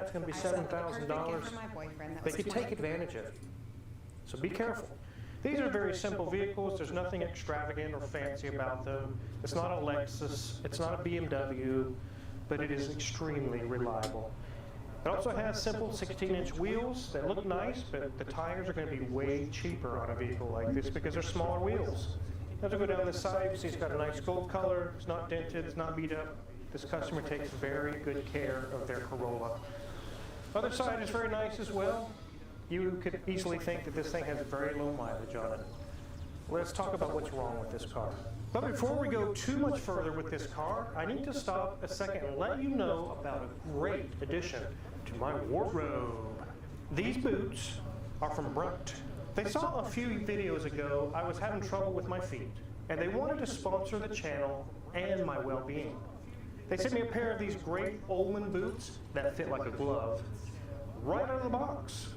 it's going to be $7,000. They could take advantage of you. So be careful. These are very simple vehicles. There's nothing extravagant or fancy about them. It's not a Lexus. It's not a BMW, but it is extremely reliable. It also has simple 16-inch wheels that look nice, but the tires are going to be way cheaper on a vehicle like this because they're smaller wheels. As we go down the side, you see it's got a nice gold color. It's not dented. It's not beat up. This customer takes very good care of their Corolla. Other side is very nice as well. You could easily think that this thing has very low mileage on it. Let's talk about what's wrong with this car. But before we go too much further with this car, I need to stop a second and let you know about a great addition to my wardrobe. These boots are from Brunt. They saw a few videos ago I was having trouble with my feet, and they wanted to sponsor the channel and my well-being. They sent me a pair of these great Ullman boots that fit like a glove, right out of the box.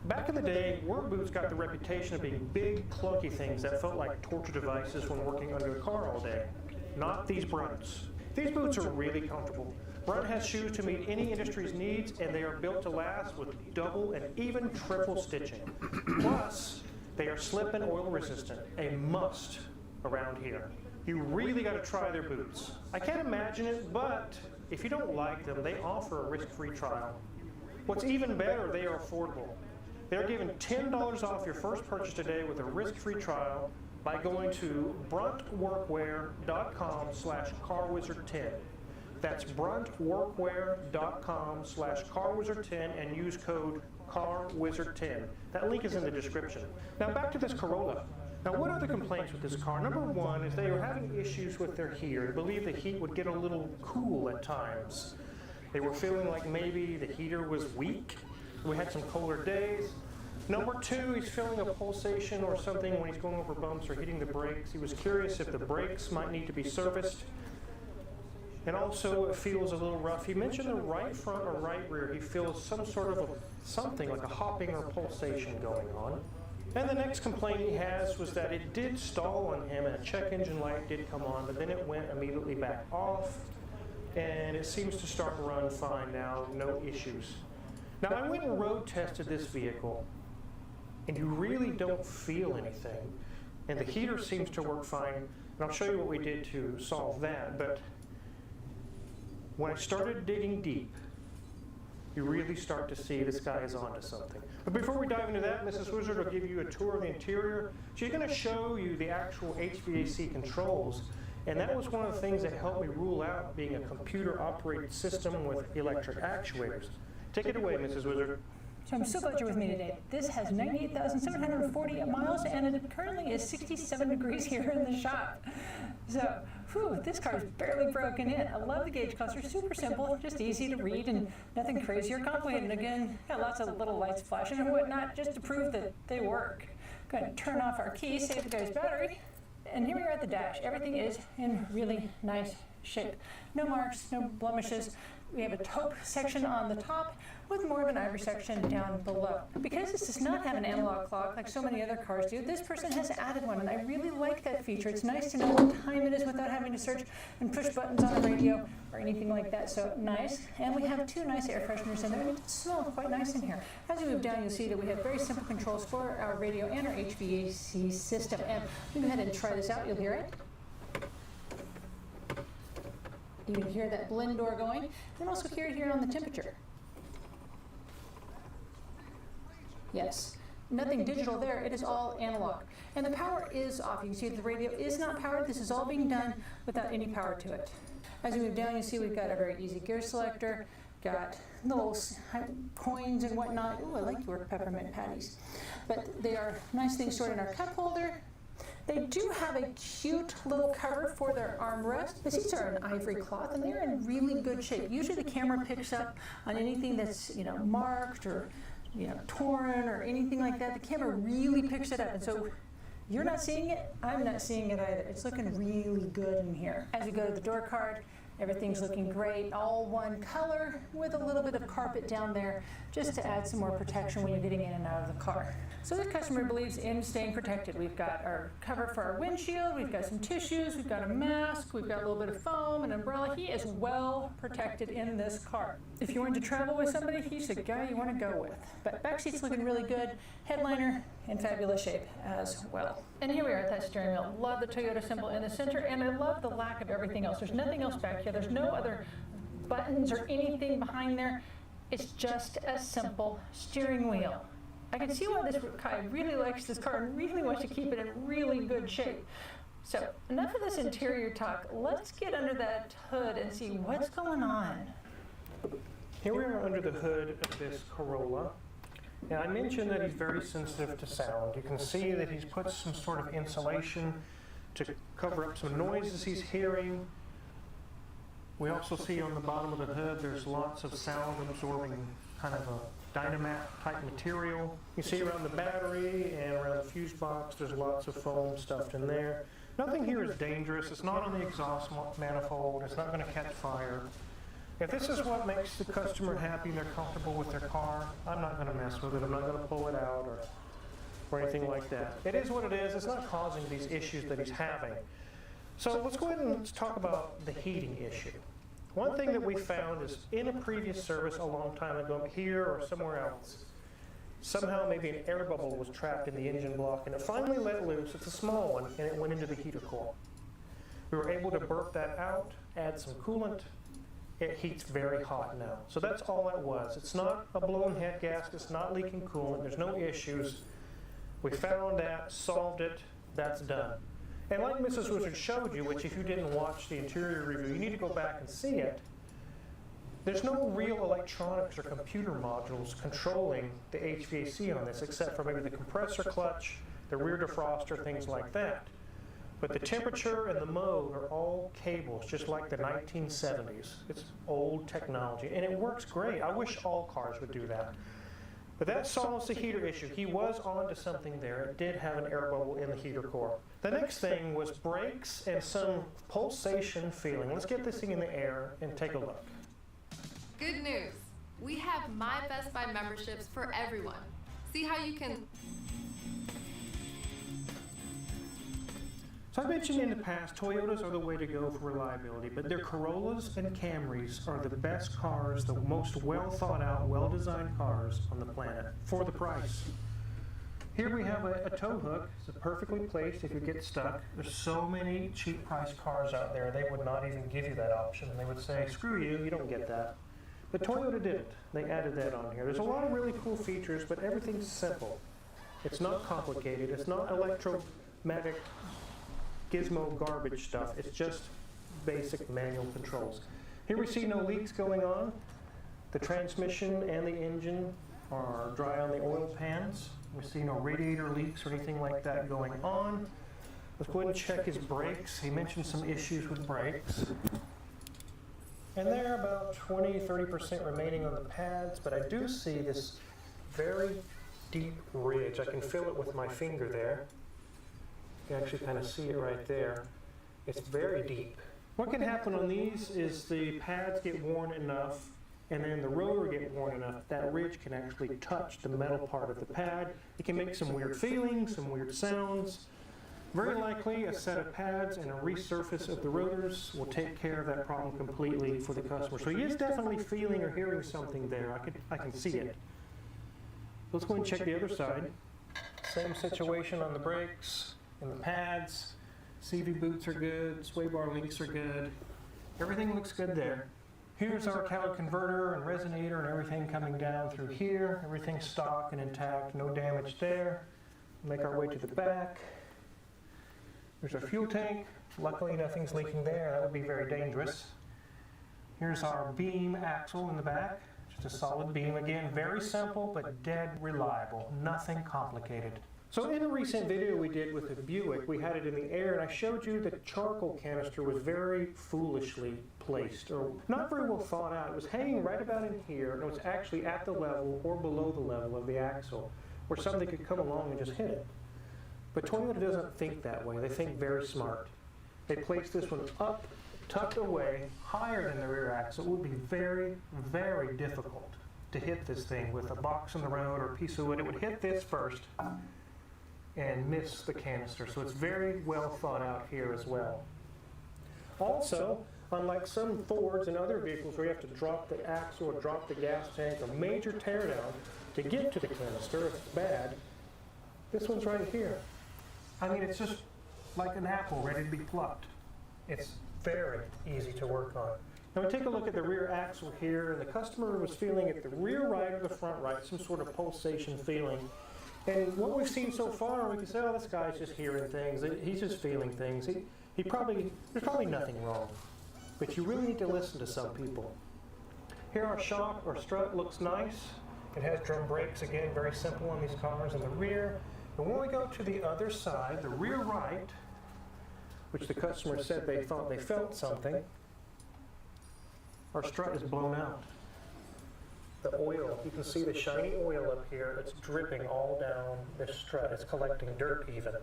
Back in the day, work boots got the reputation of being big, clunky things that felt like torture devices when working under a car all day. Not these Brunts. These boots are really comfortable. Brunt has shoes to meet any industry's needs, and they are built to last with double and even triple stitching. Plus, they are slip and oil resistant, a must around here. You really got to try their boots. I can't imagine it, but if you don't like them, they offer a risk-free trial. What's even better, they are affordable. They're giving $10 off your first purchase today with a risk-free trial by going to bruntworkwear.com/carwizard10. That's bruntworkwear.com/carwizard10 and use code carwizard10. That link is in the description. Now back to this Corolla. Now what are the complaints with this car? Number one is they were having issues with their heater. They believe the heat would get a little cool at times. They were feeling like maybe the heater was weak. We had some colder days. Number two, he's feeling a pulsation or something when he's going over bumps or hitting the brakes. He was curious if the brakes might need to be serviced. And also it feels a little rough. He mentioned the right front or right rear. He feels some sort of something like a hopping or pulsation going on. And the next complaint he has was that it did stall on him and a check engine light did come on, but then it went immediately back off. And it seems to start and run fine now, no issues. Now I went and road tested this vehicle, and you really don't feel anything. And the heater seems to work fine, and I'll show you what we did to solve that. But when I started digging deep, you really start to see this guy is onto something. But before we dive into that, Mrs. Wizard will give you a tour of the interior. She's going to show you the actual HVAC controls. And that was one of the things that helped me rule out being a computer-operated system with electric actuators. Take it away, Mrs. Wizard. So I'm so glad you're with me today. This has 98,740 miles, and it currently is 67 degrees here in the shop. So, this car is barely broken in. I love the gauge cluster, super simple, just easy to read, and nothing crazy or complicated. Again, got lots of little lights flashing and whatnot, just to prove that they work. Going to turn off our key, save the guy's battery. And here we are at the dash. Everything is in really nice shape. No marks, no blemishes. We have a taupe section on the top with more of an ivory section down below. Because this does not have an analog clock like so many other cars do, this person has added one, and I really like that feature. It's nice to know what time it is without having to search and push buttons on the radio or anything like that, so nice. And we have two nice air fresheners in there, and it smells quite nice in here. As we move down, you'll see that we have very simple controls for our radio and our HVAC system. And we go ahead and try this out. You'll hear it. You can hear that blend door going, and also hear it here on the temperature. Yes, nothing digital there, it is all analog. And the power is off. You can see the radio is not powered. This is all being done without any power to it. As we move down, you see we've got a very easy gear selector, got little coins and whatnot. Ooh, I like your peppermint patties. But they are nice things stored in our cup holder. They do have a cute little cover for their armrest. The seats are an ivory cloth, and they're in really good shape. Usually the camera picks up on anything that's, marked or, torn or anything like that. The camera really picks it up, and so you're not seeing it, I'm not seeing it either. It's looking really good in here. As we go to the door card Everything's looking great, all one color with a little bit of carpet down there just to add some more protection when you're getting in and out of the car. So the customer believes in staying protected. We've got our cover for our windshield, we've got some tissues, we've got a mask, we've got a little bit of foam, an umbrella. He is well protected in this car. If you wanted to travel with somebody, he's the guy you want to go with. But back seat's looking really good, headliner in fabulous shape as well. And here we are at that steering wheel. Love the Toyota symbol in the center, and I love the lack of everything else. There's nothing else back here. There's no other buttons or anything behind there. It's just a simple steering wheel. I can see why this guy really likes this car and really wants to keep it in really good shape. So enough of this interior talk. Let's get under that hood and see what's going on. Here we are under the hood of this Corolla. And I mentioned that he's very sensitive to sound. You can see that he's put some sort of insulation to cover up some noises he's hearing. We also see on the bottom of the hood there's lots of sound absorbing kind of a Dynamat type material. You see around the battery and around the fuse box there's lots of foam stuffed in there. Nothing here is dangerous. It's not on the exhaust manifold. It's not going to catch fire. If this is what makes the customer happy and they're comfortable with their car, I'm not going to mess with it. I'm not going to pull it out or anything like that. It is what it is. It's not causing these issues that he's having. So let's go ahead and let's talk about the heating issue. One thing that we found is in a previous service a long time ago, here or somewhere else, somehow maybe an air bubble was trapped in the engine block and it finally let loose. It's a small one and it went into the heater core. We were able to burp that out, add some coolant. It heats very hot now. So that's all that was. It's not a blown head gasket, it's not leaking coolant, there's no issues. We found that, solved it, that's done. And like Mrs. Wizard showed you, which if you didn't watch the interior review, you need to go back and see it. There's no real electronics or computer modules controlling the HVAC on this, except for maybe the compressor clutch, the rear defroster, things like that. But the temperature and the mode are all cables, just like the 1970s. It's old technology, and it works great. I wish all cars would do that. But that solves the heater issue. He was onto something there. It did have an air bubble in the heater core. The next thing was brakes and some pulsation feeling. Let's get this thing in the air and take a look. Good news. We have My Best Buy memberships for everyone. See how you can... So I mentioned in the past, Toyotas are the way to go for reliability, but their Corollas and Camrys are the best cars, the most well thought out, well designed cars on the planet for the price. Here we have a tow hook. It's perfectly placed if you get stuck. There's so many cheap priced cars out there, they would not even give you that option. They would say, screw you, you don't get that. But Toyota didn't. They added that on here. There's a lot of really cool features, but everything's simple. It's not complicated. It's not electromagnetic gizmo garbage stuff. It's just basic manual controls. Here we see no leaks going on. The transmission and the engine are dry on the oil pans. We see no radiator leaks or anything like that going on. Let's go ahead and check his brakes. He mentioned some issues with brakes. And they're about 20-30% remaining on the pads, but I do see this very deep ridge. I can feel it with my finger there. You can actually kind of see it right there. It's very deep. What can happen on these is the pads get worn enough and then the rotor get worn enough, that ridge can actually touch the metal part of the pad. It can make some weird feelings, some weird sounds. Very likely a set of pads and a resurface of the rotors will take care of that problem completely for the customer. So he is definitely feeling or hearing something there. I can see it. Let's go and check the other side. Same situation on the brakes and the pads. CV boots are good, sway bar links are good. Everything looks good there. Here's our cowed converter and resonator and everything coming down through here. Everything's stock and intact, no damage there. Make our way to the back. There's our fuel tank. Luckily nothing's leaking there. That would be very dangerous. Here's our beam axle in the back. Just a solid beam. Again, very simple but dead reliable. Nothing complicated. So in a recent video we did with the Buick, we had it in the air and I showed you the charcoal canister was very foolishly placed, or not very well thought out. It was hanging right about in here and it was actually at the level or below the level of the axle where somebody could come along and just hit it. But Toyota doesn't think that way. They think very smart. They placed this one up tucked away higher than the rear axle, it would be very, very difficult to hit this thing with a box in the road or a piece of wood. It would hit this first and miss the canister. So it's very well thought out here as well. Also, unlike some Fords and other vehicles where you have to drop the axle or drop the gas tank or major teardown to get to the canister if it's bad, this one's right here. I mean, it's just like an apple ready to be plucked. It's very easy to work on. Now we take a look at the rear axle here, and the customer was feeling at the rear right or the front right, some sort of pulsation feeling. And what we've seen so far, we can say, oh, this guy's just hearing things. He's just feeling things. There's probably nothing wrong. But you really need to listen to some people. Here our shock or strut looks nice. It has drum brakes, again, very simple on these cars in the rear. But when we go to the other side, the rear right, which the customer said they thought they felt something, our strut is blown out. The oil, you can see the shiny oil up here, it's dripping all down this strut. It's collecting dirt even.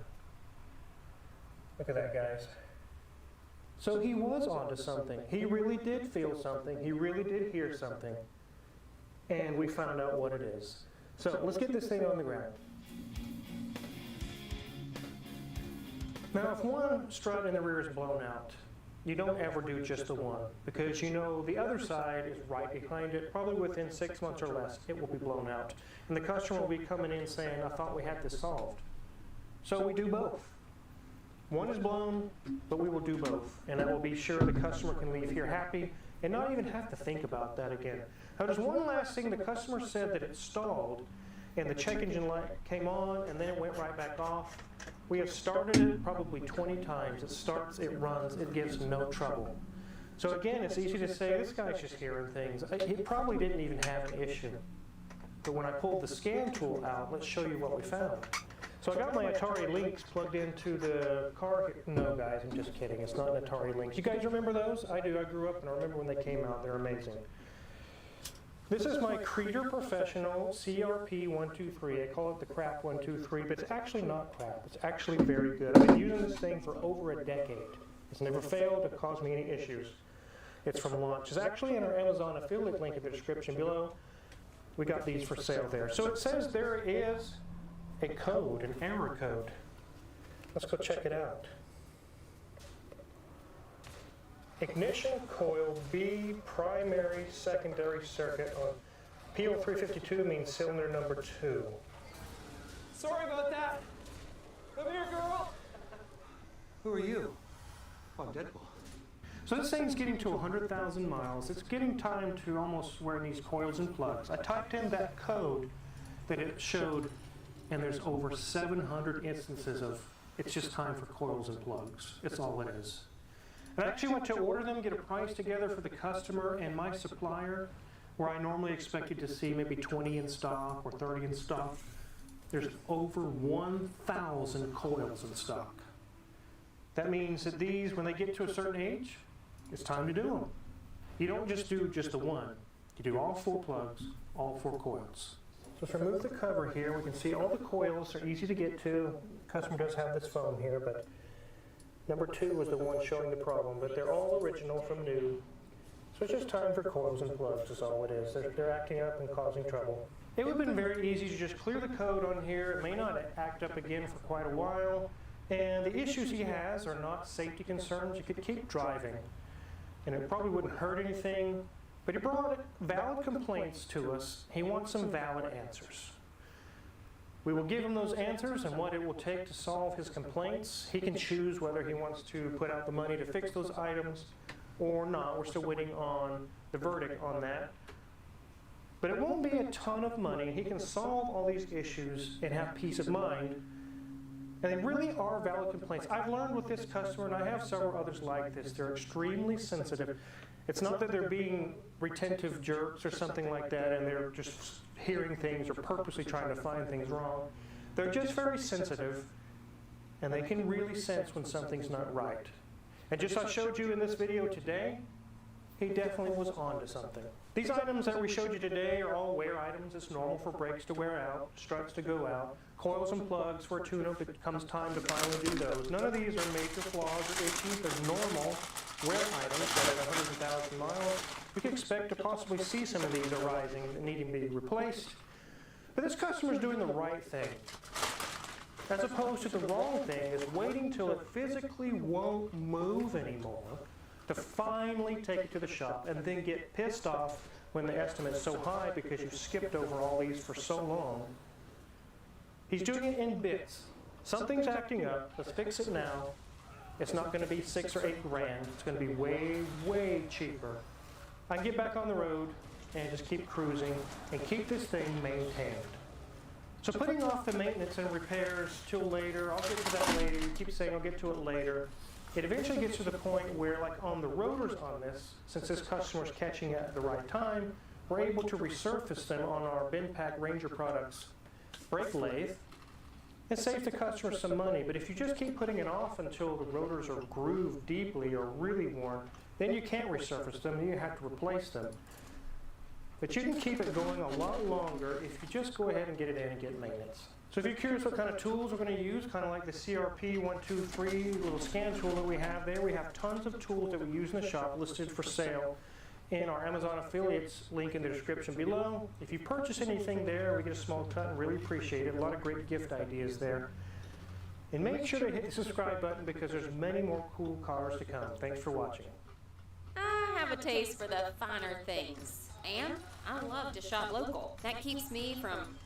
Look at that, guys. So he was onto something. He really did feel something. He really did hear something. And we found out what it is. So let's get this thing on the ground. Now, if one strut in the rear is blown out, you don't ever do just the one, because you know the other side is right behind it. Probably within 6 months or less, it will be blown out. And the customer will be coming in saying, I thought we had this solved. So we do both. One is blown, but we will do both. And that will be sure the customer can leave here happy and not even have to think about that again. Now, there's one last thing. The customer said that it stalled and the check engine light came on and then it went right back off. We have started it probably 20 times. It starts, it runs, it gives no trouble. So again, it's easy to say, this guy's just hearing things. He probably didn't even have an issue. But when I pulled the scan tool out, let's show you what we found. So I got my Atari Lynx plugged into the car. No, guys, I'm just kidding. It's not an Atari Lynx. You guys remember those? I do. I grew up and I remember when they came out. They're amazing. This is my Creeder Professional CRP 123. I call it the crap 123, but it's actually not crap. It's actually very good. I've been using this thing for over a decade. It's never failed to cause me any issues. It's from launch. It's actually in our Amazon affiliate link in the description below. We got these for sale there. So it says there is a code, an error code. Let's go check it out. Ignition coil B primary secondary circuit on PO352 means cylinder number 2. Sorry about that. Come here, girl. Who are you? Oh, I'm Deadpool. So this thing's getting to 100,000 miles. It's getting time to almost wear these coils and plugs. I typed in that code that it showed, and there's over 700 instances of it's just time for coils and plugs. It's all it is. I actually went to order them, get a price together for the customer and my supplier, where I normally expected to see maybe 20 in stock or 30 in stock. There's over 1,000 coils in stock. That means that these, when they get to a certain age, it's time to do them. You don't just do just the one. You do all 4 plugs, all 4 coils. So let's remove the cover here. We can see all the coils are easy to get to. The customer does have this phone here, but number 2 was the one showing the problem, but they're all original from new. So it's just time for coils and plugs is all it is. They're acting up and causing trouble. It would have been very easy to just clear the code on here. It may not act up again for quite a while. And the issues he has are not safety concerns. You could keep driving, and it probably wouldn't hurt anything. But he brought valid complaints to us. He wants some valid answers. We will give him those answers and what it will take to solve his complaints. He can choose whether he wants to put out the money to fix those items or not. We're still waiting on the verdict on that. But it won't be a ton of money. He can solve all these issues and have peace of mind. And they really are valid complaints. I've learned with this customer, and I have several others like this, they're extremely sensitive. It's not that they're being retentive jerks or something like that, and they're just hearing things or purposely trying to find things wrong. They're just very sensitive, and they can really sense when something's not right. And just I showed you in this video today, he definitely was onto something. These items that we showed you today are all wear items. It's normal for brakes to wear out, struts to go out, coils and plugs for a tune-up. It comes time to finally do those. None of these are major flaws or issues. They're normal. rare items that at 100,000 miles, we can expect to possibly see some of these arising and needing to be replaced. But this customer's doing the right thing, as opposed to the wrong thing is waiting till it physically won't move anymore to finally take it to the shop and then get pissed off when the estimate's so high because you've skipped over all these for so long. He's doing it in bits. Something's acting up, let's fix it now. It's not going to be 6 or 8 grand. It's going to be way, way cheaper. I can get back on the road and just keep cruising and keep this thing maintained. So putting off the maintenance and repairs till later, I'll get to that later, you keep saying I'll get to it later. It eventually gets to the point where, like on the rotors on this, since this customer's catching at the right time, we're able to resurface them on our BinPack Ranger Products brake lathe and save the customer some money. But if you just keep putting it off until the rotors are grooved deeply or really worn, then you can't resurface them and you have to replace them. But you can keep it going a lot longer if you just go ahead and get it in and get maintenance. So if you're curious what kind of tools we're going to use, kind of like the CRP 123 little scan tool that we have there, we have tons of tools that we use in the shop listed for sale in our Amazon affiliates link in the description below. If you purchase anything there, we get a small cut and really appreciate it. A lot of great gift ideas there. And make sure to hit the subscribe button because there's many more cool cars to come. Thanks for watching. I have a taste for the finer things, and I love to shop local. That keeps me from...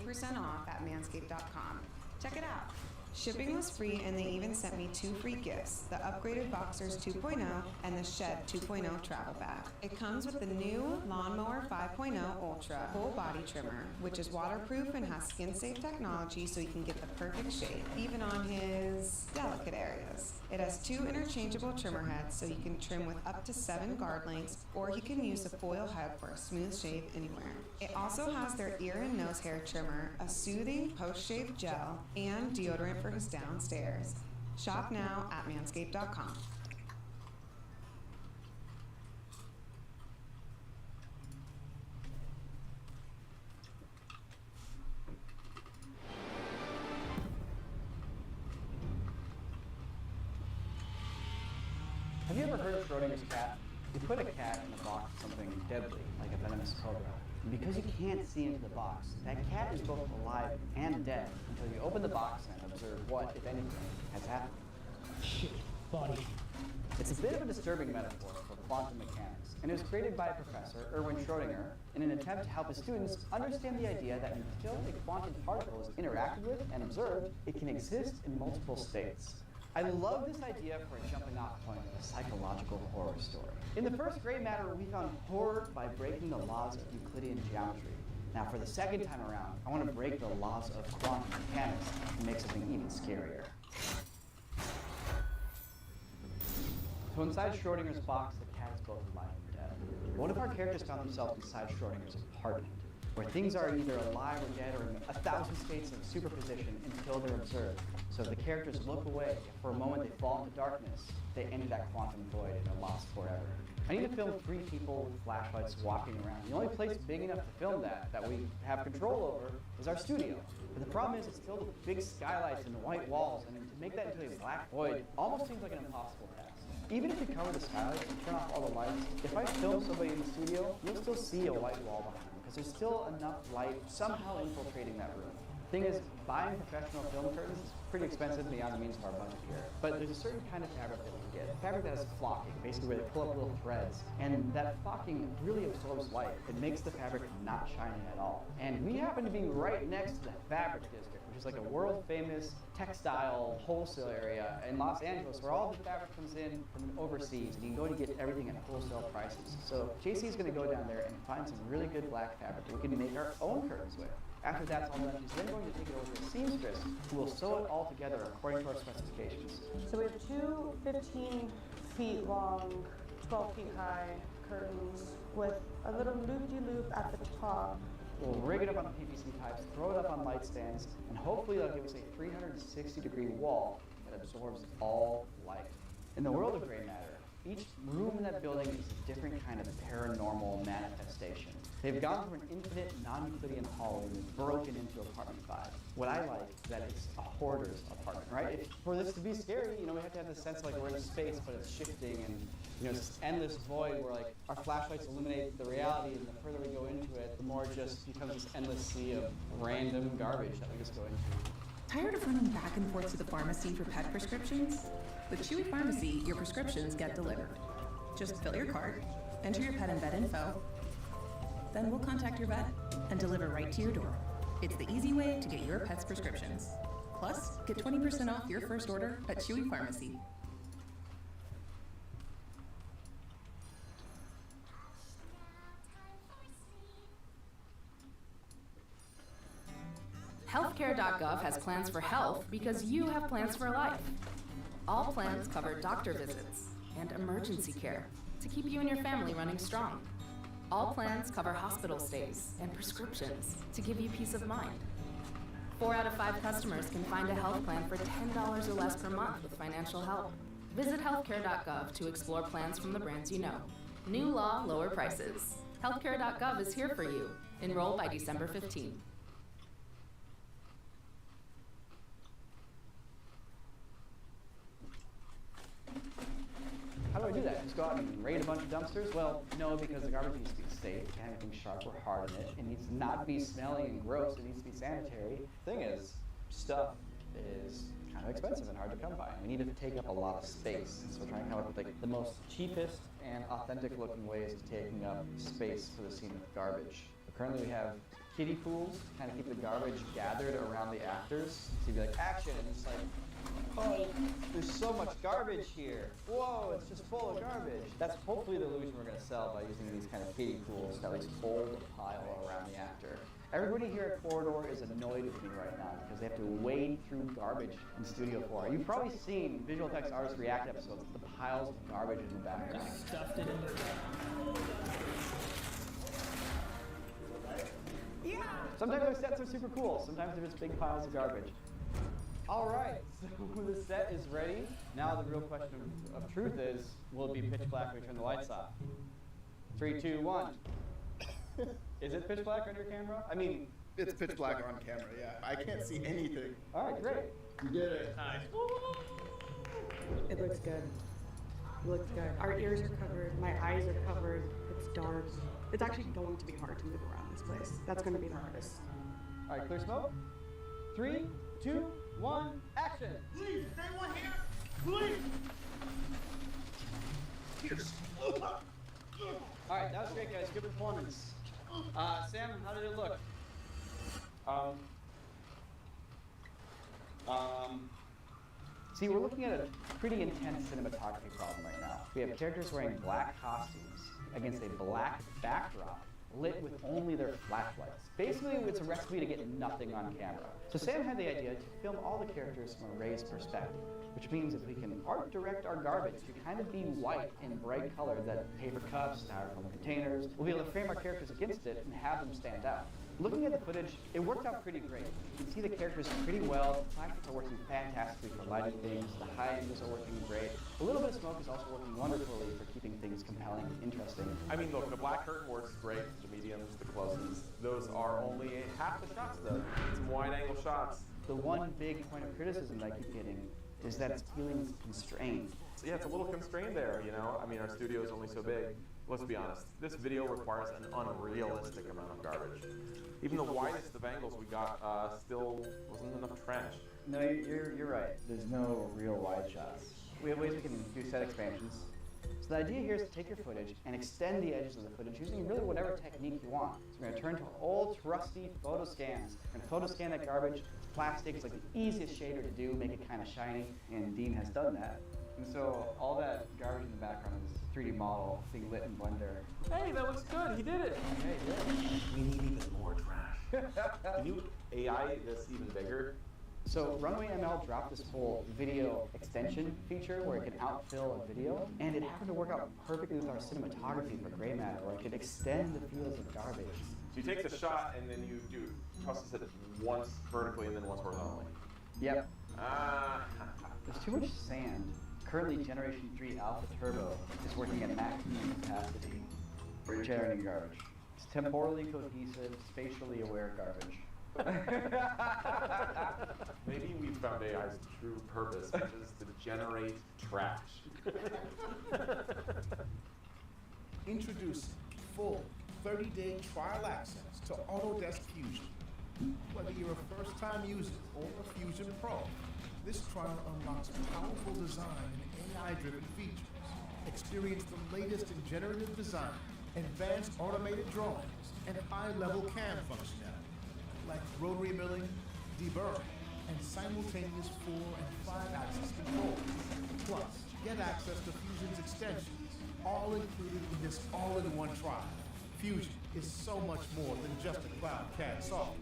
percent off at manscaped.com. Check it out. Shipping was free and they even sent me 2 free gifts, the upgraded Boxers 2.0 and the Shed 2.0 travel bag. It comes with the new Lawnmower 5.0 Ultra full body trimmer, which is waterproof and has skin-safe technology so you can get the perfect shave, even on his delicate areas. It has 2 interchangeable trimmer heads so you can trim with up to 7 guard lengths, or you can use the foil head for a smooth shave anywhere. It also has their ear and nose hair trimmer, a soothing post-shave gel, and deodorant for his downstairs. Shop now at manscaped.com. Have you ever heard of Schrodinger's cat? You put a cat in a box with something deadly, like a venomous cobra. And because you can't see into the box, that cat is both alive and dead until you open the box and observe what, if anything, has happened. Shit, body. It's a bit of a disturbing metaphor for quantum mechanics, and it was created by Professor Erwin Schrödinger in an attempt to help his students understand the idea that until a quantum particle is interacted with and observed, it can exist in multiple states. I love this idea for a jumping off point of a psychological horror story. In the first grade matter, we found horror by breaking the laws of Euclidean geometry. Now, for the second time around, I want to break the laws of quantum mechanics and make something even scarier. So inside Schrodinger's box, the cat is both alive and dead. What if our characters found themselves inside Schrodinger's apartment, where things are either alive or dead or in 1,000 states of superposition until they're observed? So if the characters look away, if for a moment they fall into darkness, they enter that quantum void and are lost forever. I need to film 3 people with flashlights walking around. The only place big enough to film that we have control over, is our studio. But the problem is it's filled with big skylights and white walls, and to make that into a black void almost seems like an impossible task. Even if we cover the skylights and turn off all the lights, if I film somebody in the studio, you'll still see a white wall behind them, because there's still enough light somehow infiltrating that room. Thing is, buying professional film curtains is pretty expensive beyond the means of our budget here. But there's a certain kind of fabric that we can get. Fabric that has flocking, basically where they pull up little threads. And that flocking really absorbs light. It makes the fabric not shiny at all. And we happen to be right next to the fabric district, which is like a world-famous textile wholesale area in Los Angeles where all the fabric comes in from overseas and you can go to get everything at wholesale prices. So JC is going to go down there and find some really good black fabric that we can make our own curtains with. After that's all done, she's then going to take it over to a seamstress who will sew it all together according to our specifications. So we have 2 15 feet long, 12 feet high curtains with a little loop-de-loop at the top. We'll rig it up on the PVC pipes, throw it up on light stands, and hopefully that'll give us a 360-degree wall that absorbs all light. In the world of gray matter, each room in that building is a different kind of paranormal manifestation. They've gone from an infinite non-Euclidean hall and broken into apartment 5. What I like is that it's a hoarder's apartment, right? For this to be scary, we have to have this sense of like we're in space, but it's shifting, and it's this endless void where like our flashlights illuminate the reality, and the further we go into it, the more it just becomes this endless sea of random garbage that we just go into. Tired of running back and forth to the pharmacy for pet prescriptions? With Chewy Pharmacy, your prescriptions get delivered. Just fill your cart, enter your pet and vet info, then we'll contact your vet and deliver right to your door. It's the easy way to get your pet's prescriptions. Plus, get 20% off your first order at Chewy Pharmacy. Healthcare.gov has plans for health because you have plans for life. All plans cover doctor visits and emergency care to keep you and your family running strong. All plans cover hospital stays and prescriptions to give you peace of mind. 4 out of 5 customers can find a health plan for $10 or less per month with financial help. Visit healthcare.gov to explore plans from the brands you know. New law, lower prices. Healthcare.gov is here for you. Enroll by December 15. How do I do that? Just go out and raid a bunch of dumpsters? Well, no, because the garbage needs to be safe. It can't have anything sharp or hard in it. It needs to not be smelly and gross. It needs to be sanitary. Thing is, stuff is kind of expensive and hard to come by. We need to take up a lot of space. So we're trying to come up with like the most cheapest and authentic looking ways of taking up space for the scene of garbage. But currently we have kiddie pools to kind of keep the garbage gathered around the actors. So you'd be like, action, and it's like, oh, there's so much garbage here. Whoa, it's just full of garbage. That's hopefully the illusion we're going to sell by using these kind of kiddie pools that like hold a pile around the actor. Everybody here at Corridor is annoyed with me right now because they have to wade through garbage in Studio 4. You've probably seen visual effects artists react episodes to the piles of garbage in the background. Stuffed it in Yeah! Sometimes our sets are super cool. Sometimes they're just big piles of garbage. All right, so the set is ready. Now the real question of truth is, will it be pitch black when we turn the lights off? 3, 2, 1. Is it pitch black on your camera? I mean, it's pitch black on camera, yeah. I can't see anything. All right, great. You did it. Nice. It looks good. It looks good. Our ears are covered. My eyes are covered. It's dark. It's actually going to be hard to move around this place. That's going to be the hardest. All right, clear smoke. 3, 2, 1, action. Please, is anyone here? Please! All right, that was great, guys. Good performance. Sam, how did it look? See, we're looking at a pretty intense cinematography problem right now. We have characters wearing black costumes against a black backdrop lit with only their flashlights. Basically, it's a recipe to get nothing on camera. So Sam had the idea to film all the characters from a raised perspective, which means if we can art direct our garbage to kind of be white in bright color, that paper cups, styrofoam containers, we'll be able to frame our characters against it and have them stand out. Looking at the footage, it worked out pretty great. You can see the characters pretty well. The flashlights are working fantastically for lighting things. The high angles are working great. A little bit of smoke is also working wonderfully for keeping things compelling and interesting. I mean, look, the black curtain works great. The mediums, the closes. Those are only half the shots, though. Some wide-angle shots. The one big point of criticism that I keep getting is that it's feeling constrained. So yeah, it's a little constrained there, you know? I mean, our studio is only so big. Let's be honest, this video requires an unrealistic amount of garbage. Even the widest of angles we got still wasn't enough trash. No, you're right. There's no real wide shots. We have ways we can do set expansions. So the idea here is to take your footage and extend the edges of the footage using really whatever technique you want. So we're going to turn to our old trusty photo scans. We're going to photo scan that garbage. Plastic is like the easiest shader to do, make it kind of shiny, and Dean has done that. And so all that garbage in the background is 3D model being lit in Blender. Hey, that looks good. He did it. Hey, good. We need even more trash. Can you AI this even bigger? So Runway ML dropped this whole video extension feature where it can outfill a video, and it happened to work out perfectly with our cinematography for gray matter, where it could extend the fields of garbage. So you take the shot and then you do process it once vertically and then once horizontally. Yep. Ah. There's too much sand. Currently, Generation 3 Alpha Turbo is working at maximum capacity for generating garbage. It's temporally cohesive, spatially aware garbage. Maybe we found AI's true purpose, which is to generate trash. Introducing full 30-day trial access to Autodesk Fusion. Whether you're a first-time user or a Fusion Pro, this trial unlocks powerful design and AI-driven features. Experience the latest in generative design, advanced automated drawings, and high-level CAM functionality, like rotary milling, deburring, and simultaneous 4- and 5-axis control. Plus, get access to Fusion's extensions, all included in this all-in-one trial. Fusion is so much more than just a cloud CAD software.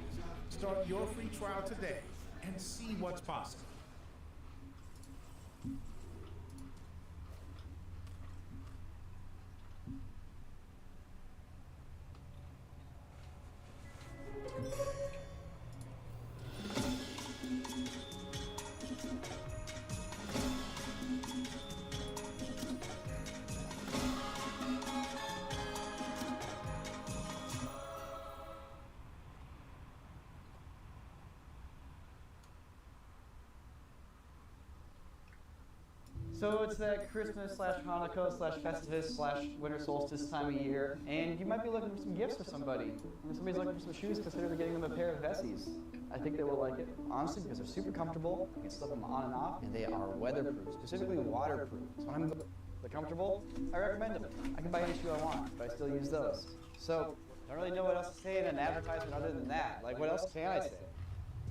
Start your free trial today and see what's possible. So it's that Christmas / Hanukkah / Festivus / winter solstice time of year, and you might be looking for some gifts for somebody. And if somebody's looking for some shoes, consider getting them a pair of Vessies. I think they will like it, honestly, because they're super comfortable. You can slip them on and off, and they are weatherproof, specifically waterproof. So when they're comfortable, I recommend them. I can buy any shoe I want, but I still use those. So I don't really know what else to say in an advertisement other than that. Like, what else can I say?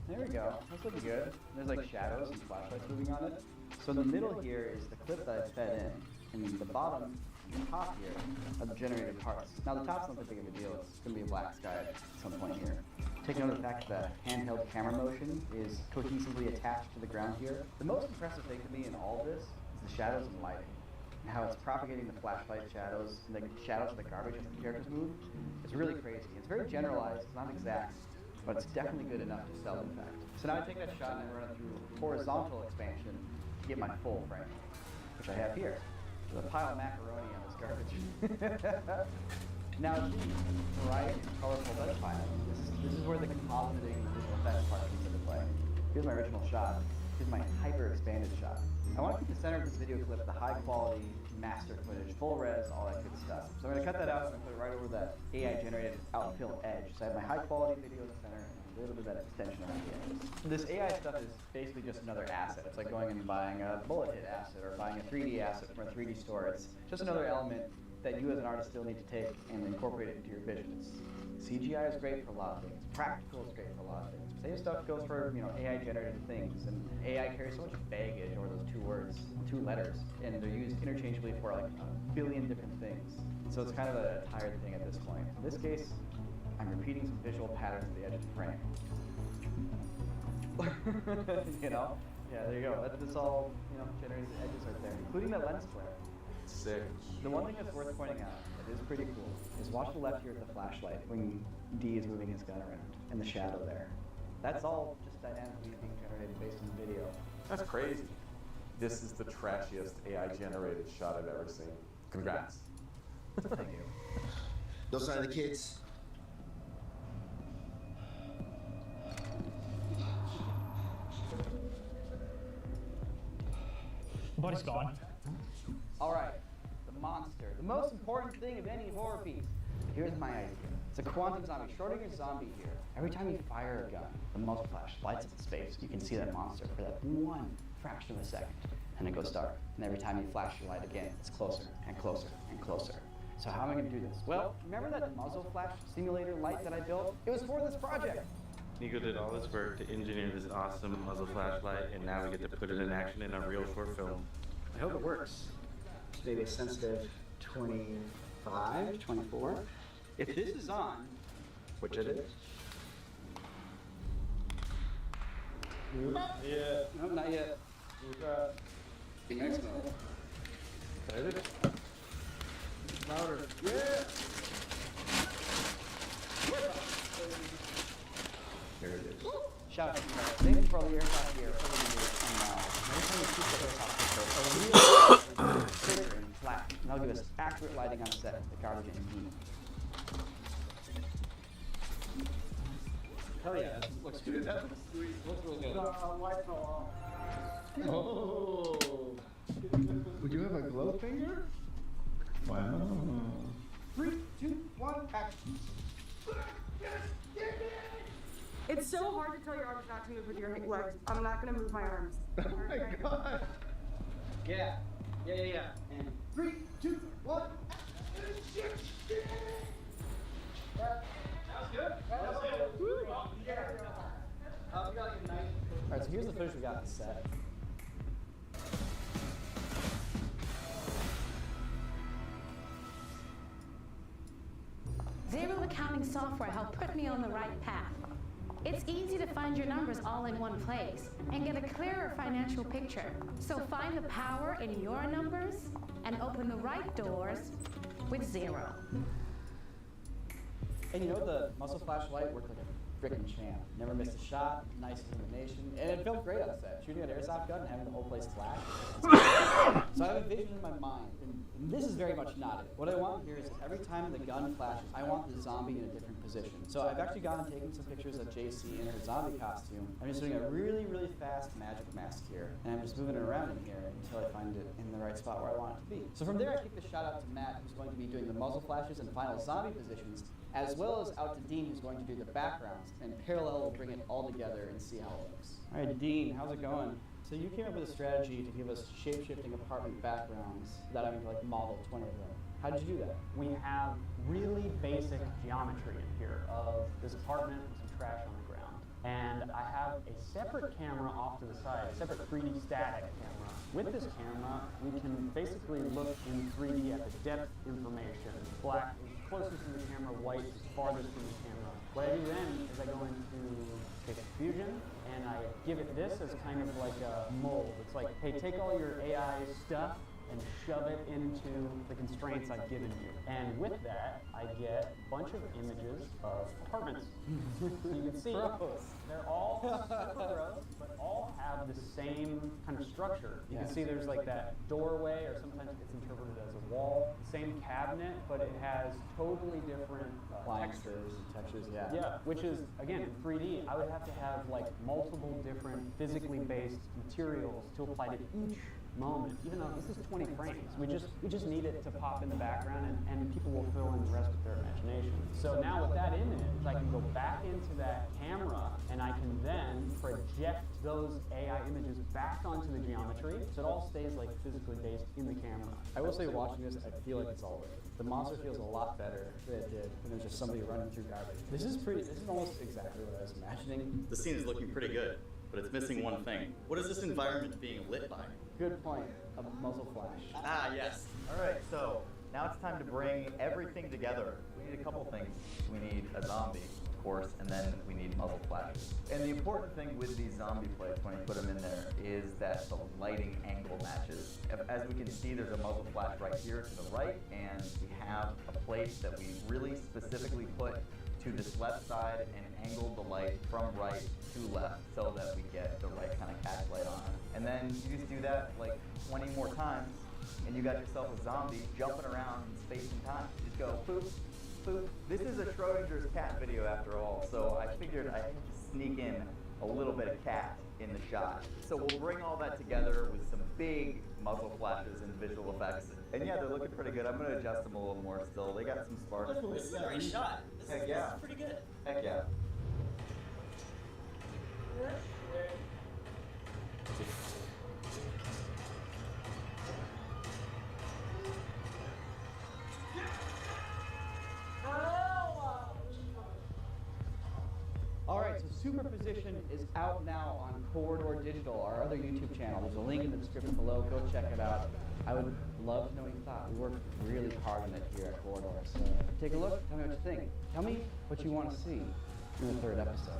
There we go. That's looking good. There's like shadows and flashlights moving on it. So in the middle here is the clip that I fed in, and the bottom and the top here are the generated parts. Now the top's not that big of a deal. It's going to be a black sky at some point here. Take note of the fact that the handheld camera motion is cohesively attached to the ground here. The most impressive thing to me in all this is the shadows and lighting. And how it's propagating the flashlight shadows and the shadows of the garbage as the characters move. It's really crazy. It's very generalized, it's not exact, but it's definitely good enough to sell, in fact. So now I take that shot and I run it through horizontal expansion to get my full frame, which I have here. There's a pile of macaroni on this garbage. Now, the bright and colorful bed pile. This is where the compositing and visual effects part comes into play. Here's my original shot. Here's my hyper-expanded shot. I want to keep the center of this video clip the high-quality master footage, full res, all that good stuff. So I'm going to cut that out and put it right over that AI-generated outfill edge. So I have my high-quality video in the center and a little bit of that extension around the edges. This AI stuff is basically just another asset. It's like going and buying a bullet hit asset or buying a 3D asset from a 3D store. It's just another element that you as an artist still need to take and incorporate it into your visions. CGI is great for a lot of things. Practical is great for a lot of things. Same stuff goes for, AI-generated things, and AI carries so much baggage over those two words, two letters, and they're used interchangeably for like a billion different things. So it's kind of a tired thing at this point. In this case, I'm repeating some visual patterns at the edge of the frame. Yeah, there you go. That's all, generated edges right there, including the lens flare. Sick. The one thing that's worth pointing out that is pretty cool is watch the left here at the flashlight when D is moving his gun around, and the shadow there. That's all just dynamically being generated based on the video. That's crazy. This is the trashiest AI-generated shot I've ever seen. Congrats. Thank you. Those are the kids. Body's gone. All right, the monster. The most important thing of any horror piece. Here's my idea. It's a quantum zombie, Schrodinger's zombie here. Every time you fire a gun, the muzzle flash lights up the space. You can see that monster for that one fraction of a second, and it goes dark. And every time you flash your light again, it's closer and closer and closer. So how am I going to do this? Well, remember that muzzle flash simulator light that I built? It was for this project. Nico did all this work to engineer this awesome muzzle flashlight, and now we get to put it in action in a real short film. I hope it works. Maybe a sensitive 25, 24. If this is on, which it is, Yeah. Nope, not yet. Next level. Excited? Louder. Yeah! Here it is. Shout out to you guys. Thank you for all the aircraft gear over the years. And every time we shoot the aircraft control, trigger and flat. And that'll give us accurate lighting on set, the garbage and heat. Hell yeah, that looks good. That looks sweet. Looks really good. Oh. Would you have a glow finger? Wow. 3, 2, 1, action. It's so hard to tell your arms not to move with your legs. I'm not gonna move my arms. Oh my god. Yeah. And 3, 2, 1. That was good. That was good. Woo. Yeah. We got like a nice. Alright, so here's the footage we got on set. Zero accounting software helped put me on the right path. It's easy to find your numbers all in one place and get a clearer financial picture. So find the power in your numbers and open the right doors with Zero. And you know, the muzzle flash light worked like a freaking champ. Never missed a shot, nice illumination, and it felt great on set. Shooting an airsoft gun and having the whole place flash. So I have a vision in my mind, and this is very much not it. What I want here is every time the gun flashes, I want the zombie in a different position. So I've actually gone and taken some pictures of JC in her zombie costume. I'm just doing a really, really fast magic mask here, and I'm just moving it around in here until I find it in the right spot where I want it to be. So from there, I kick the shot out to Matt, who's going to be doing the muzzle flashes and final zombie positions, as well as out to Dean, who's going to do the backgrounds, and parallel will bring it all together and see how it looks. All right, Dean, how's it going? So you came up with a strategy to give us shape-shifting apartment backgrounds that I'm going to model 20 of them. How did you do that? We have really basic geometry in here of this apartment with some trash on the ground. And I have a separate camera off to the side, a separate 3D static camera. With this camera, we can basically look in 3D at the depth information. Black is closest to the camera, white is farthest from the camera. What I do then is I go into Basic Fusion, and I give it this as kind of like a mold. It's like, hey, take all your AI stuff and shove it into the constraints I've given you. And with that, I get a bunch of images of apartments. You can see they're all super gross, but all have the same kind of structure. You can see there's like that doorway, or sometimes it's interpreted as a wall. Same cabinet, but it has totally different textures and textures, yeah. Yeah, which is, again, in 3D, I would have to have like multiple different physically based materials to apply to each moment, even though this is 20 frames. We just need it to pop in the background, and people will fill in the rest with their imagination. So now with that image, I can go back into that camera, and I can then project those AI images back onto the geometry, so it all stays like physically based in the camera. I will say, watching this, I feel like it's all worth it. The monster feels a lot better than it did when there's just somebody running through garbage. This is almost exactly what I was imagining. The scene is looking pretty good, but it's missing one thing. What is this environment being lit by? Good point. A muzzle flash. Ah, yes. All right, so now it's time to bring everything together. We need a couple things. We need a zombie, of course, and then we need muzzle flashes. And the important thing with these zombie plates, when you put them in there, is that the lighting angle matches. As we can see, there's a muzzle flash right here to the right, and we have a plate that we really specifically put to this left side and angled the light from right to left so that we get the right kind of catch light on it. And then you just do that like 20 more times, and you got yourself a zombie jumping around in space and time. You just go poop, poop. This is a Schrodinger's cat video after all, so I figured I had to sneak in a little bit of cat in the shot. So we'll bring all that together with some big muzzle flashes and visual effects. And yeah, they're looking pretty good. I'm going to adjust them a little more still. They got some sparks. This is a great shot. Heck yeah. This is pretty good. Heck yeah. All right, so Superposition is out now on Corridor Digital, our other YouTube channel. There's a link in the description below. Go check it out. I would love to know what you thought. We worked really hard on it here at Corridor. So take a look. Tell me what you think. Tell me what you want to see in the third episode.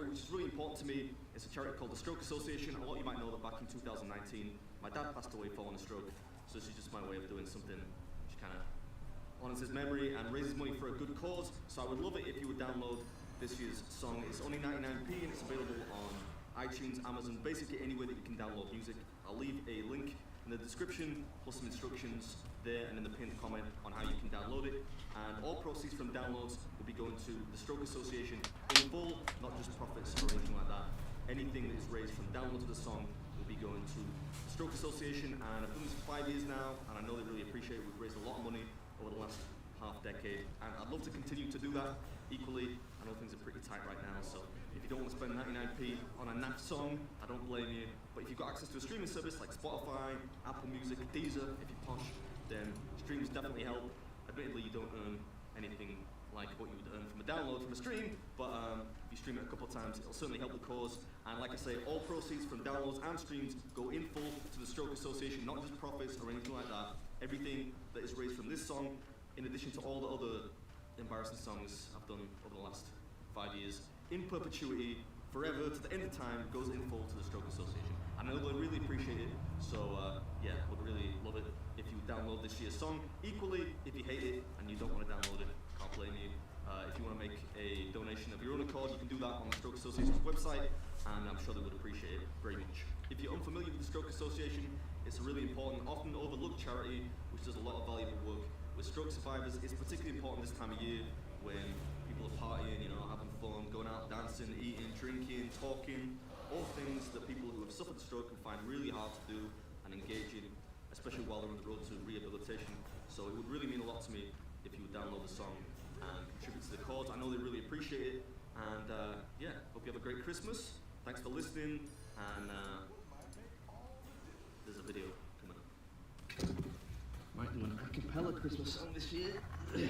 charity which is really important to me. It's a charity called the Stroke Association. A lot of you might know that back in 2019, my dad passed away following a stroke, so this is just my way of doing something which kind of honors his memory and raises money for a good cause. So I would love it if you would download this year's song. It's only 99p and it's available on iTunes, Amazon, basically anywhere that you can download music. I'll leave a link in the description plus some instructions there and in the pinned comment on how you can download it. And all proceeds from downloads will be going to the Stroke Association in full, not just profits or anything like that. Anything that is raised from downloads of the song will be going to the Stroke Association, and I've done this for 5 years now, and I know they really appreciate it. We've raised a lot of money over the last half decade, and I'd love to continue to do that. Equally, I know things are pretty tight right now, so if you don't want to spend 99p on a naff song, I don't blame you. But if you've got access to a streaming service like Spotify, Apple Music, Deezer, if you're posh, then streams definitely help. Admittedly, you don't earn anything like what you would earn from a download from a stream, but if you stream it a couple of times, it'll certainly help the cause. And like I say, all proceeds from downloads and streams go in full to the Stroke Association, not just profits or anything like that. Everything that is raised from this song, in addition to all the other embarrassing songs I've done over the last 5 years, in perpetuity, forever, to the end of time, goes in full to the Stroke Association. I know they'll really appreciate it, so yeah, would really love it if you download this year's song. Equally, if you hate it and you don't want to download it, can't blame you. If you want to make a donation of your own accord, you can do that on the Stroke Association's website, and I'm sure they would appreciate it very much. If you're unfamiliar with the Stroke Association, it's a really important, often overlooked charity which does a lot of valuable work with stroke survivors. It's particularly important this time of year when people are partying, you know, having fun, going out dancing, eating, drinking, talking, all things that people who have suffered a stroke can find really hard to do and engage in, especially while they're on the road to rehabilitation. So it would really mean a lot to me if you would download the song and contribute to the cause. I know they really appreciate it, and yeah, hope you have a great Christmas. Thanks for listening, and there's a video coming up. Might do an a cappella Christmas song this year. I don't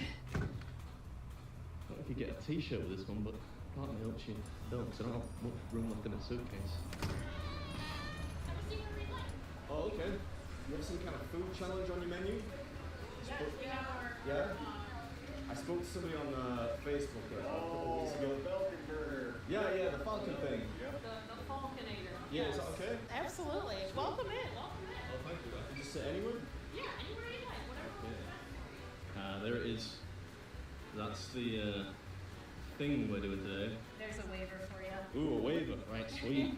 know if you get a t-shirt with this one, but part of me hopes you don't, because I don't have much room left in a suitcase. Oh, okay. You have some kind of food challenge on your menu? Yeah? I spoke to somebody on Facebook a couple of weeks ago. Falcon burger. Yeah, the Falcon thing. The Falconator. Yeah, is that okay? Absolutely. Welcome in. Welcome in. Oh, thank you. I can just sit anywhere? Yeah, anywhere you like. Whatever. There it is. That's the thing we're doing today. There's a waiver for you. Ooh, a waiver. Right, sweet.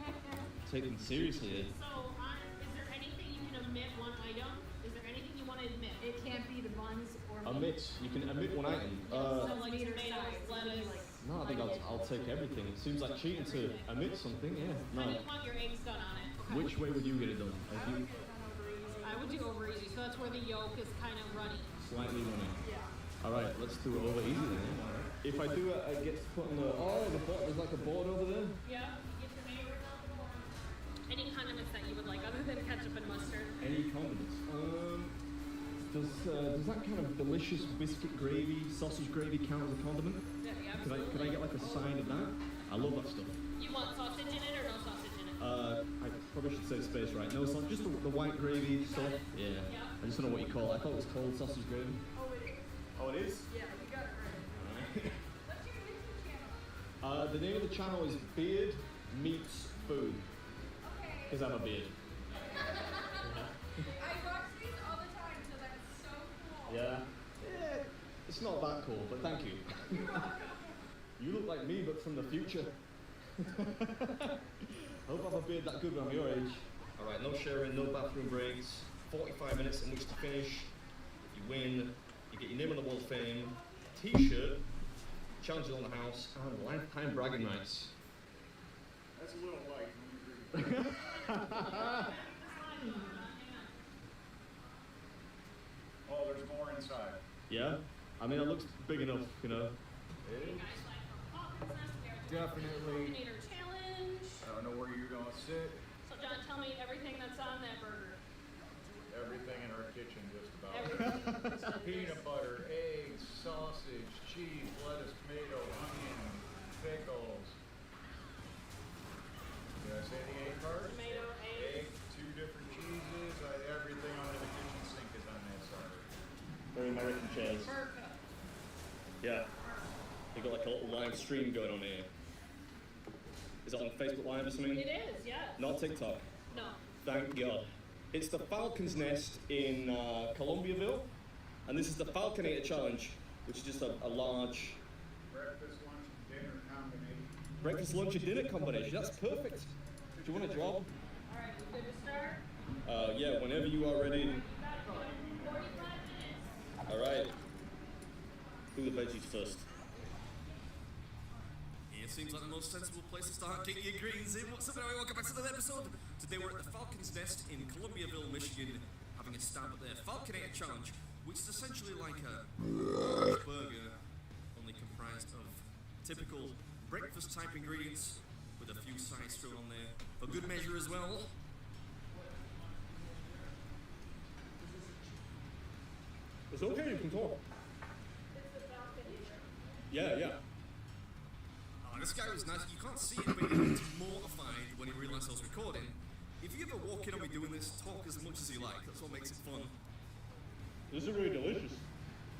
Taken seriously here. So, is there anything you can omit one item? Is there anything you want to admit? It can't be the buns or Omit. You can omit one item. So like tomatoes, lettuce. No, I think I'll take everything. It seems like cheating to omit something, yeah. I No. didn't want your eggs done on it. Okay. Which way would you get it done? If you I would do over easy, so that's where the yolk is kind of runny. slightly running. Yeah. Alright, let's do it over easy then. If I do it, I get to put on the. Oh, there's like a board over there. Yeah. Get your favorite on the board. Any condiments that you would like, other than ketchup and mustard. Any condiments? Does that kind of delicious biscuit gravy, sausage gravy count as a condiment? Yeah, Could I get like a side of that? I love that stuff. You want sausage in it or no sausage in it? I probably should say space right. No, it's not just the white gravy stuff. Yeah. I just don't know what you call it. I thought it was called sausage gravy. Oh, it is. Oh, it is? Yeah, you got it right. What's your YouTube channel? The name of the channel is Beard Meets Food. Okay. Because I'm a beard. I watch these all the time, so that's so cool. Yeah. Yeah. It's not that cool, but thank you. You look like me, but from the future. Hope I have a beard that good when I'm your age. Alright, no sharing, no bathroom breaks, 45 minutes in which to finish. If you win, you get your name on the Wall of Fame, t-shirt, challenges on the house, and lifetime bragging rights. That's a little light. Oh, there's more inside. Yeah? I mean, it looks big enough, you know. Definitely. Challenge. I don't know where you're gonna sit. So John, tell me everything that's on that burger. Everything in our kitchen, just about. Everything. Peanut butter, eggs, sausage, cheese, lettuce, tomato, onion, pickles. Did I say the egg part? Tomato, egg, 2 different cheeses. Everything under the kitchen sink is on that side. Very American chairs. Burka. Yeah. They got like a little live stream going on here. Is it on Facebook Live or something? It is, yes. Not TikTok. No. Thank God. It's the Falcon's Nest in Columbiaville, and this is the Falconator Challenge, which is just a large Breakfast, lunch, and dinner combination. breakfast, lunch, and dinner combination. That's perfect. Do you want a job? All right, we good to start? Yeah, whenever you are ready. You got 45 minutes. All right. Do the veggies first. It seems like the most sensible place to start getting your greens in. What's up, everyone? Welcome back to another episode. Today we're at the Falcon's Nest in Columbiaville, Michigan, having a stab at their Falconator Challenge, which is essentially like a burger, only comprised of typical breakfast-type ingredients with a few sides thrown on there for good measure as well. It's okay, you can talk. Yeah. This guy was nice. You can't see it, but he looked mortified when he realised I was recording. If you ever walk in on me doing this, talk as much as you like. That's what makes it fun. This is really delicious.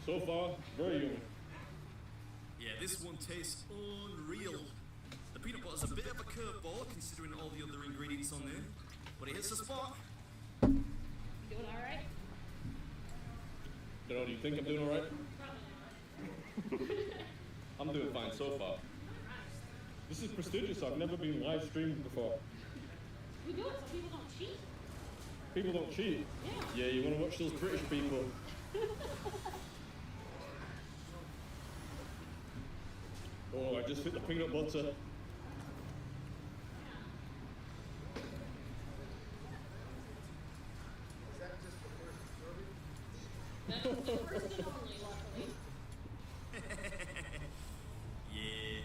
So far, very yummy. Yeah, this one tastes unreal. The peanut butter's a bit of a curveball considering all the other ingredients on there, but it hits the spot. You doing all right? Do you think I'm doing all right? I'm doing fine so far. This is prestigious. I've never been live streamed before. We do it so people don't cheat. People don't cheat. Yeah. Yeah, you want to watch those British people. Oh, I just hit the peanut butter. That's the first and only, luckily. Yeah,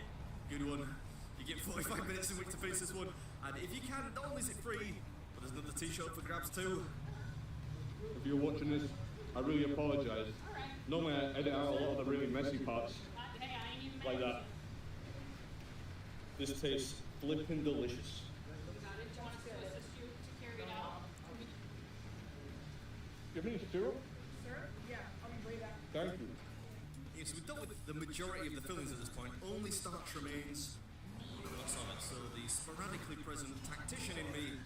good one. You get 45 minutes in which to finish this one, and if you can, not only is it free, but there's another t-shirt for grabs too. If you're watching this, I really apologize. Normally I edit out a lot of the really messy parts. Hey, I ain't even Like that. This tastes flippin' delicious. Do you want us to assist you to carry it out? Give me a syrup? Sir? Yeah, I'll be right back. Thank you. Yeah, so we've done with the majority of the fillings at this point. Only starch remains. Lots of it. So the sporadically present tactician in me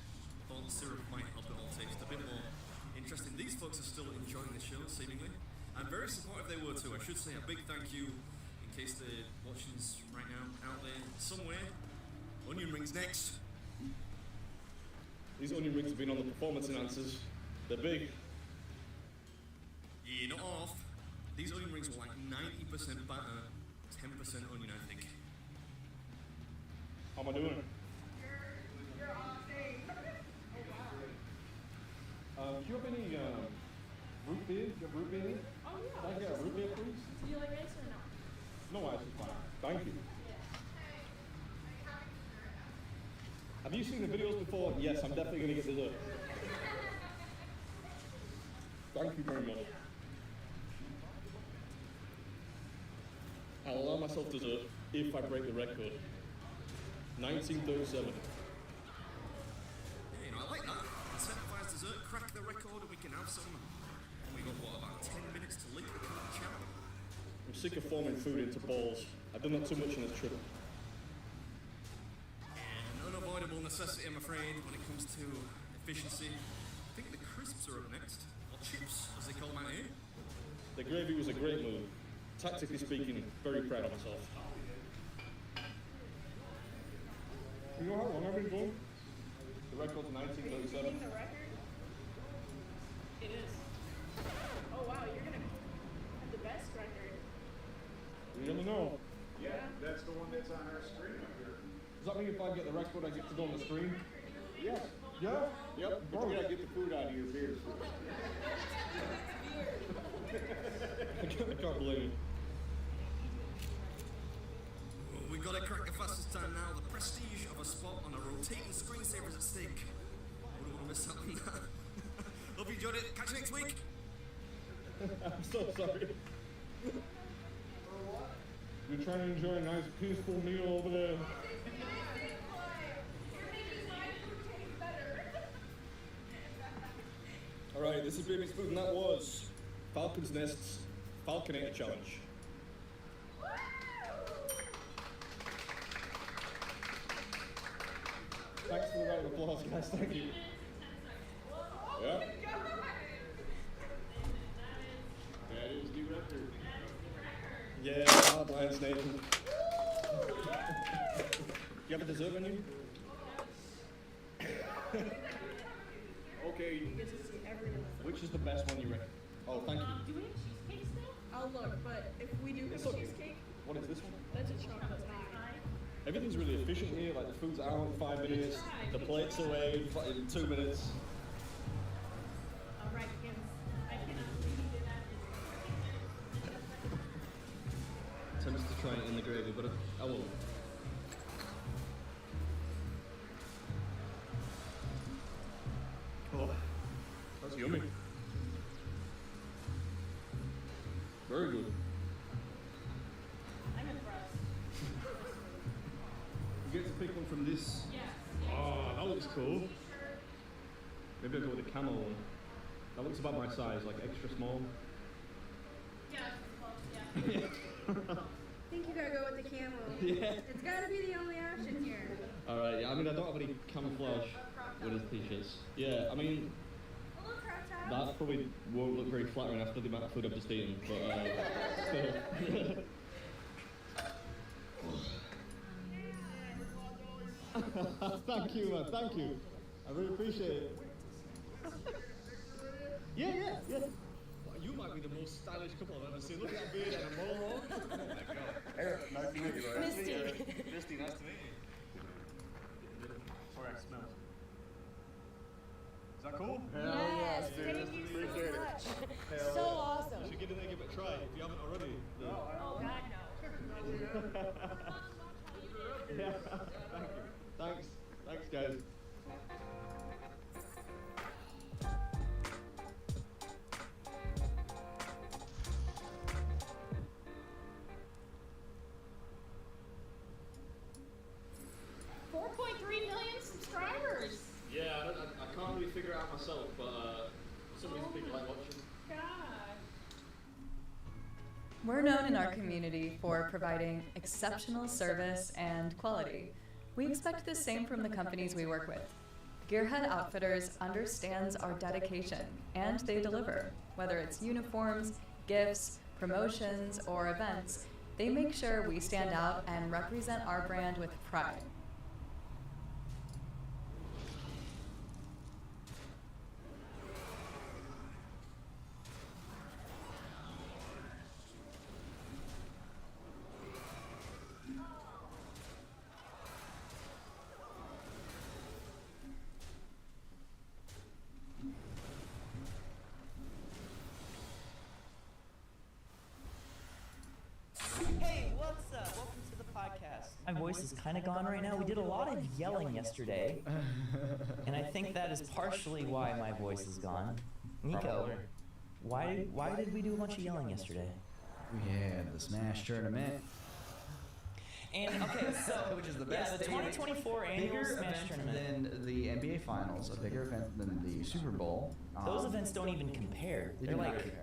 thought the syrup might help it all taste a bit more interesting. These folks are still enjoying the show, seemingly. And very supportive they were too. I should say a big thank you in case they're watching us right now out there somewhere. Onion rings next. These onion rings have been on the performance enhancers. They're big. Yeah, not off. These onion rings were like 90% batter, 10% onion, I think. How am I doing? You're on stage. Do you have any root beer? Do you have root beer? Oh, yeah. Can I get a root beer, please? Do you like ice or no? No ice is fine. Thank you. Have you seen the videos before? Yes, I'm definitely going to get dessert. Thank you very much. I'll allow myself dessert if I break the record. 1937. Yeah, I like that. Incentivized dessert, crack the record, and we can have some. And we got, what, about 10 minutes to lick the channel? I'm sick of forming food into balls. I've done that too much in this trip. An unavoidable necessity, I'm afraid, when it comes to efficiency. I think the crisps are up next. Or chips, as they call them out here. The gravy was a great move. Tactically speaking, very proud of myself. You know how long I've been going? The record's 1937. The record? It is. Oh wow, you're gonna have the best record. You never know. Yeah, that's the one that's on our screen up here. Does that mean if I get the record, I get to go on the screen? Yes. Yeah? Yep, but you gotta get the food out of your beer first. I can't believe it. We gotta crack the fastest time now. The prestige of a spot on a rotating screensaver is at stake. Wouldn't want to miss out on that. Hope you enjoyed it. Catch you next week. I'm so sorry. You're trying to enjoy a nice, peaceful meal over there. Alright, this is Baby Spoon, and that was Falcon's Nest's Falconator Challenge. Thanks for the round of applause, guys. Thank you. Yeah. That is the record. Yeah, hard lines, Nathan. You have a dessert menu? Okay. Which is the best one you reckon? Oh, thank you. Do we have cheesecake still? I'll look, but if we do have Look. cheesecake, What is this one? that's a chocolate pie. Everything's really efficient here. Like the food's out in 5 minutes, the plates are away in 2 minutes. All right, kids. I cannot believe you did that. Tempted to try it in the gravy, but I won't. Oh, that's yummy. Very good. I'm impressed. You get to pick one from this. Yes. Oh, that looks cool. Maybe I'll go with the camel one. That looks about my size, like extra small. Yeah. Yeah. I think you gotta go with the camel. Yeah. It's gotta be the only option here. Alright, yeah, I mean, I don't have any camouflage with his t-shirts. Yeah, I mean, that probably won't look very flattering after the amount of food I've just eaten, but still. Thank you, man, thank you. I really appreciate it. Yeah. Well, you might be the most stylish couple I've ever seen. Look at that beard and a mohawk. Eric, nice to meet you. Misty, nice to meet you. Sorry, I smell. Is that cool? Yes, dude. thank you so much. Hell So yeah. awesome. You should get in there and give it a try if you haven't already. Oh, God, no. Yeah, thank you. Thanks, guys. $4.3 million subscribers. Yeah, I can't really figure it out myself, but some of these people like watching. God. We're known in our community for providing exceptional service and quality. We expect the same from the companies we work with. Gearhead Outfitters understands our dedication, and they deliver. Whether it's uniforms, gifts, promotions, or events, they make sure we stand out and represent our brand with pride. Hey, what's up? Welcome to the podcast. My voice is kind of gone right now. We did a lot of yelling yesterday, and I think that is partially why my voice is gone. Nico, why did we do a bunch of yelling yesterday? We had the Smash tournament. And okay, so which is the best. Yeah, the 2024 annual Smash tournament. Than the NBA Finals, a bigger event than the Super Bowl. Those events don't even compare. They're like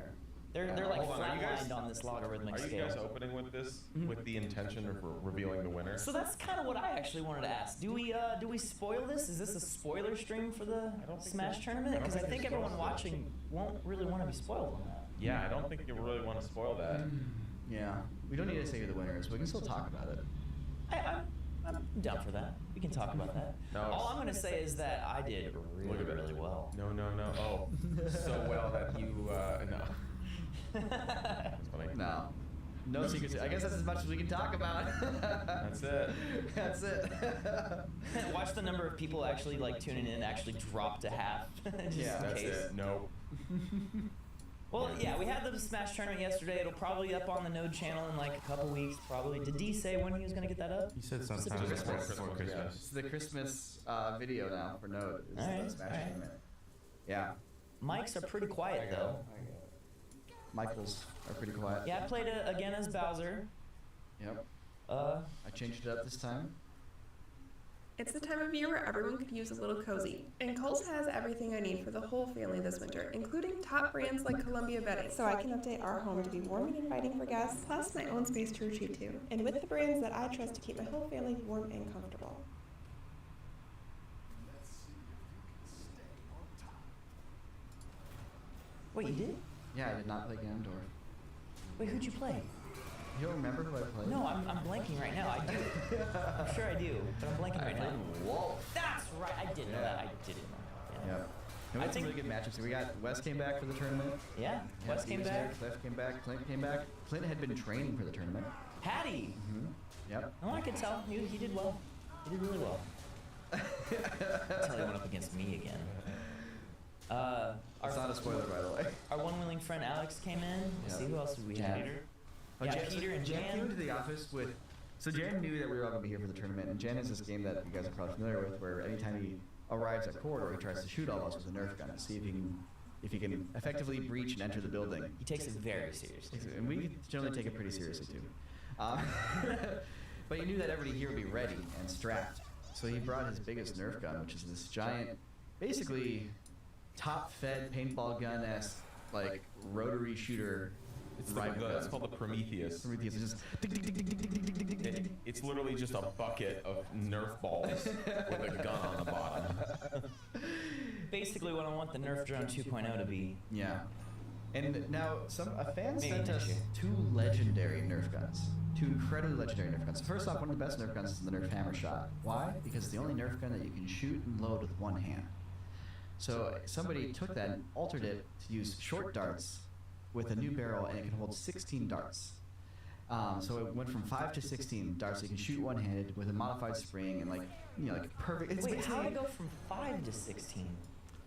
they're like flatlined on this logarithmic Are you scale. guys opening with this with the intention of revealing the winner? So that's kind of what I actually wanted to ask. Do we spoil this? Is this a spoiler stream for the Smash tournament? Because I think everyone watching won't really want to be spoiled on that. Yeah, I don't think you really want to spoil that. Yeah, we don't need to say who the winner is. We can still talk about it. I'm down for that. We can talk about that. No, All I'm going to say is that I did really well. No. Oh, so well that you no. That's funny. No secrets. I guess that's as much as we can talk about. That's it. That's it. Watch the number of people actually like tuning in actually drop to half. Just Yeah, in That's case. it. No. Well, yeah, we had the Smash tournament yesterday. It'll probably be up on the Node channel in like a couple weeks, probably. Did D say when he was going to get that up? He said sometime It's before Christmas. Christmas. It's the Christmas video now for Node. It's Alright, the Smash alright. tournament. Yeah. Mics are pretty quiet though. Michaels are pretty quiet. Yeah, I played again as Bowser. Yep. I changed it up this time. It's the time of year where everyone could use a little cozy, and Kohl's has everything I need for the whole family this winter, including top brands like Columbia bedding, so I can update our home to be warm and inviting for guests, plus my own space to retreat to, and with the brands that I trust to keep my whole family warm and comfortable. Wait, you did? Yeah, I did not play Ganondorf. Wait, who'd you play? You don't remember who I played? No, I'm blanking right now. I do. I'm sure I do, but I'm blanking right now. Whoa. That's right. I did know that. I did know that. Yeah. And we had some really good matchups. We got Wes came back for the tournament. Yeah, Wes came back. Cliff came back. Clint came back. Clint had been training for the tournament. Had he? Yep. Oh, I could tell. He did well. He did really well. Until he went up against me again. It's not a spoiler, by the way. Our one-wheeling friend Alex came in. Let's see, who else did we have? Yeah, Peter and Jan Jan. came into the office with. So Jan knew that we were all going to be here for the tournament, and Jan is this game that you guys are probably familiar with, where anytime he arrives at corridor, he tries to shoot all of us with a Nerf gun to see if he can effectively breach and enter the building. He takes it very seriously. And we generally take it pretty seriously too. But he knew that everybody here would be ready and strapped. So he brought his biggest Nerf gun, which is this giant, basically top-fed paintball gun-esque, like rotary shooter. It's called the Prometheus. Prometheus is just it's literally just a bucket of Nerf balls with a gun on the bottom. Basically what I want the Nerf Drone 2.0 to be. Yeah. And now a fan sent us 2 legendary Nerf guns. 2 incredibly legendary Nerf guns. First off, one of the best Nerf guns is the Nerf Hammer Shot. Why? Because it's the only Nerf gun that you can shoot and load with one hand. So somebody took that and altered it to use short darts with a new barrel, and it can hold 16 darts. So it went from 5 to 16 darts. So you can shoot one-handed with a modified spring and like perfect. It's Wait, how did it go from 5 to 16?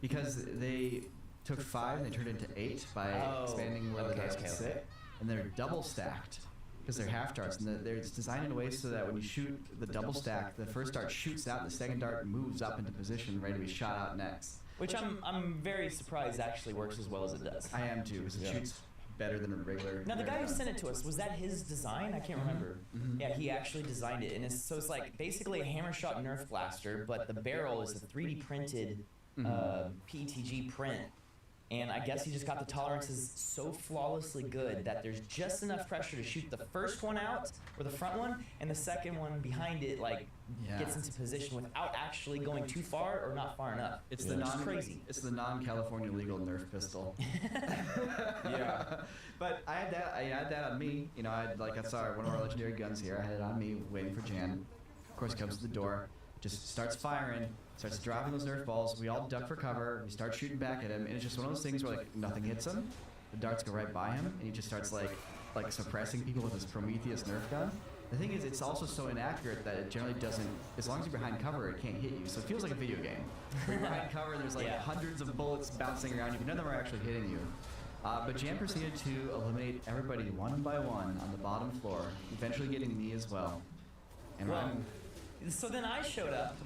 Because they took 5 and they turned it into 8 by expanding where the darts can sit, and they're double stacked because they're half darts, and they're designed in a way so that when you shoot the double stack, the first dart shoots out, and the second dart moves up into position, ready to be shot out next. Which I'm very surprised actually works as well as it does. I am too, because it shoots better than a regular. Now the guy who sent it to us, was that his design? I can't remember. Yeah, he actually designed it, and it's like basically a hammer shot Nerf blaster, but the barrel is a 3D printed PETG print. And I guess he just got the tolerances so flawlessly good that there's just enough pressure to shoot the first one out, or the front one, and the second one behind it gets into position without actually going too far or not far enough. It's crazy. It's the non-California legal Nerf pistol. Yeah. But I had that on me. You know, I saw one of our legendary guns here. I had it on me, waiting for Jan. Of course, he comes to the door, just starts firing. Starts dropping those Nerf balls. We all duck for cover. We start shooting back at him, and it's just one of those things where nothing hits him. The darts go right by him, and he just starts like suppressing people with his Prometheus Nerf gun. The thing is, it's also so inaccurate that it generally doesn't. As long as you're behind cover, it can't hit you. So it feels like a video game. You're behind cover, and there's hundreds of bullets bouncing around you, but none of them are actually hitting you. But Jan proceeded to eliminate everybody one by one on the bottom floor, eventually getting me as well. And So then I showed up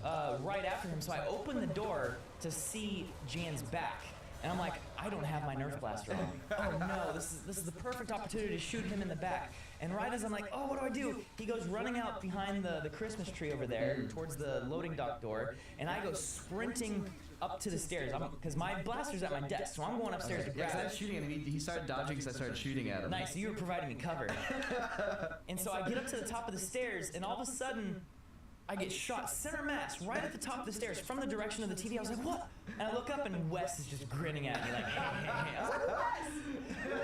right after him, so I opened the door to see Jan's back. And I'm like, I don't have my Nerf blaster on. Oh no, this is the perfect opportunity to shoot him in the back. And right as I'm like, oh, what do? He goes running out behind the Christmas tree over there towards the loading dock door, and I go sprinting up to the stairs because my blaster's at my desk, so I'm going upstairs to grab it. I started shooting at him. He started dodging because I started shooting at him. Nice, so you were providing me cover. And so I get up to the top of the stairs, and all of a sudden, I get shot center mass right at the top of the stairs from the direction of the TV. I was like, what? And I look up and Wes is just grinning at me like, hey. I was like, Wes! No!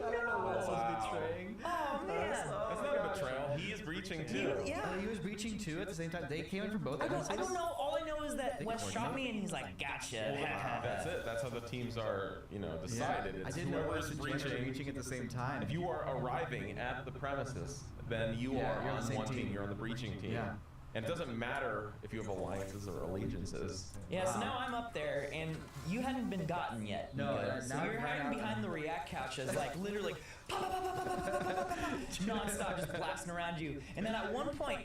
I don't know what Wes was betraying. Oh, man. It's not a betrayal. He is breaching too. He was breaching too at the same time. They came in from both ends. I don't know. All I know is that Wes shot me and he's like, gotcha. That's it. That's how the teams are, decided. I It's didn't know whoever's Wes and Jan were breaching at the same time. If you are arriving at the premises, then you are on one team. You're on the breaching team. Yeah. And it doesn't matter if you have alliances or allegiances. Yeah, so now I'm up there, and you hadn't been gotten yet. No, so you're hiding behind the React couches, like literally non-stop, just blasting around you. And then at one point,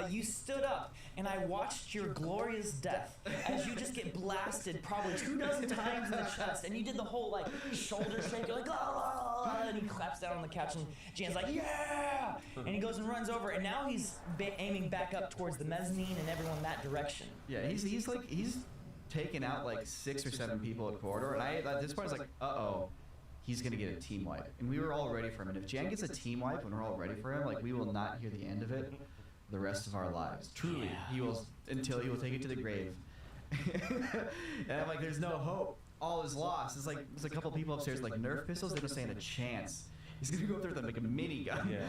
you stood up, and I watched your glorious death as you just get blasted probably 24 times in the chest, and you did the whole shoulder shake, you're like, ah, and he claps down on the couch, and Jan's like, yeah, and he goes and runs over, and now he's aiming back up towards the mezzanine and everyone that direction. Yeah, he's taken out 6 or 7 people at corridor, and at this point I was like, uh-oh, he's gonna get a team wipe. And we were all ready for him. And if Jan gets a team wipe when we're all ready for him, we will not hear the end of it the rest of our lives. Truly, he will take it to the grave. And I'm like, there's no hope. all is lost. It's like there's a couple people upstairs like Nerf pistols. They don't stand a chance. He's gonna go up there with like a minigun. Yeah.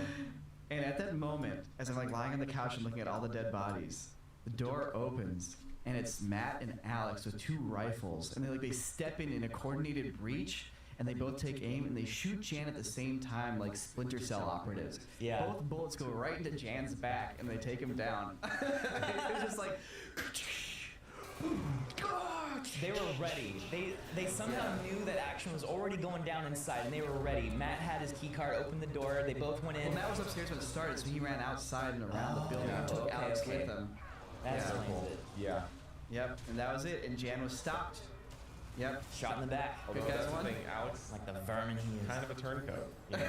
And at that moment, as I'm like lying on the couch and looking at all the dead bodies, the door opens and it's Matt and Alex with 2 rifles, and they step in a coordinated breach, and they both take aim and they shoot Jan at the same time like Splinter Cell operatives. Yeah. Both bullets go right into Jan's back and they take him down. It was just like. They were ready. They somehow knew that action was already going down inside, and they were ready. Matt had his key card, opened the door. They both went in. Well, Matt was upstairs when it started, so he ran outside and around the building and took Alex with him. That's cool. Yeah. Yep, and that was it. And Jan was stopped. Yep. Shot in the back. Although Good guys that's the won. thing, Alex, Like the vermin he is. kind of a turncoat. You know?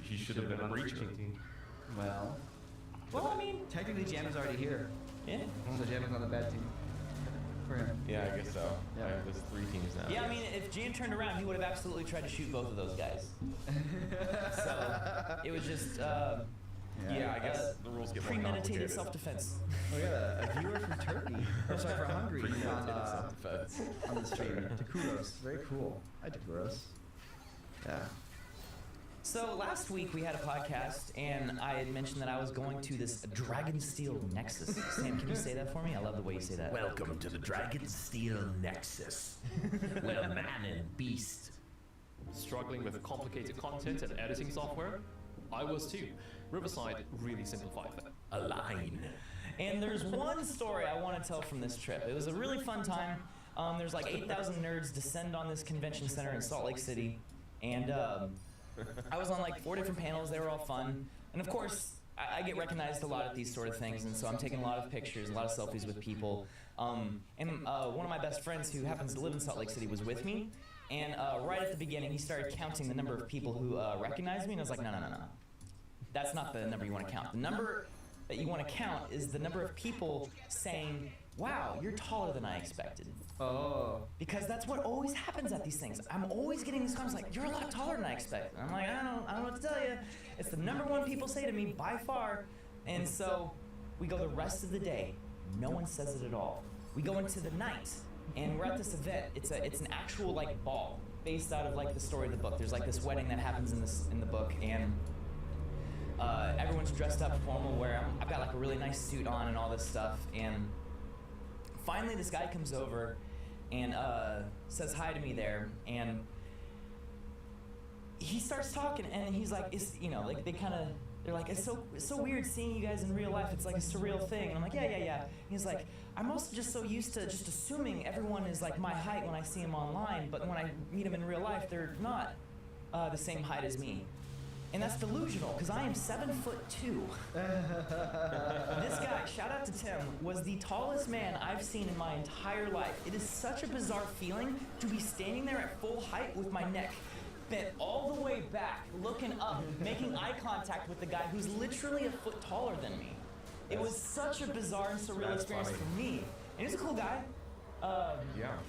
He should have been on the breaching team. Well, Well, I mean, technically Jan was already here, yeah. so Jan was on the bad team. For him. Yeah, I guess so. Yeah. There's 3 teams now. Yeah, I mean, if Jan turned around, he would have absolutely tried to shoot both of those guys. So it was just Yeah, I guess the rules get more premeditated complicated. self-defense. Oh yeah, a viewer from Turkey. Oh, sorry, from Hungary Premeditated self-defense. on the stream. Takuros, very cool. Hi, Takuros. Yeah. So last week we had a podcast, and I had mentioned that I was going to this Dragonsteel Nexus. Sam, can you say that for me? I love the way you say that. Welcome to the Dragonsteel Nexus. Well, man and beast. Struggling with complicated content and editing software? I was too. Riverside really simplified that. Align. And there's one story I want to tell from this trip. It was a really fun time. There's like 8,000 nerds descend on this convention center in Salt Lake City, and I was on like 4 different panels. They were all fun, and of course I get recognized a lot at these sort of things, and so I'm taking a lot of pictures, a lot of selfies with people. And one of my best friends who happens to live in Salt Lake City was with me, and right at the beginning he started counting the number of people who recognized me, and I was like, no. That's not the number you want to count. The number that you want to count is the number of people saying, wow, you're taller than I expected. Oh. Because that's what always happens at these things. I'm always getting these comments like, you're a lot taller than I expected. And I'm like, I don't know what to tell you. It's the number 1 people say to me by far. And so we go the rest of the day. No one says it at all. We go into the night, and we're at this event. It's an actual like ball based out of like the story of the book. There's like this wedding that happens in the book, and everyone's dressed up formal wear. I've got like a really nice suit on and all this stuff. And finally this guy comes over and says hi to me there, and he starts talking, and he's like, they're like, it's so weird seeing you guys in real life. It's like a surreal thing. And I'm like, yeah. And he's like, I'm also just so used to just assuming everyone is like my height when I see them online, but when I meet them in real life, they're not the same height as me. And that's delusional, because I am 7'2". This guy, shout out to Tim, was the tallest man I've seen in my entire life. It is such a bizarre feeling to be standing there at full height with my neck bent all the way back, looking up, making eye contact with the guy who's literally a foot taller than me. It was such a bizarre and surreal experience for me. And he's a cool guy.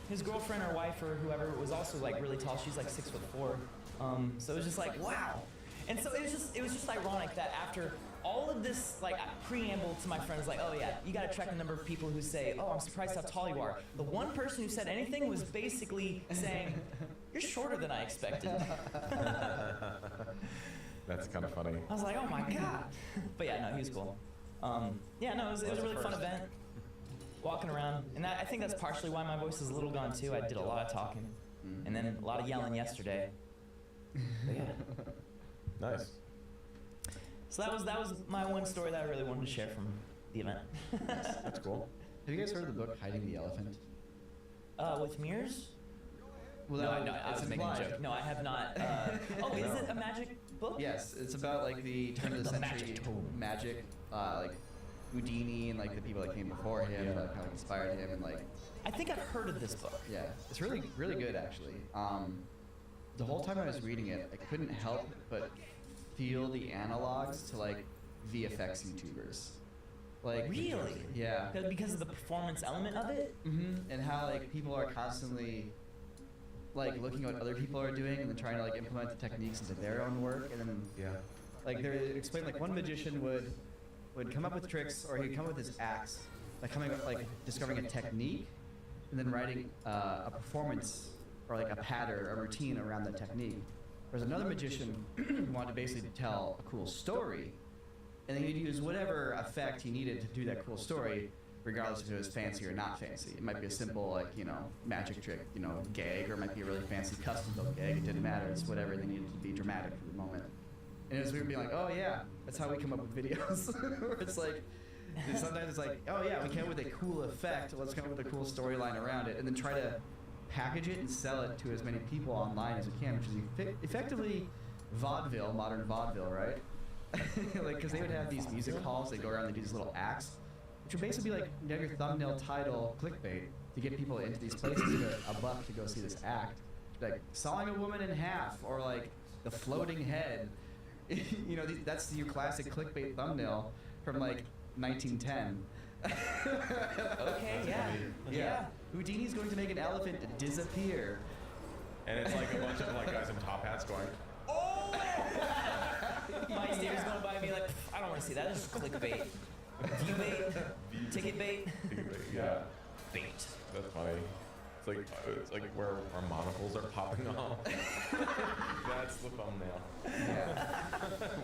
His girlfriend or wife or whoever was also like really tall. She's like 6'4". So it was just like, wow. And so it was just ironic that after all of this like preamble to my friends, like, oh yeah, you got to track the number of people who say, oh, I'm surprised how tall you are. The one person who said anything was basically saying, you're shorter than I expected. That's kind of funny. I was like, oh my god. But yeah, no, he was cool. It was a really fun event. Walking around, and I think that's partially why my voice is a little gone too. I did a lot of talking, and then a lot of yelling yesterday. But yeah. Nice. So that was my one story that I really wanted to share from the event. That's cool. Have you guys heard of the book Hiding the Elephant? With mirrors? Well, no, I was making a joke. No, I have not. Is it a magic book? Yes, it's about like the turn of the century magic, like Houdini and like the people that came before him that kind of inspired him, and like. I think I've heard of this book. Yeah, it's really good actually. The whole time I was reading it, I couldn't help but feel the analogs to like VFX YouTubers. Like really? Yeah. Because of the performance element of it? Mm-hmm. And how like people are constantly like looking at what other people are doing and then trying to like implement the techniques into their own work, and then like they explain like one magician would come up with tricks, or he'd come up with his axe, like coming up like discovering a technique, and then writing a performance or like a pattern, a routine around that technique. Whereas another magician wanted to basically tell a cool story, and then he'd use whatever effect he needed to do that cool story, regardless if it was fancy or not fancy. It might be a simple, like, you know, magic trick, you know, gag, or it might be a really fancy custom-built gag. It didn't matter. It's whatever they needed to be dramatic for the moment. And it was weird being like, oh yeah, that's how we come up with videos. Where it's like, sometimes it's like, oh yeah, we came up with a cool effect. Let's come up with a cool storyline around it, and then try to package it and sell it to as many people online as we can, which is effectively vaudeville, modern vaudeville, right? Like, because they would have these music halls, they'd go around and do these little acts, which would basically be like, you have your thumbnail title clickbait to get people into these places to get a buck to go see this act. Like, sawing a woman in half, or like, the floating head. You know, that's your classic clickbait thumbnail from like 1910. Okay, yeah. Houdini's going to make an elephant disappear. And it's like a bunch of like guys in top hats going, oh! My neighbor's going by me like, I don't want to see that. This is clickbait. View bait, ticket bait. Yeah. Bait. That's funny. It's like where our monocles are popping off. That's the thumbnail. Yeah.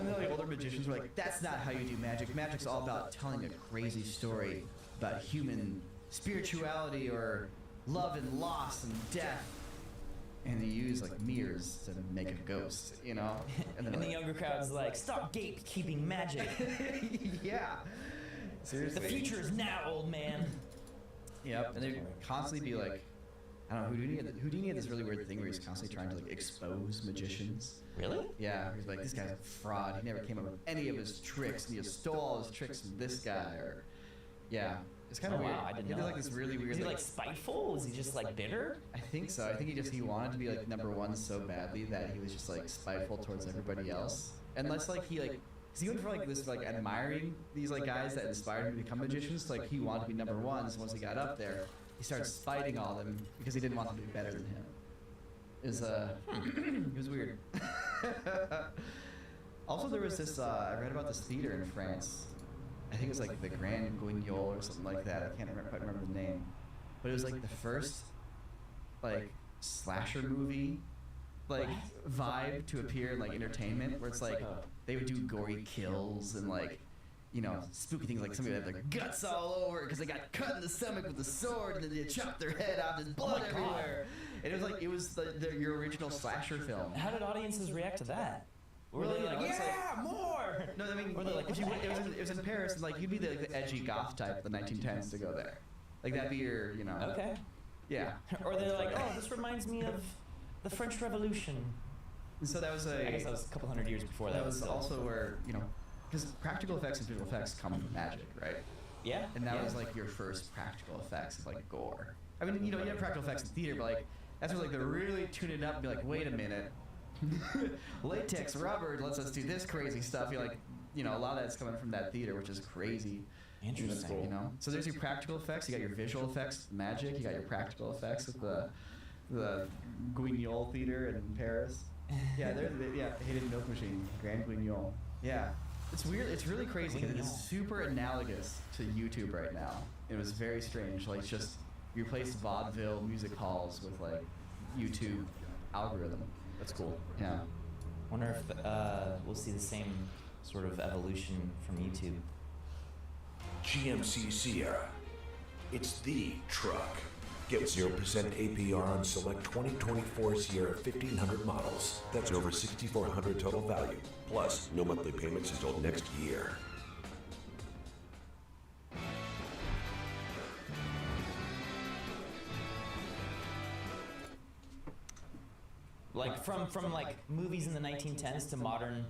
And then the older magicians were like, that's not how you do magic. Magic's all about telling a crazy story about human spirituality or love and loss and death. And they use like mirrors to make a ghost, you know? And the younger crowd's like, stop gatekeeping magic. Yeah. Seriously. The future is now, old man. Yep. And they'd constantly be like, I don't know, Houdini had this really weird thing where he's constantly trying to like expose magicians. Really? Yeah, he's like, this guy's a fraud. He never came up with any of his tricks, and he stole all his tricks from this guy. Or, yeah, it's kind of weird. Wow, I didn't He know. did like this really weird. Was he like spiteful? Was he just like bitter? I think so. I think he wanted to be like #1 so badly that he was just like spiteful towards everybody else. Unless like he like. Cause he went from like this like admiring these like guys that inspired him to become magicians. Like he wanted to be #1. So once he got up there, he started spiting all of them because he didn't want them to be better than him. It was weird. Also, there was this. I read about this theater in France. I think it was like the Grand Guignol or something like that. I can't quite remember the name, but it was like the first like slasher movie like vibe to appear in like entertainment, where it's like they would do gory kills and like, you know, spooky things, like somebody would have their guts all over because they got cut in the stomach with a sword, and then they chopped their head off, there's blood everywhere. And it was like, it was your original slasher film. How did audiences react to that? Were they like, yeah, more? No, I mean, like, if you went, it was in Paris, and like you'd be the edgy goth type of the 1910s to go there. Like that'd be your, you know. Okay. Yeah. Or they're like, oh, this reminds me of the French Revolution. And so that was I guess that was a couple hundred years before that. That was also where, you know, because practical effects and visual effects come from magic, right? Yeah. And that was like your first practical effects of like gore. I mean, you know, you have practical effects in theater, but like that's where like they're really tune it up and be like, wait a minute, latex rubber lets us do this crazy stuff. You're like, you know, a lot of that's coming from that theater, which is crazy. Interesting. You know, so there's your practical effects. You got your visual effects, magic. You got your practical effects with the Guignol Theater in Paris. Yeah, Hidden Milk Machine, Grand Guignol. Yeah, it's weird. It's really crazy because it's super analogous to YouTube right now. It was very strange. Like, just you replaced vaudeville music halls with like YouTube algorithm. That's cool. Yeah. Wonder if we'll see the same sort of evolution from YouTube. GMC Sierra. It's the truck. Get 0% APR on select 2024 Sierra 1500 models. That's over $6,400 total value. Plus, no monthly payments until next year. Like from like movies in the 1910s to modern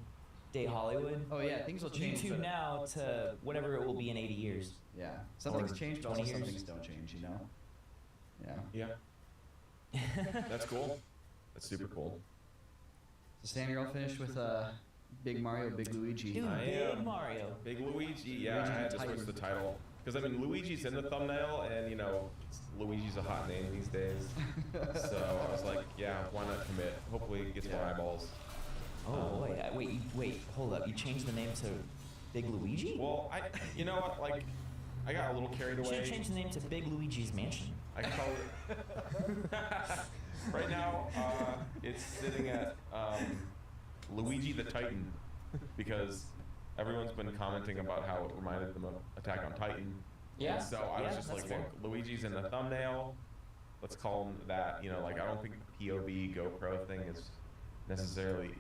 day Hollywood. Oh yeah, things will change. YouTube now to whatever it will be in 80 years. Yeah, some things change, but also some things don't change. You know. Yeah. That's cool. That's super cool. So Sam, you're all finished with Big Mario, Big Luigi. Dude, Big Mario. Big Luigi. Yeah, I had to switch the title because I mean Luigi's in the thumbnail, and you know Luigi's a hot name these days. So I was like, yeah, why not commit? Hopefully it gets more eyeballs. Oh boy! Wait, hold up! You changed the name to Big Luigi? Well, you know what? Like, I got a little carried away. Should have changed the name to Big Luigi's Mansion. I can call it. Right now, it's sitting at Luigi the Titan, because everyone's been commenting about how it reminded them of Attack on Titan. Yeah. And so I was just that's like, fair. look, Luigi's in the thumbnail. Let's call him that. You know, like, I don't think the POV GoPro thing is necessarily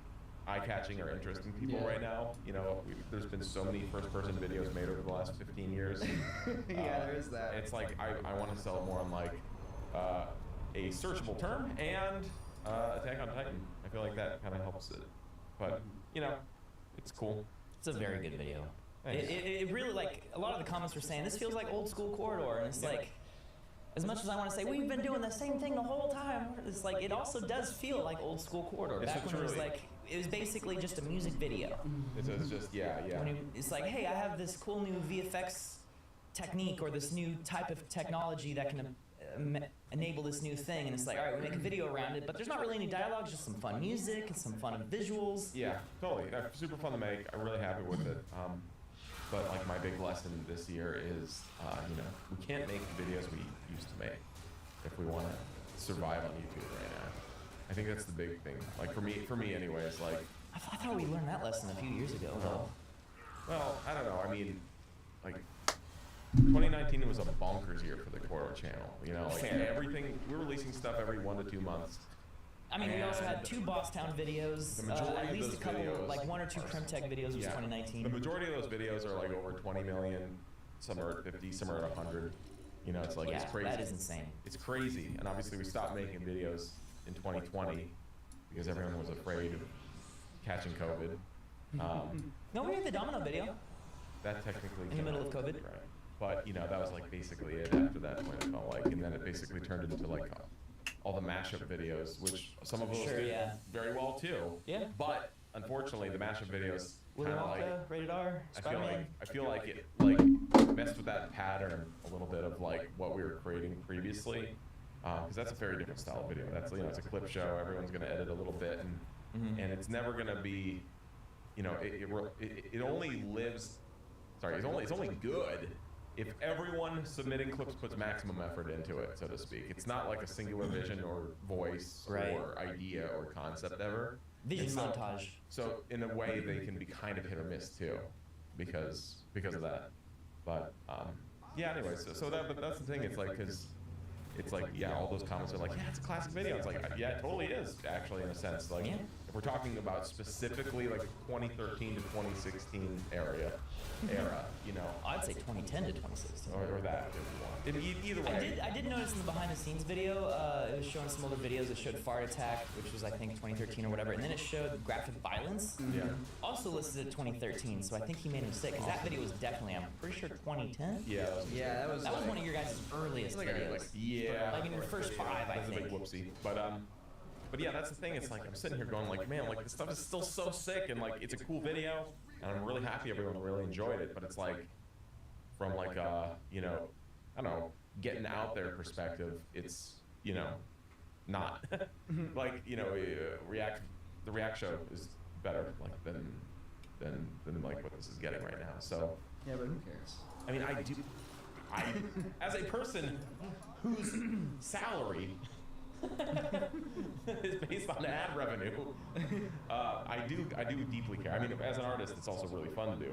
eye-catching or interesting people right now. You know, there's been so many first-person videos made over the last 15 years. Yeah, there is that. It's like I want to sell more on like a searchable term and Attack on Titan. I feel like that kind of helps it. But you know, it's cool. It's a very good video. Thanks. It really, like, a lot of the comments were saying, this feels like old school Corridor, and it's like, as much as I want to say, we've been doing the same thing the whole time, it's like, it also does feel like old school Corridor. It's Back when it was truly- like, it was basically just a music video. It's just, yeah. It's like, hey, I have this cool new VFX technique or this new type of technology that can enable this new thing, and it's like, all right, we make a video around it, but there's not really any dialogue, just some fun music and some fun visuals. Yeah, totally. Super fun to make. I'm really happy with it. But like my big lesson this year is, you know, we can't make the videos we used to make if we want to survive on YouTube right now. I think that's the big thing. Like for me anyways, like. I thought we learned that lesson a few years ago, though. Well, I don't know. I mean, like, 2019 was a bonkers year for the Corridor channel. You know, like everything, we're releasing stuff every 1 to 2 months. I mean, we also had 2 Bosstown videos, The majority at of least those a couple, videos like 1 or 2 Crimtech videos was 2019. The majority of those videos are like over 20 million, some are at 50, some are at 100. You know, it's like, it's crazy. That is insane. It's crazy. And obviously we stopped making videos in 2020 because everyone was afraid of catching COVID. No, we had the Domino video. That technically In the middle of COVID. Right. But, you know, that was like basically it after that point, it felt like. And then it basically turned into like all the mashup videos, which some of those did very well too. Yeah. But unfortunately, the mashup videos Willy kind of Wonka, like, Rated R, I feel like it like messed with that pattern a little bit of like what we were creating previously, because that's a very different style of video. That's, you know, it's a clip show. Everyone's going to edit a little bit, and it's never going to be, you know, it only lives. Sorry, it's only good if everyone submitting clips puts maximum effort into it, so to speak. It's not like a singular vision or voice or idea or concept ever. Vision montage. So in a way, they can be kind of hit or miss too, because of that. But yeah. Anyways, so that's the thing. It's like, because it's like, yeah, all those comments are like, yeah, it's a classic video. It's like, yeah, it totally is, actually, in a sense. Like, if we're talking about specifically like 2013 to 2016 era, you know. I'd say 2010 to 2016. Or that, if you want. Either way. I did notice in the behind the scenes video, it was showing some older videos. It showed Fart Attack, which was I think 2013 or whatever, and then it showed graphic violence. Yeah. Also listed at 2013, so I think he made a mistake, because that video was definitely, I'm pretty sure 2010. Yeah. That was one of your guys' earliest videos. Yeah. Like in your first 5, I That's think. a big whoopsie. But yeah, that's the thing. It's like I'm sitting here going like, man, like this stuff is still so sick, and like it's a cool video, and I'm really happy everyone really enjoyed it. But it's like, from like you know, I don't know, getting out there perspective, it's, you know, not like, you know, the React show is better like than like what this is getting right now. So yeah, but who cares? I mean, I as a person whose salary is based on ad revenue, I do deeply care. I mean, as an artist, it's also really fun to do.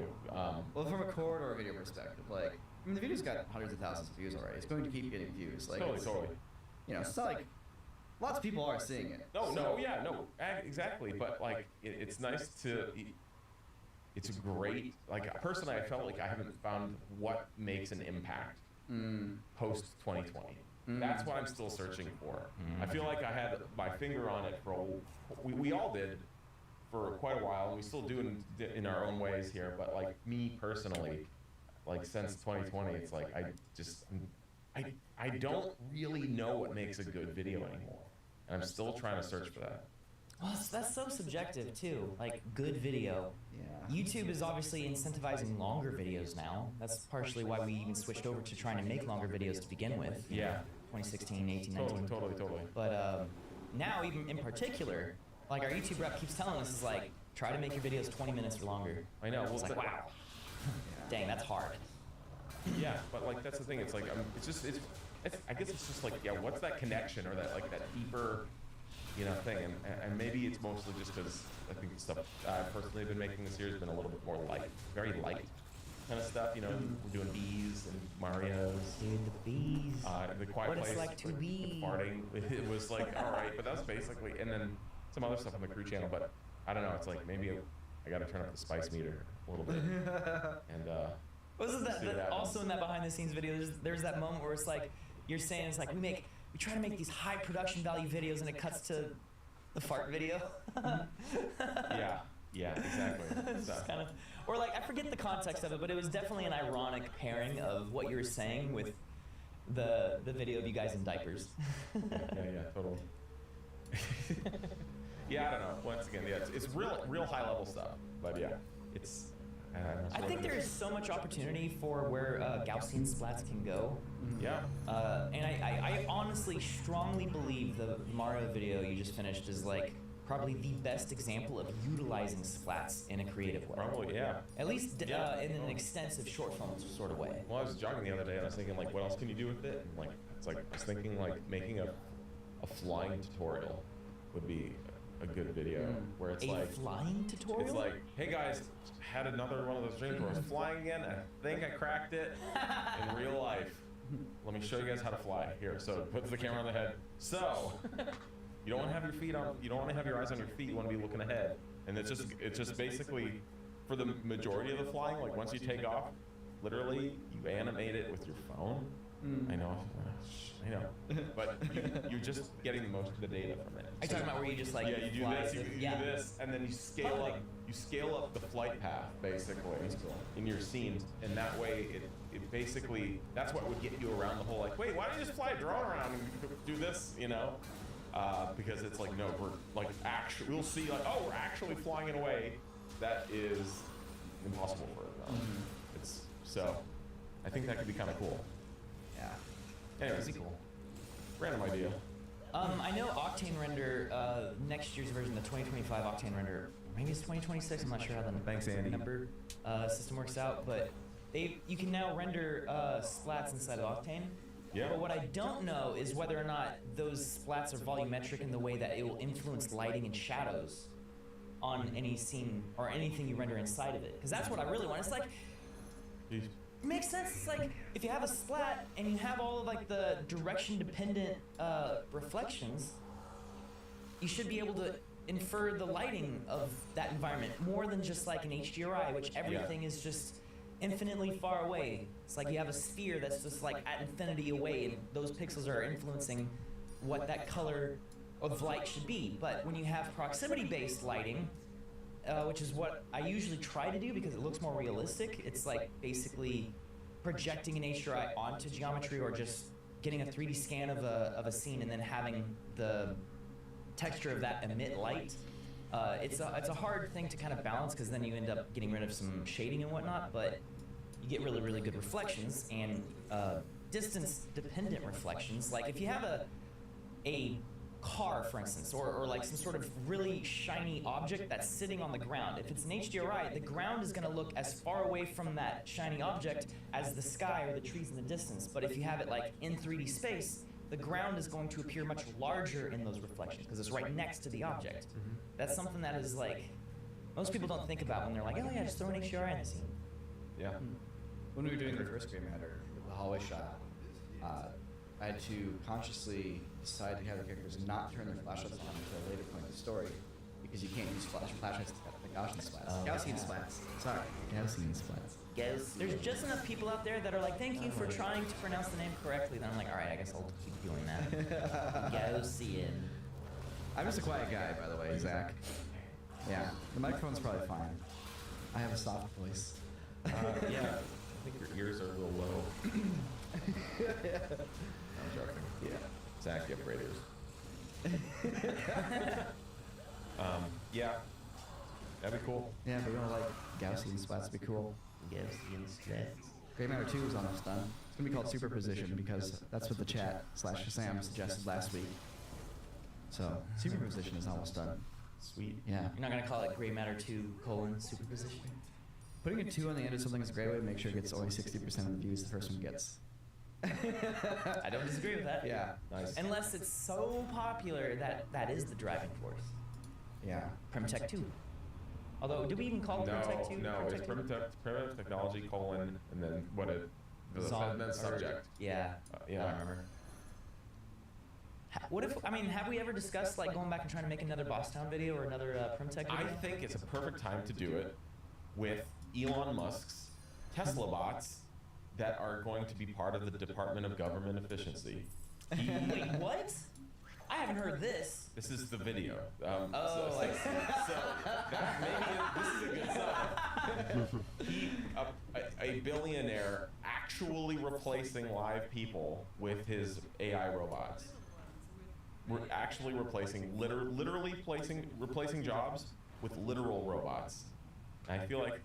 Well, from a Corridor video perspective, like, I mean, the video's got hundreds of thousands of views already. It's going to keep getting views. Like, Totally. You know, it's not like lots of people are seeing it. Exactly. But like, it's nice to. It's great. Like, personally, I felt like I haven't found what makes an impact post 2020. That's what I'm still searching for. I feel like I had my finger on it for we all did for quite a while, and we still do in our own ways here. But like me personally, like since 2020, it's like I don't really know what makes a good video anymore, and I'm still trying to search for that. Well, that's so subjective too. Like, good video. Yeah. YouTube is obviously incentivizing longer videos now. That's partially why we even switched over to trying to make longer videos to begin with. Yeah. 2016, 18, 19. Totally. But now, even in particular, like our YouTube rep keeps telling us, is like, try to make your videos 20 minutes or longer. I know. It's like, wow. Dang, that's hard. Yeah, but like that's the thing. It's like it's I guess it's just like what's that connection or that like that deeper, thing. And maybe it's mostly just because I think the stuff I've personally been making this year has been a little bit more light, very light kind of stuff. We're doing bees and Marios. Dude, the bees. The quiet what place. It's like to be. Farting. It was like all right, but that's basically. And then some other stuff on the crew channel. But I don't know. It's like maybe I got to turn up the spice meter a little bit. And wasn't that also in that behind the scenes video? There's that moment where it's like you're saying it's like we try to make these high production value videos and it cuts to the fart video. Yeah, exactly. It's just kind of, or like I forget the context of it, but it was definitely an ironic pairing of what you were saying with the video of you guys in diapers. Yeah, totally. Yeah, I don't know. Once again, it's real high level stuff, but yeah, it's. I think there is so much opportunity for where Gaussian splats can go. Yeah. And I honestly strongly believe the Mario video you just finished is like probably the best example of utilizing splats in a creative way. Probably, yeah. At least in an extensive short film sort of way. Well, I was jogging the other day and I was thinking like, what else can you do with it? And I was thinking like making a flying tutorial would be a good video where it's like flying tutorial. It's like, hey guys, had another one of those dreams where I was flying again. I think I cracked it in real life. Let me show you guys how to fly. Here, so puts the camera on the head. So you don't want to have your feet on. You don't want to have your eyes on your feet. You want to be looking ahead. And it's just basically for the majority of the flying. Like once you take off, literally you animate it with your phone. I know, but you're just getting the most of the data from it. Are you talking about where you just like you do this, you do this, and then you scale up. You scale up the flight path basically in your scenes, and that way it basically that's what would get you around the whole like, wait, why don't you just fly a drone around and do this, because it's like no, we're like actually we'll see like we're actually flying in a way that is impossible for a drone. It's so I think that could be kind of cool. Yeah. Anyways, cool. Random idea. I know Octane Render, next year's version, the 2025 Octane Render, maybe it's 2026, I'm not sure how the number system works out, but you can now render splats inside of Octane. Yeah. But what I don't know is whether or not those splats are volumetric in the way that it will influence lighting and shadows on any scene or anything you render inside of it. Because that's what I really want. It's like, it makes sense. It's like if you have a splat and you have all of like the direction dependent reflections, you should be able to infer the lighting of that environment more than just like an HDRI, which everything is just infinitely far away. It's like you have a sphere that's just like at infinity away, and those pixels are influencing what that color of light should be. But when you have proximity-based lighting, which is what I usually try to do because it looks more realistic, it's like basically projecting an HDRI onto geometry or just getting a 3D scan of a scene and then having the texture of that emit light. It's a hard thing to kind of balance because then you end up getting rid of some shading and whatnot, but you get really, really good reflections and distance-dependent reflections. Like if you have a car, for instance, or like some sort of really shiny object that's sitting on the ground. If it's an HDRI, the ground is going to look as far away from that shiny object as the sky or the trees in the distance. But if you have it like in 3D space, the ground is going to appear much larger in those reflections because it's right next to the object. That's something that is like, most people don't think about when they're like, oh yeah, just throw an HDRI in the scene. Yeah. When we were doing the first Gray Matter, the hallway shot, I had to consciously decide to have the characters not turn their flashlights on until a later point in the story, because you can't use flashlights to the Gaussian splats. Gaussian splats. Sorry, Gaussian splats. There's just enough people out there that are like, thank you for trying to pronounce the name correctly. Then I'm like, all right, I guess I'll keep doing that. Gaussian. I'm just a quiet guy, by the way, Zach. Yeah, the microphone's probably fine. I have a soft voice. Yeah, I think your ears are a little low. I'm joking. Yeah. Zach, you have great ears. Yeah, that'd be cool. Yeah, but we don't like Gaussian splats would be cool. Gaussian splats. Gray Matter 2 is almost done. It's going to be called Superposition because that's what the chat / Shazam suggested last week. So, Superposition is almost done. Sweet. Yeah. You're not going to call it Gray Matter 2 : superposition? Putting a 2 on the end of something is a great way to make sure it gets only 60% of the views the first one gets. I don't disagree with that. Yeah. Nice. Unless it's so popular that is the driving force. Yeah. Primtech 2. Although, did we even call it Primtech 2? No, it's primitive technology, and then what it, then subject. Yeah. Yeah. I remember. What if, have we ever discussed like going back and trying to make another Bosstown video or another Primtech video? I think it's a perfect time to do it with Elon Musk's Tesla bots that are going to be part of the Department of Government Efficiency. Wait, what? I haven't heard this. This is the video. I see. So that maybe this is a good sign. A billionaire actually replacing live people with his AI robots. We're actually replacing, literally replacing jobs with literal robots. And I feel like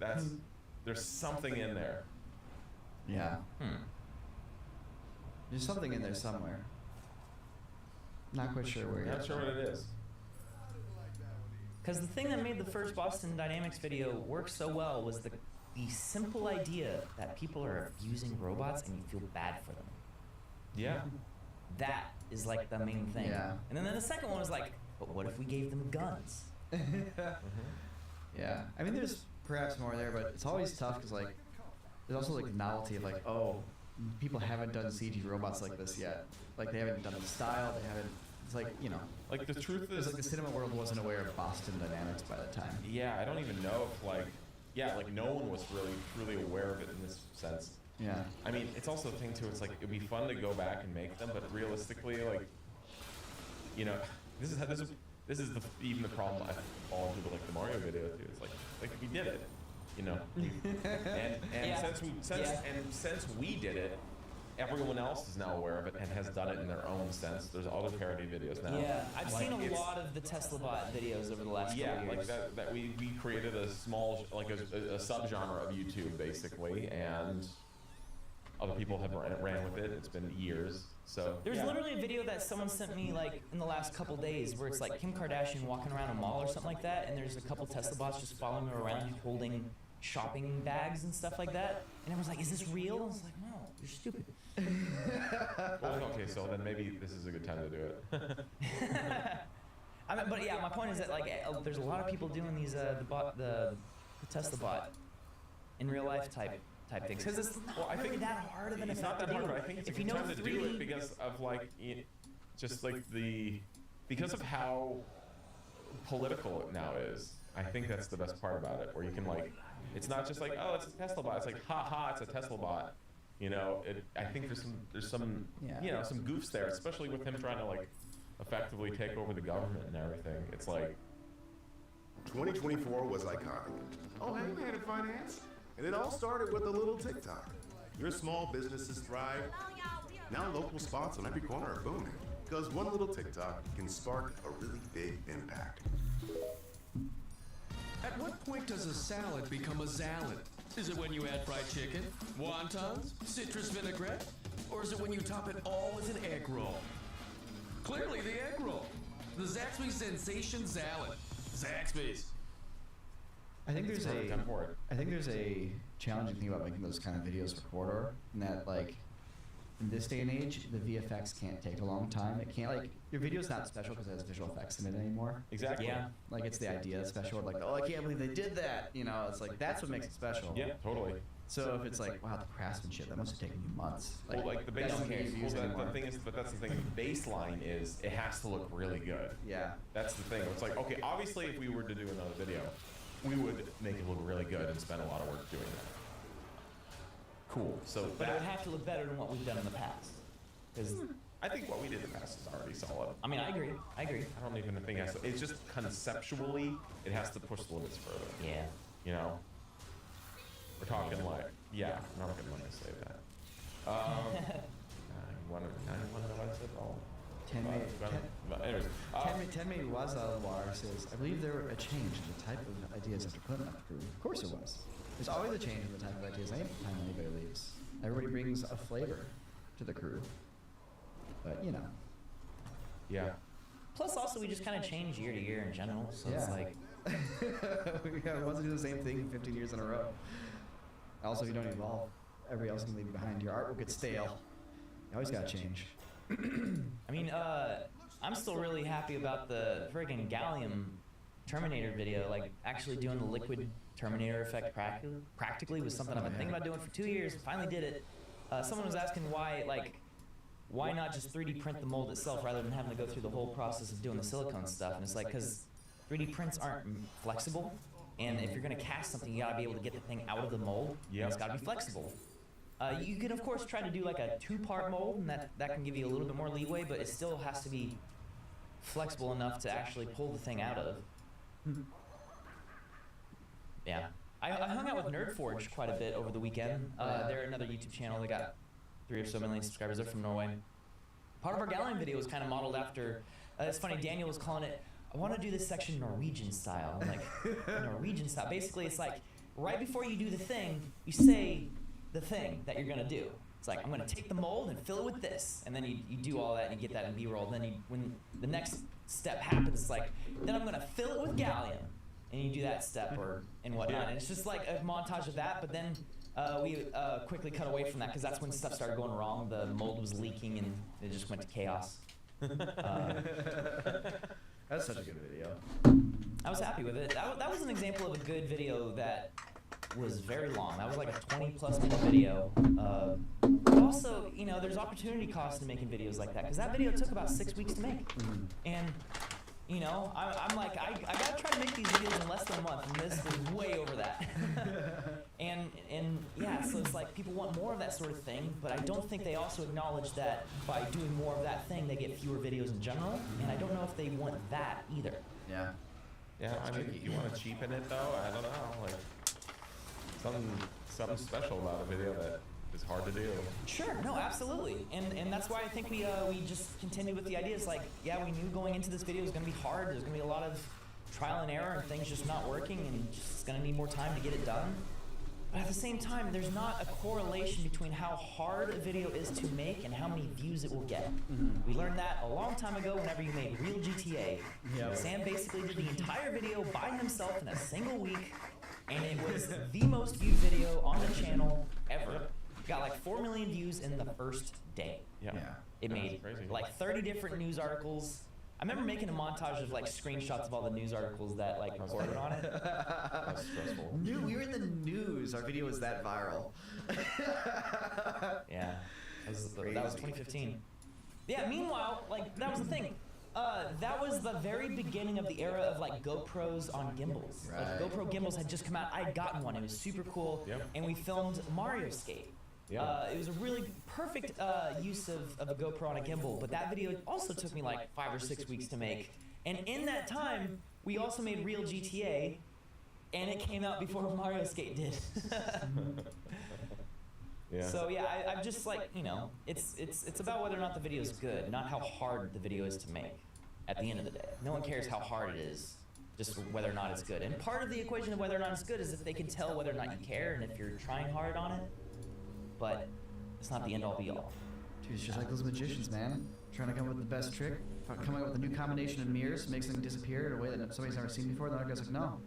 there's something in there. Yeah. There's something in there somewhere. Not quite sure where. Not sure what it is. Because the thing that made the first Boston Dynamics video work so well was the simple idea that people are abusing robots and you feel bad for them. Yeah. That is like the main thing. Yeah. And then the second one was like, but what if we gave them guns? Yeah. I mean, there's perhaps more there, but it's always tough because like, there's also like the novelty of like, oh, people haven't done CG robots like this yet. Like they haven't done the style, they haven't, it's like, you know. Like the truth it's is, like the cinema world wasn't aware of Boston Dynamics by the time. yeah, I don't even know if like no one was really truly aware of it in this sense. Yeah. I mean, it's also a thing too, it's like, it'd be fun to go back and make them, but realistically, like, you know, this is even the problem I fall into like the Mario video too. It's like we did it, you know. and Yeah. since we did it, everyone else is now aware of it and has done it in their own sense. There's other parody videos now. Yeah, I've Like, seen a it's- lot of the Tesla bot videos over the last Yeah, couple years. like that we created a small, like a subgenre of YouTube basically, and other people have ran with it. It's been years. So There's yeah. literally a video that someone sent me like in the last couple days where it's like Kim Kardashian walking around a mall or something like that, and there's a couple Tesla bots just following her around holding shopping bags and stuff like that. And everyone's like, is this real? I was like, no, you're stupid. Well, okay, so then maybe this is a good time to do it. I mean, but yeah, my point is that like there's a lot of people doing these the Tesla bot in real life type things because it's not really that hard of an It's effect not that to hard, do. but I think it's a If good you know time to 3D, do it because of like, just like because of how political it now is. I think that's the best part about it, where you can like, it's not just like, oh, it's a Tesla bot. It's like, ha ha, it's a Tesla bot. You know, I think there's some you know, some goofs there, especially with him trying to like effectively take over the government and everything. It's like 2024 was iconic. Oh, hey, man, in finance. And it all started with a little TikTok. Your small businesses thrive. Now local spots on every corner are booming. Because one little TikTok can spark a really big impact. At what point does a salad become a salad? Is it when you add fried chicken, wontons, citrus vinaigrette? Or is it when you top it all with an egg roll? Clearly the egg roll. The Zaxby's Sensation Salad. Zaxby's. I think there's a challenging thing about making those kind of videos for Corridor, in that like in this day and age, the VFX can't take a long time. It can't like your video's not special because it has visual effects in it anymore. Exactly. Yeah. Like it's the idea that's special. Like, oh, I can't believe they did that. You know, it's like that's what makes it special. Yeah, totally. So if it's like, wow, the craftsmanship, that must have taken you months. Well, like the that don't baseline get is, views anymore. the thing is, but that's the thing. The baseline is it has to look really good. Yeah. That's the thing. It's like, okay, obviously, if we were to do another video, we would make it look really good and spend a lot of work doing that. Cool. So but it that would have to look better than what we've done in the past. Because I think what we did in the past is already solid. I mean, I agree. I don't even think it has to. It's just conceptually, it has to push the limits further. Yeah. You know, we're talking like, yeah, I'm not gonna let me say that. I want to know what I said. Anyways, Tenmei Wazalwar says, I believe there were a change in the type of ideas after putting up the crew. Of course there was. There's always a change in the type of ideas any time anybody leaves. Everybody brings a flavor to the crew. But, you know. Yeah. Plus, also, we just kind of change year to year in general. So it's Yeah. like, We want to do the same thing 15 years in a row. Also, if you don't evolve, everybody else can leave you behind. Your art will get stale. You always gotta change. I mean, I'm still really happy about the friggin' Gallium Terminator video. Like, actually doing the liquid Terminator effect practically was something I've been thinking about doing for 2 years. Finally did it. Someone was asking why not just 3D print the mold itself rather than having to go through the whole process of doing the silicone stuff? And it's like, because 3D prints aren't flexible, and if you're gonna cast something, you gotta be able to get the thing out of the mold, and it's gotta be flexible. You can of course try to do like a 2-part mold, and that can give you a little bit more leeway, but it still has to be flexible enough to actually pull the thing out of. Yeah. I hung out with NerdForge quite a bit over the weekend. They're another YouTube channel. They got 3 or so million subscribers. They're from Norway. Part of our Gallium video was kind of modeled after, it's funny, Daniel was calling it, I want to do this section Norwegian style. I'm like, Norwegian style. Basically, it's like, right before you do the thing, you say the thing that you're going to do. It's like, I'm going to take the mold and fill it with this. And then you do all that and you get that in B-roll. Then when the next step happens, it's like, then I'm going to fill it with Gallium. And you do that step and whatnot. And it's just like a montage of that, but then we quickly cut away from that because that's when stuff started going wrong. The mold was leaking and it just went to chaos. That's such a good video. I was happy with it. That was an example of a good video that was very long. That was like a 20+ minute video. But also, you know, there's opportunity cost in making videos like that because that video took about 6 weeks to make. And you know, I'm like, I gotta try to make these videos in less than a month, and this is way over that. and yeah, so it's like people want more of that sort of thing, but I don't think they also acknowledge that by doing more of that thing, they get fewer videos in general, and I don't know if they want that either. Yeah. Yeah, I mean, you want to cheapen it though? I don't know, like something special about a video that is hard to do. Sure, no, absolutely, and that's why I think we just continued with the idea. It's like, yeah, we knew going into this video was going to be hard. There's going to be a lot of trial and error and things just not working, and just going to need more time to get it done. But at the same time, there's not a correlation between how hard a video is to make and how many views it will get. We learned that a long time ago whenever you made Real GTA. Yep. Sam basically did the entire video by himself in a single week, and it was the most viewed video on the channel ever. Got like 4 million views in the first day. Yeah. It made like 30 different news articles. I remember making a montage of like screenshots of all the news articles that like reported on it. That's stressful. We were in the news. Our video was that viral. Yeah. That was 2015. Yeah, meanwhile, like that was the thing. That was the very beginning of the era of like GoPros on gimbals. Like GoPro gimbals had just come out. I had gotten one. It was super cool. And we filmed Mario Skate. It was a really perfect use of a GoPro on a gimbal, but that video also took me like 5 or 6 weeks to make. And in that time, we also made Real GTA, and it came out before Mario Skate did. So yeah, I'm just like, you know, it's about whether or not the video is good, not how hard the video is to make. At the end of the day, no one cares how hard it is, just whether or not it's good. And part of the equation of whether or not it's good is if they can tell whether or not you care and if you're trying hard on it. But it's not the end all be all. Dude, it's just like those magicians, man. Trying to come up with the best trick, coming up with a new combination of mirrors, makes them disappear in a way that somebody's never seen before. The other guy's like, no,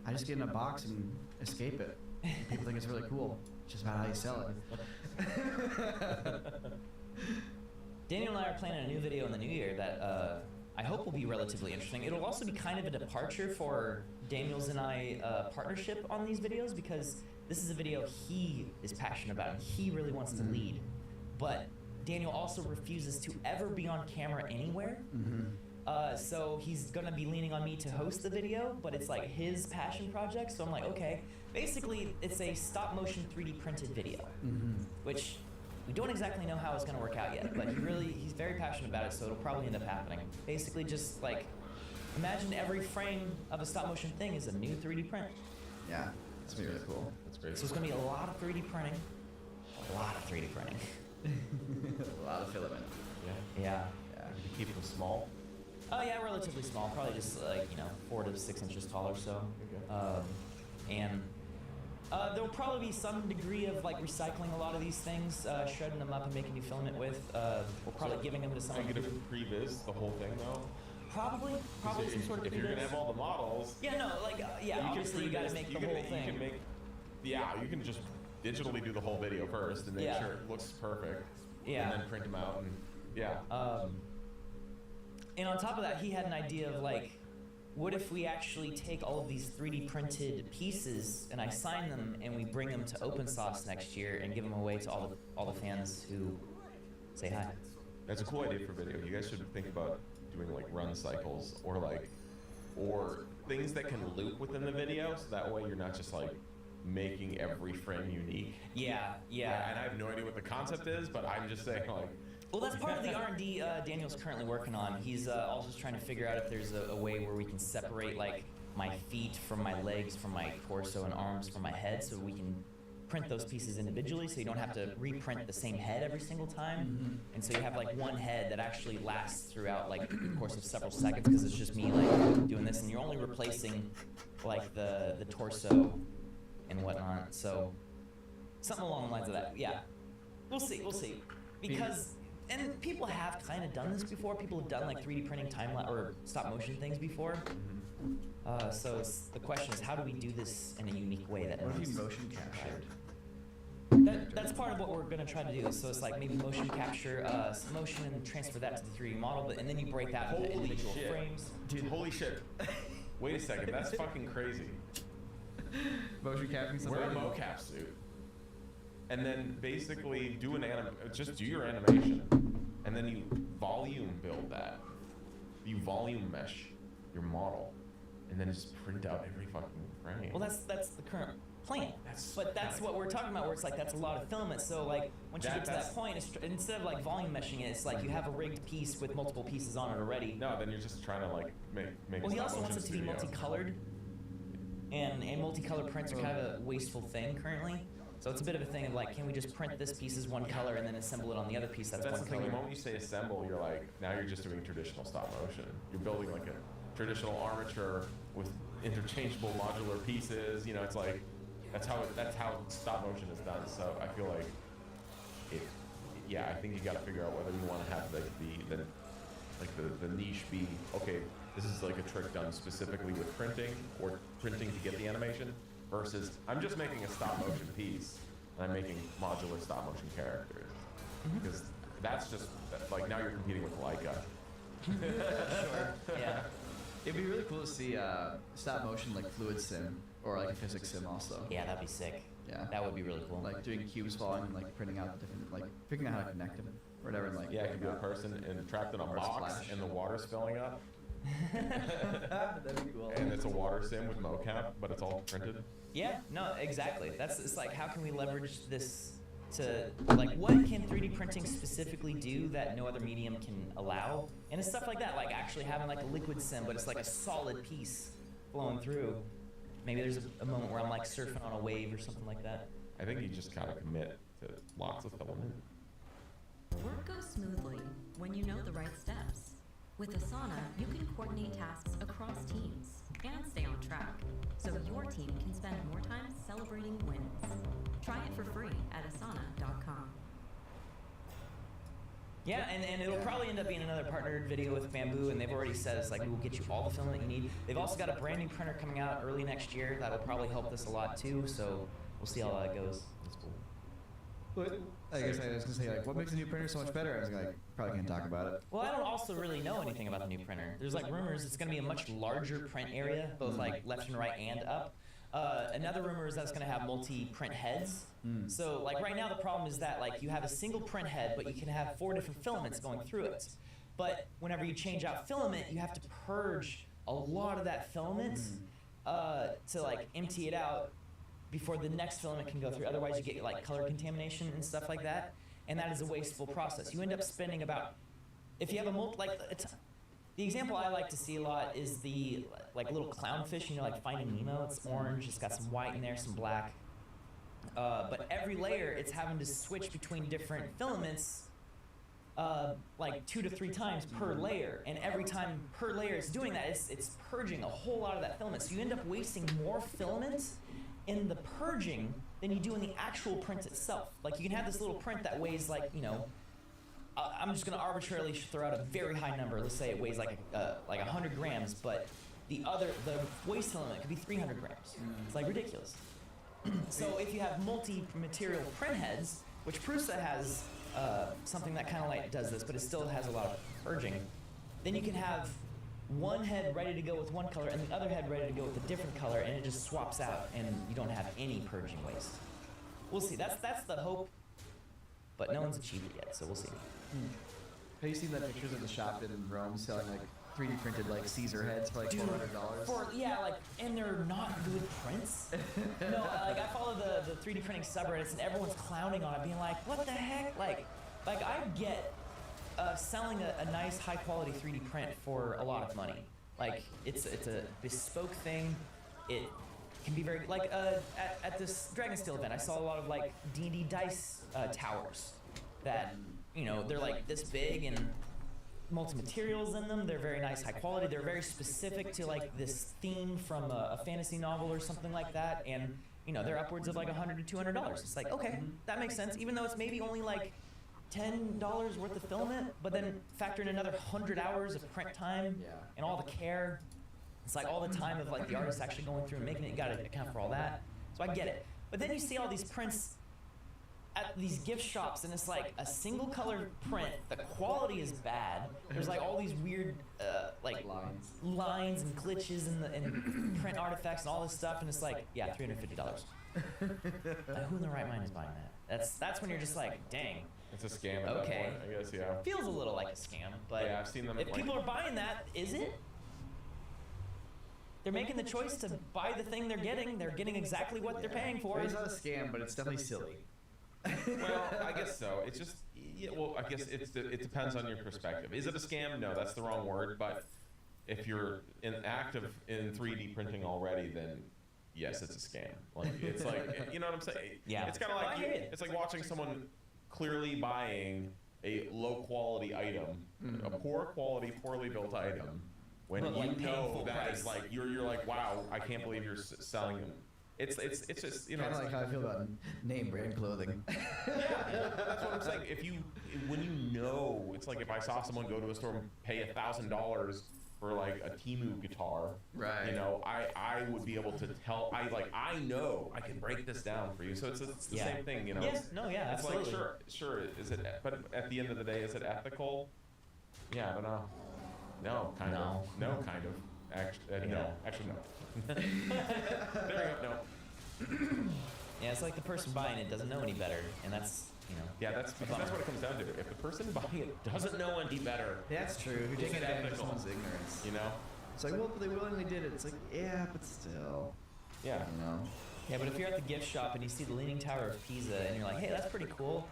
I just get in a box and escape it. And people think it's really cool. It's just about how you sell it. Daniel and I are planning a new video in the new year that I hope will be relatively interesting. It'll also be kind of a departure for Daniel's and I partnership on these videos because this is a video he is passionate about and he really wants to lead. But Daniel also refuses to ever be on camera anywhere. So he's gonna be leaning on me to host the video, but it's like his passion project. So I'm like, okay, basically it's a stop motion 3D printed video, which we don't exactly know how it's gonna work out yet, but he's very passionate about it, so it'll probably end up happening. Basically just like, imagine every frame of a stop motion thing is a new 3D print. Yeah, that's really cool. That's great. So it's gonna be a lot of 3D printing, a lot of 3D printing. A lot of filament. Yeah. You keep them small? Oh yeah, relatively small, probably just like, 4 to 6 inches tall or so. And there'll probably be some degree of like recycling a lot of these things, shredding them up and making new filament with. We're probably giving them to someone. Are you gonna previs the whole thing though? Probably some sort of if you're gonna have all the models. Yeah, no, like obviously you gotta make the whole thing. You can make, you can just digitally do the whole video first and make sure it looks perfect. Yeah. And then print them out and and on top of that, he had an idea of like, what if we actually take all of these 3D printed pieces and I sign them and we bring them to open source next year and give them away to all the fans who say hi. That's a cool idea for video. You guys should think about doing like run cycles or things that can loop within the video, so that way you're not just like making every frame unique. Yeah. And I have no idea what the concept is, but I'm just saying like. Well, that's part of the R&D Daniel's currently working on. He's also trying to figure out if there's a way where we can separate like my feet from my legs, from my torso and arms from my head, so we can print those pieces individually, so you don't have to reprint the same head every single time. And so you have like one head that actually lasts throughout like the course of several seconds, because it's just me like doing this, and you're only replacing like the torso and whatnot. So something along the lines of that. Yeah, we'll see. Because and people have kind of done this before. People have done like 3D printing or stop motion things before. So the question is, how do we do this in a unique way that What if you motion captured? That's part of what we're going to try to do. So it's like maybe motion capture some motion and transfer that to the 3D model, and then you break that into individual frames. Dude, holy shit. Wait a second, that's fucking crazy. Motion capturing somebody. Wear a mocap suit. And then basically just do your animation. And then you volume build that. You volume mesh your model. And then just print out every fucking frame. Well, that's the current plan. But that's what we're talking about, where it's like that's a lot of filament. So like once you get to that point, instead of like volume meshing it, it's like you have a rigged piece with multiple pieces on it already. No, then you're just trying to like make. Well, he also wants it to be multicolored, and multicolored prints are kind of a wasteful thing currently. So it's a bit of a thing of like, can we just print this piece as one color and then assemble it on the other piece that's one the color? thing. The moment you say assemble, you're like, now you're just doing traditional stop motion. You're building like a traditional armature with interchangeable modular pieces. You know, it's like that's how stop motion is done. So I feel like I think you got to figure out whether you want to have the niche be, okay, this is like a trick done specifically with printing or printing to get the animation, versus I'm just making a stop motion piece and I'm making modular stop motion characters. Because that's just like, now you're competing with Leica. Sure. Yeah. It'd be really cool to see stop motion like fluid sim or like a physics sim also. Yeah, that'd be sick. Yeah, that would be really cool. Like doing cubes falling and like printing out different, like figuring out how to connect them or whatever. And, like yeah, it could be a person trapped in a box and the water's filling up. That'd be cool. And it's a water sim with mocap, but it's all printed. Yeah, no, exactly. It's like, how can we leverage this to, like, what can 3D printing specifically do that no other medium can allow? And it's stuff like that, like actually having like a liquid sim, but it's like a solid piece flowing through. Maybe there's a moment where I'm like surfing on a wave or something like that. I think you just kind of commit to lots of filament. Work goes smoothly when you know the right steps. With Asana, you can coordinate tasks across teams and stay on track, so your team can spend more time celebrating wins. Try it for free at asana.com. Yeah, and it'll probably end up being another partnered video with Bamboo, and they've already said it's like, we'll get you all the filament you need. They've also got a brand new printer coming out early next year that'll probably help this a lot too, so we'll see how that goes. That's cool. But I guess I was gonna say, like, what makes the new printer so much better? I was like, probably can't talk about it. Well, I don't also really know anything about the new printer. There's like rumors it's gonna be a much larger print area, both like left and right and up. Another rumor is that it's gonna have multi-print heads. So like right now the problem is that like you have a single print head, but you can have 4 different filaments going through it. But whenever you change out filament, you have to purge a lot of that filament to like empty it out before the next filament can go through. Otherwise you get like color contamination and stuff like that. And that is a wasteful process. You end up spending about, if you have a the example I like to see a lot is the like little clownfish, you know, like Finding Nemo. It's orange, it's got some white in there, some black. But every layer, it's having to switch between different filaments like 2 to 3 times per layer. And every time per layer it's doing that, it's purging a whole lot of that filament. So you end up wasting more filament in the purging than you do in the actual print itself. Like you can have this little print that weighs like, you know, I'm just going to arbitrarily throw out a very high number. Let's say it weighs like 100 grams, but the waist element could be 300 grams. It's like ridiculous. So if you have multi-material print heads, which Prusa has something that kind of like does this, but it still has a lot of purging, then you can have one head ready to go with one color and the other head ready to go with a different color, and it just swaps out and you don't have any purging waste. We'll see. That's the hope, but no one's achieved it yet, so we'll see. Have you seen the pictures of the shop in Rome selling like 3D printed like Caesar heads for like $400? And they're not good prints. No, like I follow the 3D printing subreddits and everyone's clowning on it, being like, what the heck? Like I get selling a nice high quality 3D print for a lot of money. Like it's a bespoke thing. It can be very like at this Dragonsteel event, I saw a lot of like D&D dice towers that they're like this big and multi-materials in them. They're very nice, high quality. They're very specific to like this theme from a fantasy novel or something like that, and they're upwards of like $100 to $200. It's like, okay, that makes sense, even though it's maybe only like $10 worth of filament, but then factor in another 100 hours of print time and all the care. It's like all the time of like the artist actually going through and making it. You gotta account for all that. So I get it. But then you see all these prints at these gift shops, and it's like a single color print. The quality is bad. There's like all these weird like lines and glitches and print artifacts and all this stuff, and it's like, yeah, $350. Who in the right mind is buying that? That's when you're just like, dang. It's a scam at that point, I guess, yeah. Feels a little like a scam, but yeah, I've seen them. If people are buying that, is it? They're making the choice to buy the thing they're getting. They're getting exactly what they're paying for. It's not a scam, but it's definitely silly. Well, I guess so. It's just, I guess it depends on your perspective. Is it a scam? No, that's the wrong word. But if you're active in 3D printing already, then yes, it's a scam. Like it's like, you know what I'm saying? Yeah. It's kind of like it's like watching someone clearly buying a low quality item, a poor quality, poorly built item, when you know that it's like you're like, wow, I can't believe you're selling them. It's just kind of like how I feel about name brand clothing. Yeah, that's what I'm saying. When you know, it's like if I saw someone go to a store and pay $1,000 for like a Temu guitar, right? I would be able to tell. I know I can break this down for you. So it's the same thing, Yes, no, yeah, it's absolutely. like sure. Is it? But at the end of the day, is it ethical? Yeah, I don't know. No, kind of. No, kind of. Actually, no. Actually, no. There you go. No. Yeah, it's like the person buying it doesn't know any better, and that's Yeah, that's what it comes down to. If the person buying it doesn't know any better, that's true. Who takes advantage of someone's ignorance? It's like, well, but they willingly did it. It's like, yeah, but still. Yeah. Yeah, but if you're at the gift shop and you see the Leaning Tower of Pisa, and you're like, hey, that's pretty cool,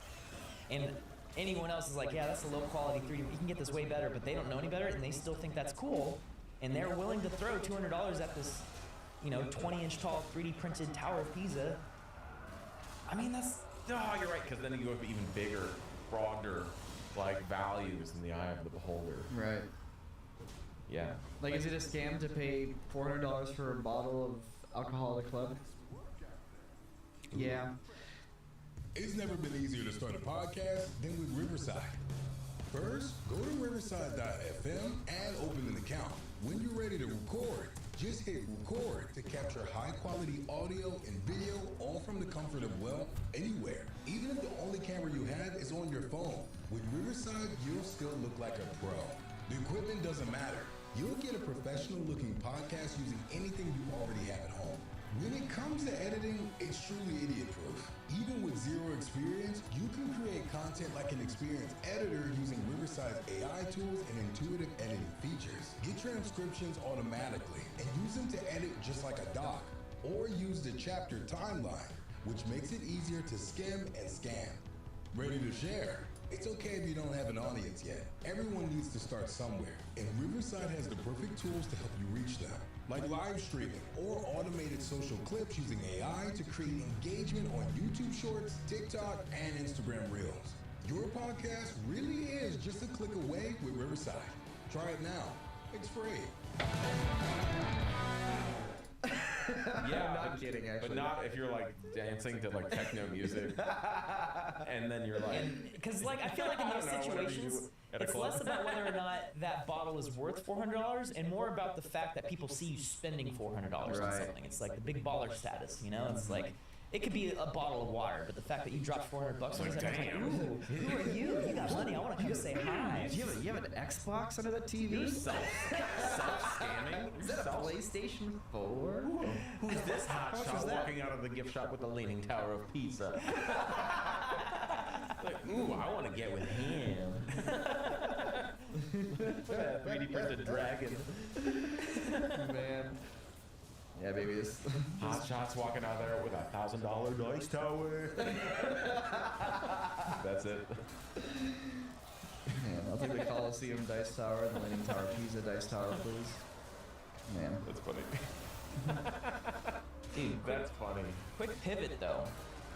and anyone else is like, yeah, that's a low quality 3D. You can get this way better, but they don't know any better, and they still think that's cool, and they're willing to throw $200 at this, 20-inch tall 3D printed Tower of Pisa. I mean, that's you're right, because then you go with even bigger, broader, like values in the eye of the beholder. Right. Yeah. Like, is it a scam to pay $400 for a bottle of alcohol at a club? Yeah. It's never been easier to start a podcast than with Riverside. First, go to riverside.fm and open an account. When you're ready to record, just hit record to capture high-quality audio and video, all from the comfort of, anywhere. Even if the only camera you have is on your phone, with Riverside, you'll still look like a pro. The equipment doesn't matter. You'll get a professional-looking podcast using anything you already have at home. When it comes to editing, it's truly idiot-proof. Even with zero experience, you can create content like an experienced editor using Riverside's AI tools and intuitive editing features. Get transcriptions automatically and use them to edit just like a doc, or use the chapter timeline, which makes it easier to skim and scan. Ready to share? It's okay if you don't have an audience yet. Everyone needs to start somewhere, and Riverside has the perfect tools to help you reach them, like live streaming or automated social clips using AI to create engagement on YouTube Shorts, TikTok, and Instagram Reels. Your podcast really is just a click away with Riverside. Try it now. It's free. Yeah, I'm not kidding, actually. But not if you're like dancing to like techno music, and then you're like, Because like I feel like in those I don't know, whatever you do situations, at a it's club. less about whether or not that bottle is worth $400, and more about the fact that people see you spending $400 on Right. something. It's like the big baller status, you know? It's like it could be a bottle of water, but the fact that you dropped $400 on something, like, ooh, who are you? You got money. I want to come say hi. You have an Xbox under that TV? You're self-scamming? Is that a PlayStation 4? Who's this hot How much shot was that? walking out of the gift shop with the Leaning Tower of Pisa? Like, ooh, I want to get with him. 3D printed dragon. Man. Yeah, baby, this Hot shots walking out there with $1,000 dice tower. That's it. Man, I'll take the Coliseum Dice Tower, the Leaning Tower Pisa Dice Tower, please. Man. That's funny. Dude, That's funny. quick pivot though.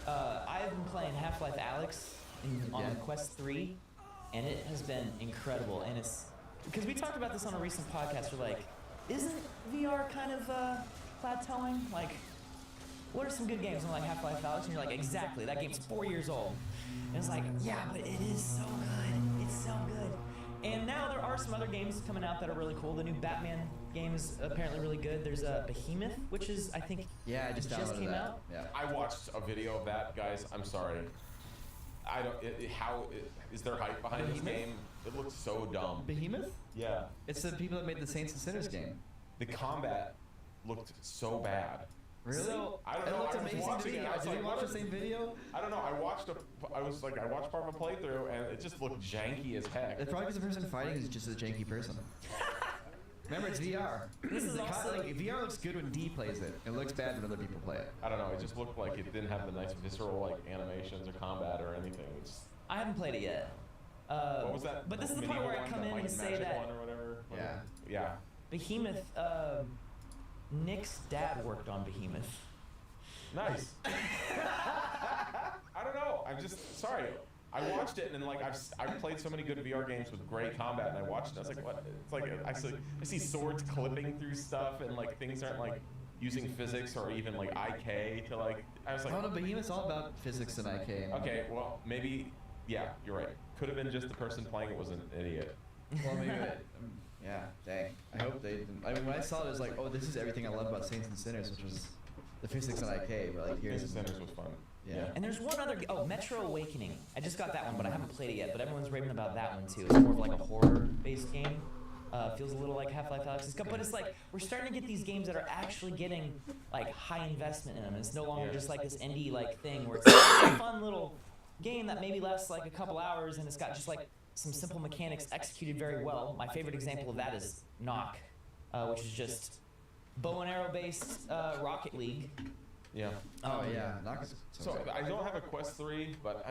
I've been playing Half-Life Alyx on Quest 3, and it has been incredible. And it's because we talked about this on a recent podcast. We're like, isn't VR kind of plateauing? Like, what are some good games? And like Half-Life Alyx, and you're like, exactly. That game's 4 years old. And it's like, yeah, but it is so good. It's so good. And now there are some other games coming out that are really cool. The new Batman game is apparently really good. There's a Behemoth, which is, I think, Yeah, I just downloaded came that. out. Yeah. I watched a video of that, guys. I'm sorry. I don't. Is there hype behind this Behemoth? game? It looks so dumb. Behemoth? Yeah. It's the people that made the Saints and Sinners game. The combat looked so bad. Really? So, I don't It know. looked I was amazing to watching me. it. I was Did like, you watch the same video? I don't know. I watched part of a playthrough, and it just looked janky as heck. It's probably because the person fighting is just a janky person. Remember, it's VR. This is also like, VR looks good when D plays it. It looks bad when other people play it. I don't know. It just looked like it didn't have the nice visceral like animations or combat or anything. It's, I haven't played it yet. what was that? But this is the medieval part where I one, come the in Might and say Magic that one or whatever. Yeah. Yeah. Behemoth, Nick's dad worked on Behemoth. Nice. I don't know. I'm just sorry. I watched it and then like I've played so many good VR games with great combat and I watched it. I was like, what? It's like I see swords clipping through stuff and like things aren't like using physics or even like IK to like. I was like, Oh no, Behemoth's all about physics and IK. okay, well maybe yeah, you're right. Could have been just the person playing it was an idiot. Well, maybe. Yeah, dang. I hope they didn't. I mean, when I saw it, it was like, oh, this is everything I love about Saints and Sinners, which was the physics and IK. But like, here's Saints and Sinners was fun. Yeah. And there's one other, Metro Awakening. I just got that one, but I haven't played it yet. But everyone's raving about that one too. It's more of like a horror-based game. Feels a little like Half-Life Alyx. But it's like we're starting to get these games that are actually getting like high investment in them. It's no longer just like this indie like thing where it's like a fun little game that maybe lasts like a couple hours and it's got just like some simple mechanics executed very well. My favorite example of that is Knock, which is just bow and arrow based Rocket League. Yeah. Oh yeah. Knock is So I don't have a Quest 3, but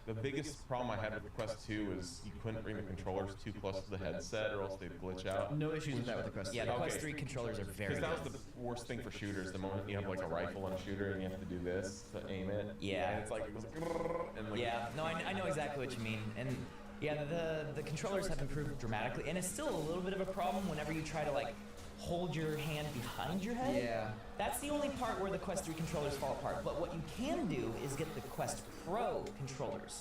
the biggest problem I had with the Quest 2 is you couldn't bring the controllers too close to the headset or else they'd glitch out. No issues with that with the Quest 3. Yeah, the Quest 3 controllers are very Because good. that was the worst thing for shooters. The moment you have like a rifle and a shooter and you have to do this to aim it. Yeah. And it's like, it goes and like. Yeah, no, I know exactly what you mean. And yeah, the controllers have improved dramatically. And it's still a little bit of a problem whenever you try to like hold your hand behind your head. Yeah. That's the only part where the Quest 3 controllers fall apart. But what you can do is get the Quest Pro controllers.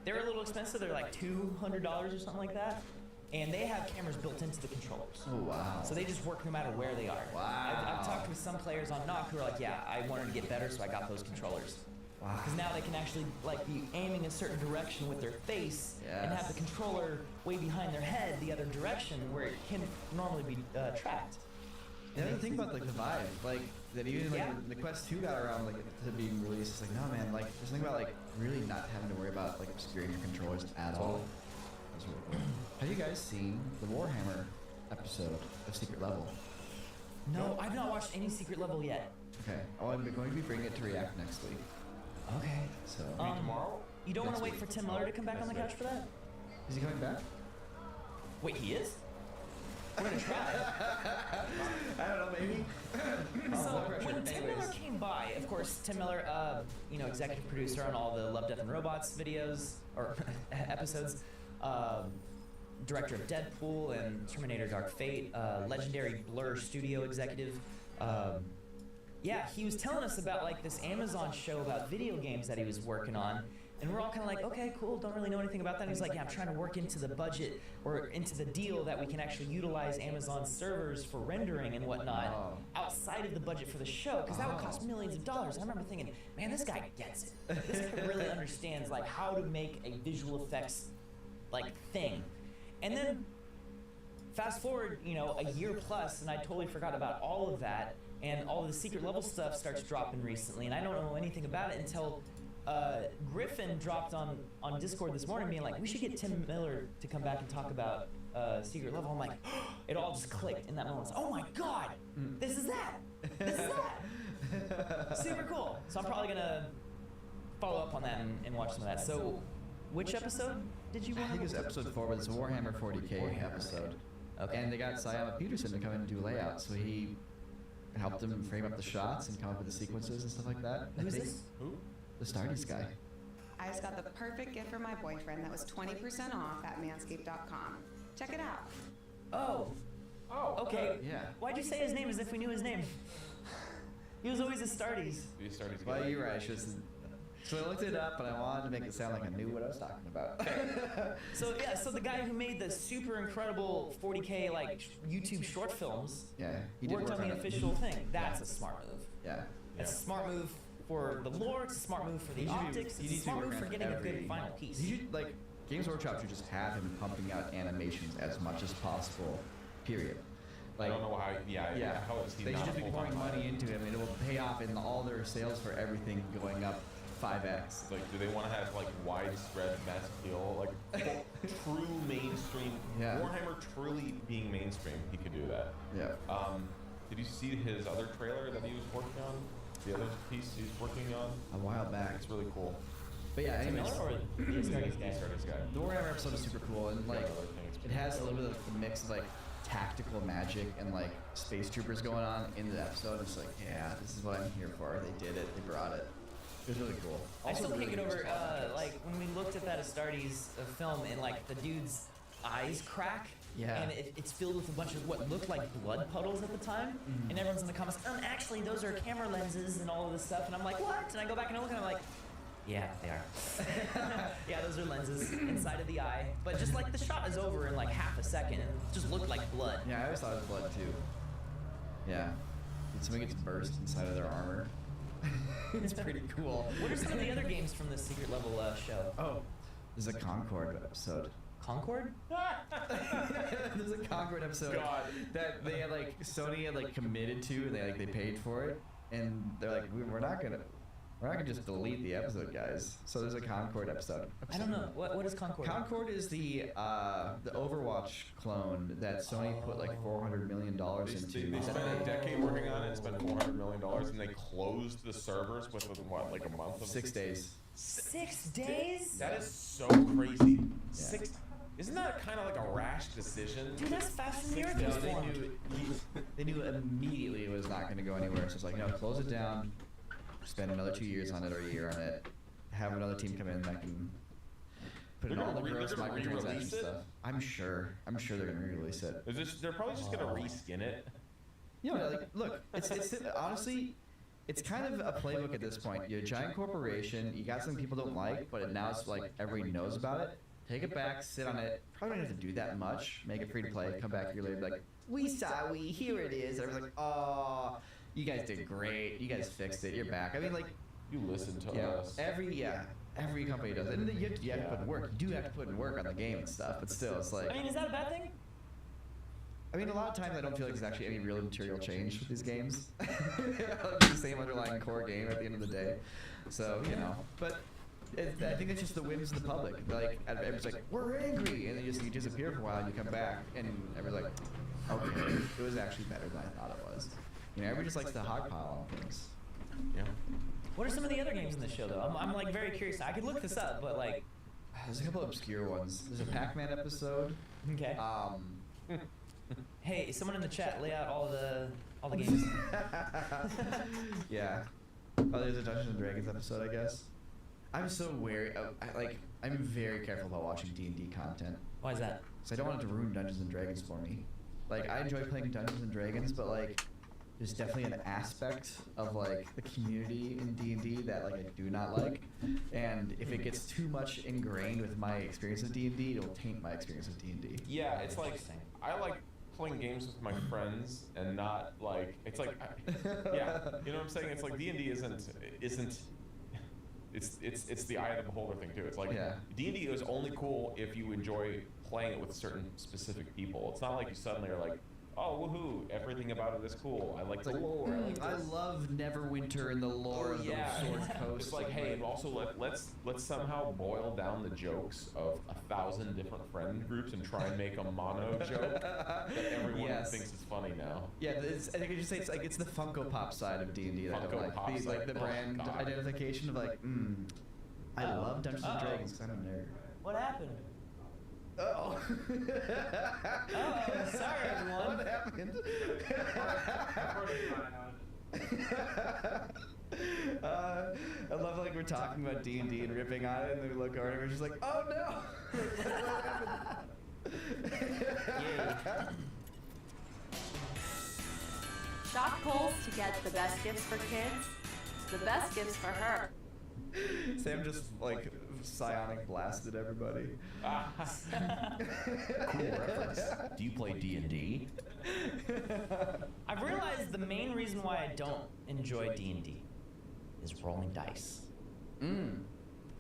They're a little expensive. They're like $200 or something like that. And they have cameras built into the controllers. Oh, wow. So they just work no matter where they are. Wow. I've talked with some players on Knock who are like, yeah, I wanted to get better, so I got those controllers. Wow. Because now they can actually like be aiming a certain direction with their face and have the controller way behind their head the other direction where it can normally be tracked. The other thing about like the Vive, like that even like Yeah. the Quest 2 got around like to being released, it's like no man, like there's something about like really not having to worry about like obscuring your controllers at all. That's really cool. Have you guys seen the Warhammer episode of Secret Level? No, I've not watched any Secret Level yet. Okay. Oh, I'm going to be bringing it to React next week. Okay. So tomorrow? You don't want to Next wait week. for Tim Miller to come back on the couch for that? Is he coming back? Wait, he is? We're gonna try. I don't know, maybe. So when Tim Miller came by, of course, Tim Miller, executive producer on all the Love, Death, and Robots videos or episodes, director of Deadpool and Terminator: Dark Fate, legendary Blur studio executive. Yeah, he was telling us about like this Amazon show about video games that he was working on. And we're all kind of like, okay, cool, don't really know anything about that. And he's like, yeah, I'm trying to work into the budget or into the deal that we can actually utilize Amazon servers for rendering and whatnot outside of the budget for the show, because that would cost millions of dollars. And I remember thinking, man, this guy gets it. This guy really understands like how to make a visual effects like thing. And then fast forward, you know, a year plus, and I totally forgot about all of that, and all of the secret level stuff starts dropping recently, and I don't know anything about it until Griffin dropped on Discord this morning being like, we should get Tim Miller to come back and talk about secret level. I'm like, it all just clicked in that moment. Oh my god, this is that. This is that. Super cool. So I'm probably gonna follow up on that and watch some of that. So which episode did you want? I think it was episode 4, but it's a Warhammer 40k episode. Okay. And they got Sayama Peterson to come in and do layouts, so he helped them frame up the shots and come up with the sequences and stuff like that. Who's this? Who? The Stardust guy. I just got the perfect gift for my boyfriend that was 20% off at manscaped.com. Check it out. Oh. Okay. Yeah. Why'd you say his name as if we knew his name? He was always a Stardies. Well, you're right. I should. So I looked it up, and I wanted to make it sound like I knew what I was talking about. So yeah, so the guy who made the super incredible 40k like YouTube short films, he did worked work on the it. official thing. That's a smart move. Yeah. It's a smart move for the lore. It's a smart move for the optics. It's a smart move for getting a good final piece. You should, like, Games Workshop should just have him pumping out animations as much as possible. Period. Like, I don't know how. How is he they not should just be a full-time pouring money into him, and it will pay off in all their sales for everything going up 5x. Like, do they want to have like widespread mass appeal, like true mainstream? Yeah. Warhammer truly being mainstream, he could do that. Yeah. Did you see his other trailer that he was working on? The other piece he's working on? A while back. It's really cool. But yeah, anyways, The Stardust guy. the Warhammer episode is super cool, and like it has a little bit of the mix of like tactical magic and like space troopers going on in the episode. It's like, yeah, this is what I'm here for. They did it. They brought it. It was really cool. I still really can't get over interesting context. like when we looked at that Astartes film and like the dude's eyes crack. Yeah. And it's filled with a bunch of what looked like blood puddles at the time. Mm-hmm. And everyone's in the comments, actually those are camera lenses and all of this stuff. And I'm like, what? And I go back and I look and I'm like, yeah, they are. Yeah, those are lenses inside of the eye. But just like the shot is over in like half a second. It just looked like blood. Yeah, I always thought it was blood too. Yeah. Did somebody gets burst inside of their armor? It's pretty cool. What are some of the other games from the secret level show? Oh, there's a Concord episode. Concord? There's a Concord episode that they had like Sony had like committed to, and they paid for it, and they're like, we're not gonna just delete the episode, guys. So there's a Concord episode. I don't know. What is Concord? Concord is the Overwatch clone that Sony put like $400 million into. They spent a decade working on it and spent $400 million, and they closed the servers within what, like a month of 6 days. 6 days? That is so crazy. Isn't that kind of like a rash decision? Dude, that's faster than No, your they knew immediately it was not going to go anywhere. So it's like, no, close it down. Spend another 2 years on it or a year on it. Have another team come in that can put in all the gross microtransaction stuff. I'm sure they're going to re-release it. They're probably just going to reskin it. You know, like, look, it's honestly, it's kind of a playbook at this point. You're a giant corporation. You got something people don't like, but now it's like everybody knows about it. Take it back, sit on it. Probably don't have to do that much. Make it free to play. Come back a year later, be like, here it is. And everyone's like, oh, you guys did great. You guys fixed it. You're back. I mean, like, you listen to us. Every company does it. And you have to put in work. You do have to put in work on the game and stuff, but still, it's like. I mean, is that a bad thing? I mean, a lot of times I don't feel like there's actually any real material change with these games. It's the same underlying core game at the end of the day. So, you know, but. I think it's just the whims of the public. Like, everyone's like, we're angry, and then you disappear for a while, and you come back, and everyone's like, okay, it was actually better than I thought it was. You know, everybody just likes to hogpile on things. Yeah. What are some of the other games in the show, though? I'm like very curious. I could look this up, but like, there's a couple of obscure ones. There's a Pac-Man episode. Okay. Hey, someone in the chat, lay out all the games. Yeah. Oh, there's a Dungeons and Dragons episode, I guess. I'm so wary of, I'm very careful about watching D&D content. Why is that? Because I don't want it to ruin Dungeons and Dragons for me. Like, I enjoy playing Dungeons and Dragons, but like, there's definitely an aspect of like the community in D&D that like I do not like, and if it gets too much ingrained with my experience of D&D, it'll taint my experience of D&D. Yeah, it's like I like playing games with my friends and not like it's like yeah, you know what I'm saying? It's like D&D isn't it's the eye of the beholder thing too. It's like D&D is only cool if you enjoy playing it with certain specific people. It's not like you suddenly are like, oh woohoo, everything about it is cool. I like the lore. I love Neverwinter and the lore of the Sword Coast. It's like, hey, and also let's somehow boil down the jokes of 1,000 different friend groups and try and make a mono joke that everyone thinks is funny now. Yeah, I think I just say it's like it's the Funko Pop side of D&D that I don't Funko like. Pop The, like the side. brand God. identification of like, I love Dungeons and Dragons because I'm a nerd. What happened? Oh. Sorry everyone. What happened? I love like we're talking about D&D and ripping on it, and then we look over and we're just like, oh no! What happened? Shop Kohl's to get the best gifts for kids, the best gifts for her. Sam just like psionic blasted everybody. Cool reference. Do you play D&D? I've realized the main reason why I don't enjoy D&D is rolling dice.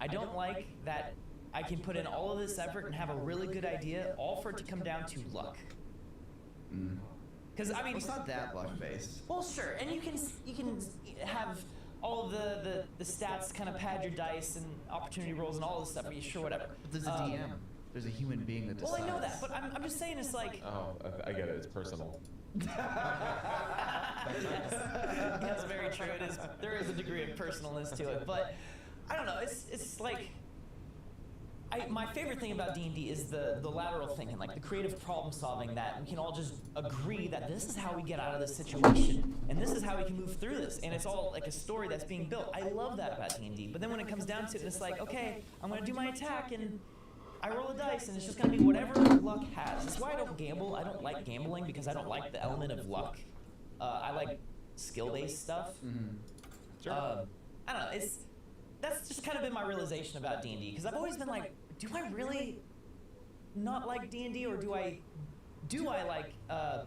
I don't like that I can put in all of this effort and have a really good idea, all for it to come down to luck. Because I mean, it's not that luck based. Well, sure, and you can have all of the stats kind of pad your dice and opportunity rolls and all this stuff. Sure, whatever. But there's a DM. There's a human being that decides. Well, I know that, but I'm just saying it's like. Oh, I get it. It's personal. Yes, very true. It is. There is a degree of personalness to it, but I don't know. It's like. My favorite thing about D&D is the lateral thinking, like the creative problem solving, that we can all just agree that this is how we get out of this situation, and this is how we can move through this, and it's all like a story that's being built. I love that about D&D, but then when it comes down to it, it's like, okay, I'm going to do my attack, and I roll a dice, and it's just going to be whatever luck has. That's why I don't gamble. I don't like gambling, because I don't like the element of luck. I like skill-based stuff. Sure. I don't know, that's just kind of been my realization about D&D, because I've always been like, do I really not like D&D, or do I like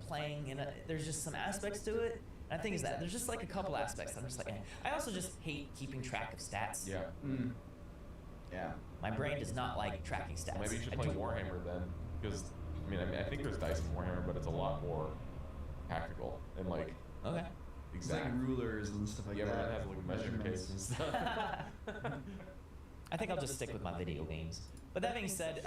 playing, and there's just some aspects to it. And I think is that there's just like a couple aspects I'm just like, I also just hate keeping track of stats. Yeah. Yeah. My brain does not like tracking stats. Maybe you should play Warhammer then, because I think there's dice in Warhammer, but it's a lot more tactical and like. Okay. Exactly. Like rulers and stuff like that. Yeah, but it has like measuring tapes and stuff. I think I'll just stick with my video games. But that being said,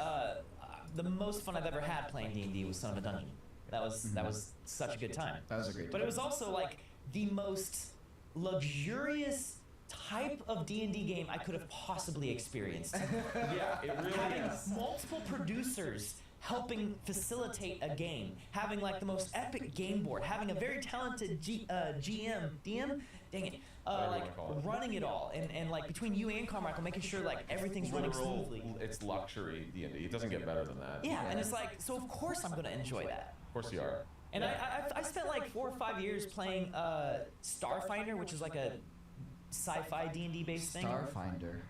the most fun I've ever had playing D&D was Son of a Dungeon. That was such a good time. That was a great time. But it was also like the most luxurious type of D&D game I could have possibly experienced. Yeah, it really Having is. multiple producers helping facilitate a game, having like the most epic game board, having a very talented DM, dang it, like running it all, and like between you and Carmichael making sure like everything's running smoothly. It's luxury D&D. It doesn't get better than that. Yeah, and it's like, so of course I'm gonna enjoy that. Of course you are. And I spent like 4 or 5 years playing Starfinder, which is like a sci-fi D&D based thing. Starfinder.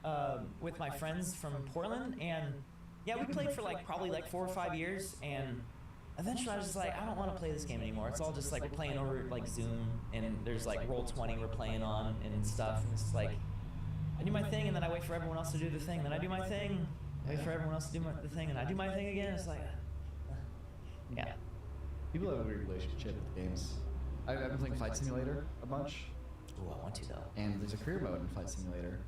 With my friends from Portland, and yeah, we played for like probably like 4 or 5 years, and eventually I was just like, I don't want to play this game anymore. It's all just like we're playing over like Zoom, and there's like Roll20 we're playing on and stuff. And it's like I do my thing, and then I wait for everyone else to do the thing. Then I do my thing, I wait for everyone else to do the thing, and I do my thing again. It's like, yeah. People have a weird relationship with games. I've been playing Flight Simulator a bunch. Ooh, I want to though. And there's a career mode in Flight Simulator.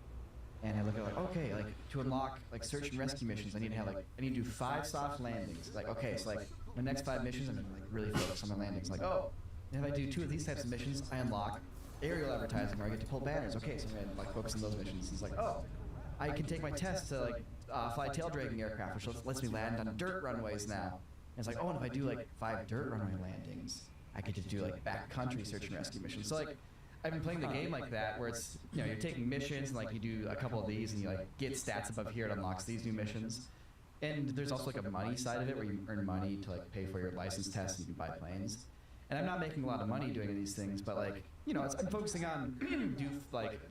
And I look at like, okay, like to unlock like search and rescue missions, I need to do 5 soft landings. Like, okay, so like my next 5 missions, I'm gonna like really focus on my landings. Like, oh, and if I do 2 of these types of missions, I unlock aerial advertising, where I get to pull banners. Okay, so I'm gonna like focus on those missions. And it's like, oh, I can take my test to like fly tail dragging aircraft, which lets me land on dirt runways now. And it's like, oh, and if I do like 5 dirt runway landings, I get to do like backcountry search and rescue missions. So like, I've been playing the game like that, where it's, you know, you're taking missions, and like you do a couple of these, and you like get stats above here, it unlocks these new missions. And there's also like a money side of it, where you earn money to like pay for your license tests and you can buy planes. And I'm not making a lot of money doing these things, but like, you know, I'm focusing on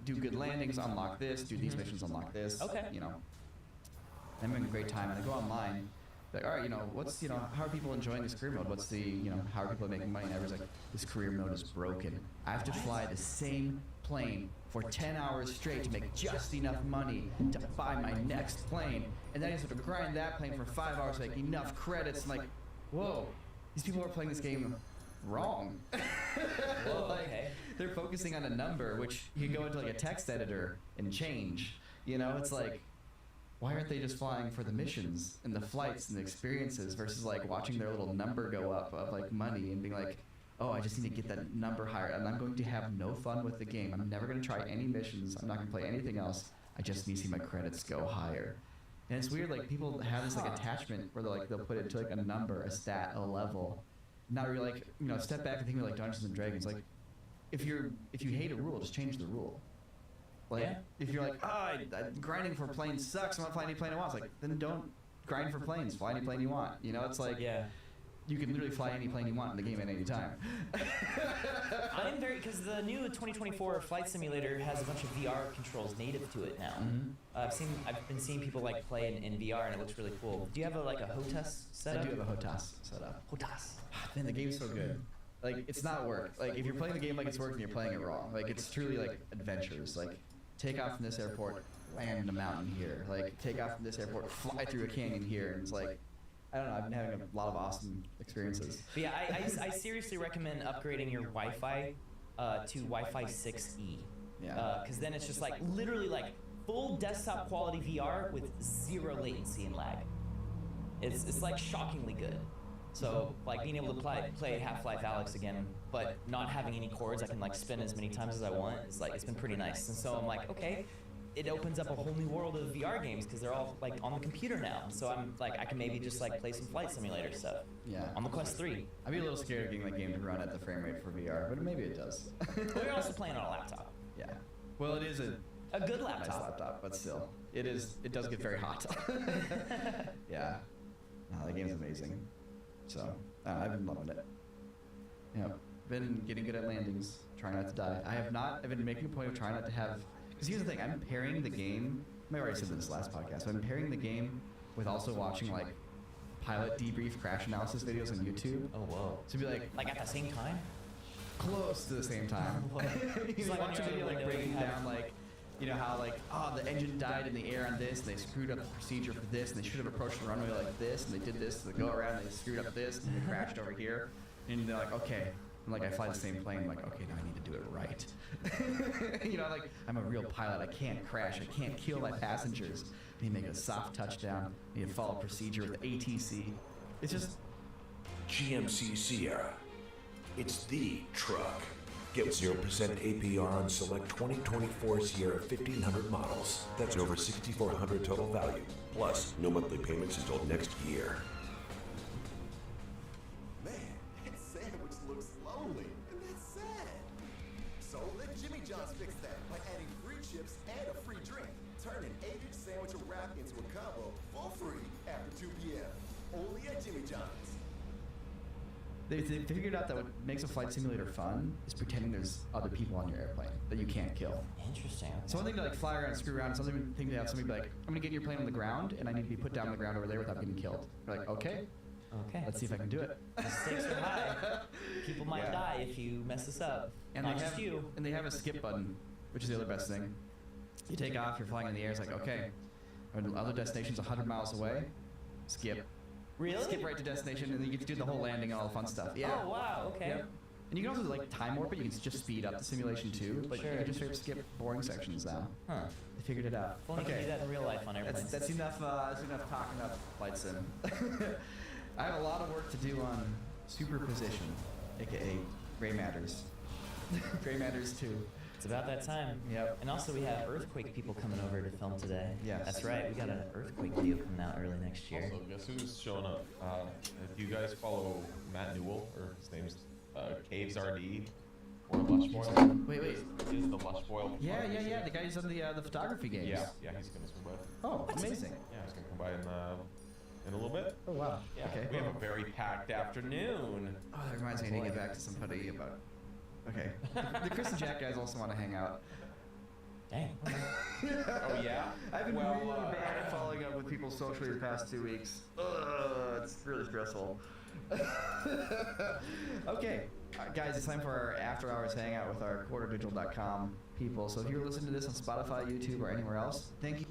do good landings, unlock this, do these missions, unlock this. Okay. You know, I'm having a great time, and I go online. Like, all right, you know, how are people enjoying this career mode? What's the, you know, how are people making money? And everyone's like, this career mode is broken. I have to fly the same plane for 10 hours straight to make just enough money to buy my next plane. And then I have to grind that plane for 5 hours to make enough credits. I'm like, whoa, these people are playing this game wrong. Okay. They're focusing on a number, which you can go into like a text editor and change. You know, it's like, why aren't they just flying for the missions and the flights and the experiences versus like watching their little number go up of like money and being like, oh, I just need to get that number higher and I'm going to have no fun with the game. I'm never going to try any missions. I'm not going to play anything else. I just need to see my credits go higher. And it's weird, like people have this like attachment where they'll put it to like a number, a stat, a level. Not really like, you know, step back and think of like Dungeons and Dragons. Like if you hate a rule, just change the rule. Like if you're like, grinding for planes sucks, I want to fly any plane I want. It's like, then don't grind for planes, fly any plane you want. You know, it's like you can literally fly any plane you want in the game at any time. I'm very, because the new 2024 flight simulator has a bunch of VR controls native to it now. I've been seeing people like play in VR and it looks really cool. Do you have a HOTAS setup? I do have a HOTAS setup. HOTAS. Man, the game's so good. Like it's not work. Like if you're playing the game like it's work, then you're playing it wrong. Like it's truly like adventures. Like take off from this airport, land in a mountain here. Like take off from this airport, fly through a canyon here, and it's like, I don't know, I've been having a lot of awesome experiences. But yeah, I seriously recommend upgrading your Wi-Fi to Wi-Fi 6E. Yeah. Because then it's just like literally like full desktop quality VR with 0 latency and lag. It's like shockingly good. So like being able to play Half-Life Alyx again, but not having any cords, I can like spin as many times as I want. It's been pretty nice. And so I'm like, okay, it opens up a whole new world of VR games because they're all like on the computer now. So I'm like, I can maybe just like play some flight simulator stuff. Yeah. On the Quest 3. I'd be a little scared of getting the game to run at the frame rate for VR, but maybe it does. But you're also playing on a laptop. Yeah. Well, it is a good laptop. Nice laptop, but still, it does get very hot. Yeah. No, the game's amazing. So I've been loving it. Yeah. Been getting good at landings, trying not to die. I've been making a point of trying not to have. Because here's the thing, I'm pairing the game. I already said this last podcast. But I'm pairing the game with also watching like pilot debrief crash analysis videos on YouTube. Oh whoa! So be like at the same time. Close to the same time. You like watch a video like breaking down like, you know how like, oh, the engine died in the air on this, and they screwed up the procedure for this, and they should have approached the runway like this, and they did this to go around, and they screwed up this, and they crashed over here, and they're like, okay. And like I fly the same plane, I'm like, okay, now I need to do it right. You know, like I'm a real pilot. I can't crash. I can't kill my passengers. I need to make a soft touchdown. I need to follow procedure with the ATC. It's just GMC Sierra. It's the truck. Get 0% APR on select 2024 Sierra 1500 models. That's over $6,400 total value. Plus, no monthly payments until next year. Man, that sandwich looks lonely, and that's sad. So let Jimmy John's fix that by adding free chips and a free drink. Turn an 8-inch sandwich or wrap into a combo for free after 2 p.m. Only at Jimmy John's. They figured out that what makes a flight simulator fun is pretending there's other people on your airplane that you can't kill. Interesting. So one thing to like fly around and screw around, something thing to have somebody be like, I'm gonna get in your plane on the ground and I need to be put down on the ground over there without getting killed. You're like, okay. Let's see if I can do it. The stakes are high. People might die if you mess this up. And not they just have, you. And they have a skip button, which is the other best thing. You take off, you're flying in the air, it's like, okay, our other destination's 100 miles away, skip. Really? Skip right to destination, and then you get to do the whole landing and all the fun stuff. Yeah. Oh, wow, okay. Yep. And you can also like time warp it, you can just speed up the simulation too, but you can just straight up skip boring sections now. Huh. They figured it out. If only you could do that in real life on airplanes. That's enough talking about flight sim. I have a lot of work to do on superposition, aka Gray Matters. Gray Matters 2. It's about that time. Yep. And also we have Earthquake people coming over to film today. Yes. That's right. We got an Earthquake video coming out early next year. Also, guess who's showing up? If you guys follow Matt Newell, or his name's Caves RD, or Lush Boil. Wait. Is the Lush Boil? Yeah. The guy who's on the photography games. Yeah, he's gonna swing by. Oh, amazing. Yeah, he's gonna come by and in a little bit. Oh, wow. Yeah, Okay. we have a very packed afternoon. Oh, that reminds me, I need to get back to somebody about... Okay. The Chris and Jack guys also want to hang out. Dang. Oh, yeah? I've been Well, really bad at following up with people socially the past 2 weeks. Ugh, it's really stressful. Okay, guys, it's time for our after hours hangout with our quartervigil.com people. So if you're listening to this on Spotify, YouTube, or anywhere else, thank you.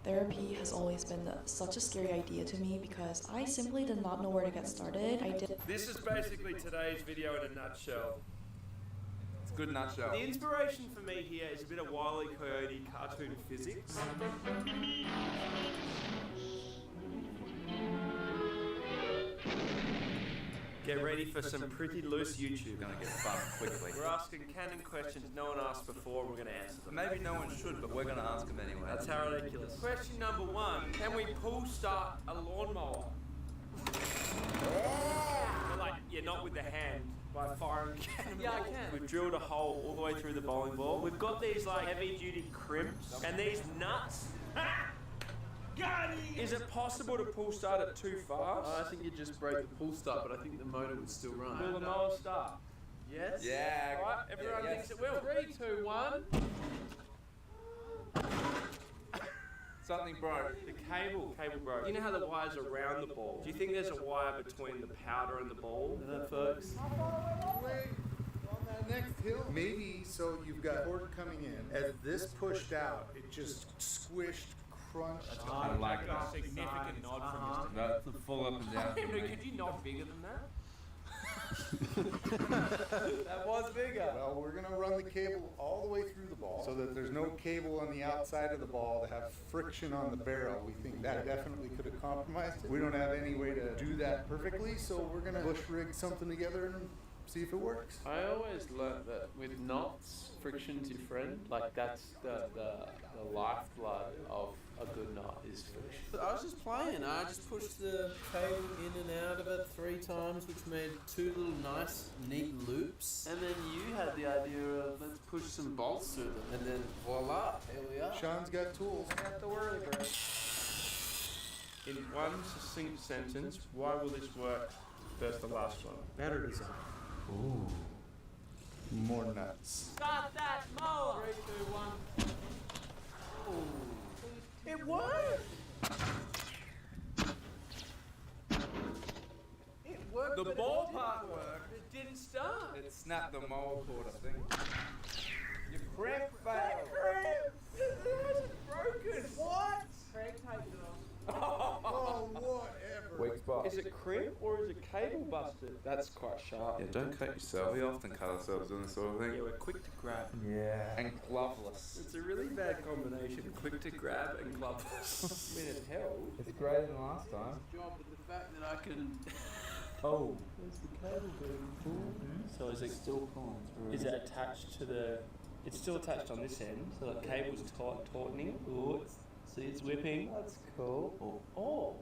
Therapy has always been such a scary idea to me because I simply did not know where to get started. This is basically today's video in a nutshell. It's a good nutshell. The inspiration for me here is a bit of Wile E. Coyote cartoon physics. Get ready for some pretty loose YouTube. Gonna get fun quickly. We're asking canon questions no one asked before, we're gonna answer them. Maybe no one should, but we're gonna ask them anyway. That's how ridiculous. Question number 1, can we pull start a lawnmower? But like, yeah, not with the hand, by firing cannonballs. Yeah, I can. We've drilled a hole all the way through the bowling ball. We've got these like heavy duty crimps and these nuts. Is it possible to pull start it too fast? I think you just break the pull start, but I think the motor would still run. Will the mower start? Yes? Yeah. Alright, everyone thinks it will. 3, 2, 1. Something broke. The cable broke. You know how the wire's around the ball? Do you think there's a wire between the powder and the ball, folks? Wait, on that next hill. Maybe so you've got cord coming in. As this pushed out, it just squished, crunched. I like that. Significant nod from Mr. That's the full up and down. Could you nod bigger than that? That was bigger. Well, we're going to run the cable all the way through the ball so that there's no cable on the outside of the ball to have friction on the barrel. We think that definitely could have compromised it. We don't have any way to do that perfectly, so we're going to bush rig something together and see if it works. I always learnt that with knots, friction's your friend. Like that's the lifeblood of a good knot is friction. I was just playing. I just pushed the cable in and out of it 3 times, which made 2 little nice, neat loops. And then you had the idea of let's push some bolts through them, and then voila, here we are. Sean's got tools. I have to worry, bro. In one succinct sentence, why will this work? That's the last one. Better design. Ooh. More nuts. Start that mower! 3, 2, 1. Ooh. It worked! It worked. The ball part worked. It didn't start. It snapped the mower cord, I think. Your crimp failed. That crimp! It hasn't broken. What? Craig, take it off. Oh, whatever. Weak spot. Is it crimp or is it cable busted? That's quite sharp. Yeah, don't cut yourself. We often cut ourselves doing this sort of thing. Yeah, we're quick to grab. Yeah. And gloveless. It's a really bad combination. Quick to grab and gloveless. I mean, it held. It's greater than last time. Job, but the fact that I can. Oh. Where's the cable going? So is it still pulling through? Is it attached to the? It's still attached on this end, so the cable's tautening. Oh, see, it's whipping. That's cool. Oh,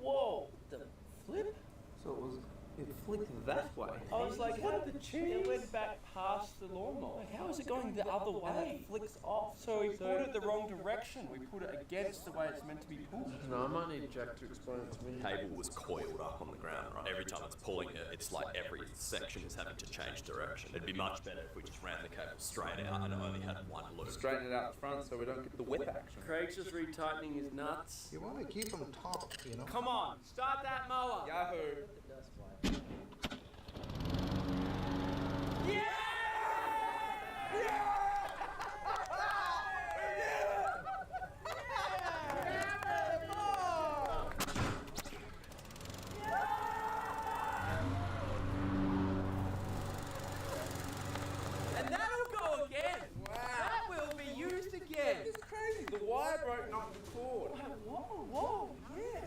whoa! The flip. So It flicked that way. I was like, how did the cheese? It went back past the lawnmower. Like, how is it going the other way? It flicks off. So we put it the wrong direction. We put it against the way it's meant to be pulled. No, I might need Jack to explain it to me. Cable was coiled up on the ground, right? Every time it's pulling it, it's like every section is having to change direction. It'd be much better if we just ran the cable straight out and it only had one loop. Straighten it out the front so we don't get the whip action. Craig's just retightening his nuts. You want to keep them taut, you know? Come on, start that mower. Yahoo! Yeah! And that'll go again! Wow! That will be used again! It's crazy! The wire broke, not the cord. Whoa, yeah!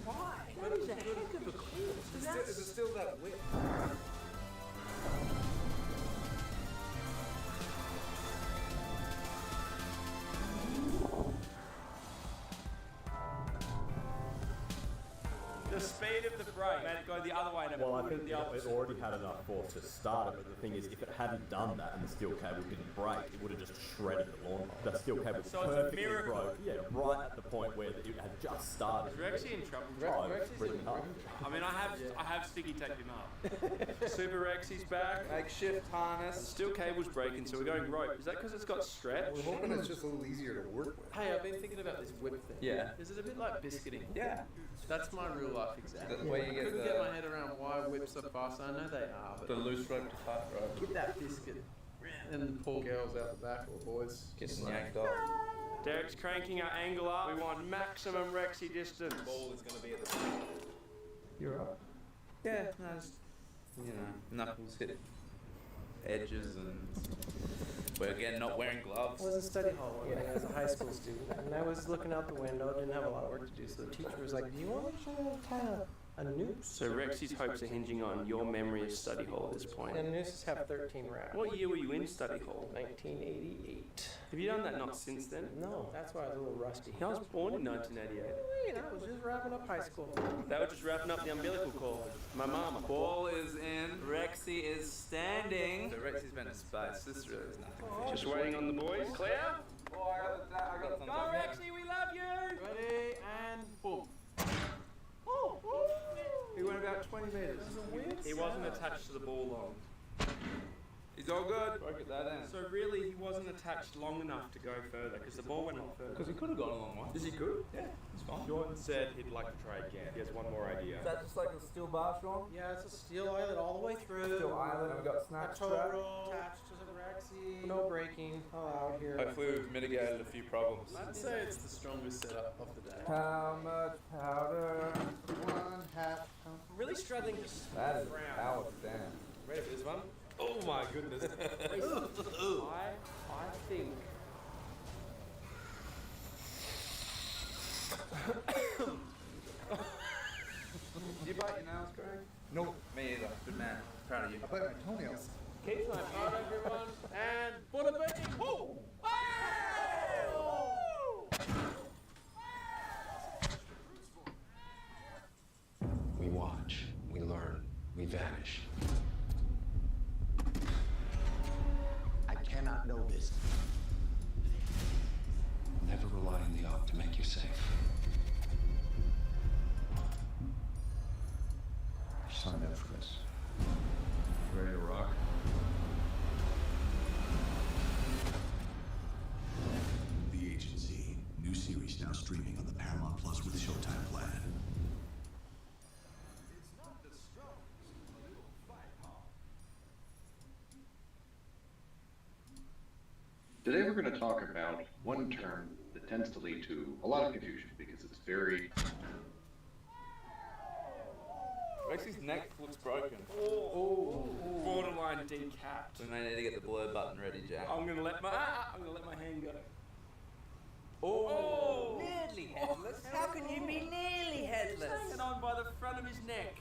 Why? That is a heck of a cord. Is it still that whip? The speed of the brake made it go the other way. Well, I think it already had enough force to start it, but the thing is, if it hadn't done that and the steel cable didn't break, it would have just shredded the lawnmower. The steel cable So it's a perfectly miracle. broke, yeah, right at the point where it had just started. Is Rexy in trouble? Pretty hard. I mean, I have sticky taped him up. Super Rexy's back. Makeshift harness. The steel cable's breaking, so we're going rope. Is that because it's got stretch? We're hoping it's just a little easier to work with. Hey, I've been thinking about this whip thing. Yeah. Is it a bit like biscuiting? Yeah. That's my real life example. The way you get couldn't the- get my head around why whips are fast. I know they are, but The loose rope to tight rope. get that biscuit. And the poor girls out the back, or boys. Getting yanked off. Derek's cranking our angle up. We want maximum Rexy distance. Ball is going to be at the top. You're up. Yeah, no, just, you know, knuckles hit edges and we're again not wearing gloves. I was a study hall one day as a high school student, and I was looking out the window, didn't have a lot of work to do, so the teacher was like, do you want to try to tie a noose? So Rexy's hopes are hinging on your memory of study hall at this point. And nooses have 13 wraps. What year were you in study hall? 1988. Have you done that not since then? No, that's why I was a little rusty. I was born in 1988. Wait, I was just wrapping up high school. They were just wrapping up the umbilical cord. My mama. Ball is in, Rexy is standing. So Rexy's been in space. This really is nothing. Just waiting on the boys. Clear? Oh, I got Go Rexy, we love you! Ready, and boom. He went about 20 meters. He wasn't attached to the ball long. He's all good. Broke it that end. So really, he wasn't attached long enough to go further because the ball went on further. Because he could have gone a long way. Is he good? Yeah, it's fine. Jordan said he'd like to try again. He has one more idea. Is that just like a steel bar, Sean? Yeah, it's a steel eyelet all the way through. Steel eyelet, and we got snap a strap. total attached to the Rexy. No breaking allowed here. Hopefully we've mitigated a few problems. I'd say it's the strongest setup of the day. How much powder? 1/2 pound. Really struggling to That is round. power damn. Ready for this one? Oh my goodness. I think. Did you bite your nails, Craig? Nope. Me either. Good man. Proud of you. I bite my toenails. Keep my part, everyone. And butter bacon. Woo! We watch, we learn, we vanish. I cannot know this. Never rely on the op to make you safe. You signed up for this. Ready to rock? The Agency. New series now streaming on the Paramount Plus with Showtime plan. Today we're going to talk about one term that tends to lead to a lot of confusion because it's very... Rexy's neck looks broken. Borderline decapped. We may need to get the blur button ready, Jack. I'm gonna let my hand go. Oh! Nearly headless? How can you be nearly headless? Hanging on by the front of his neck.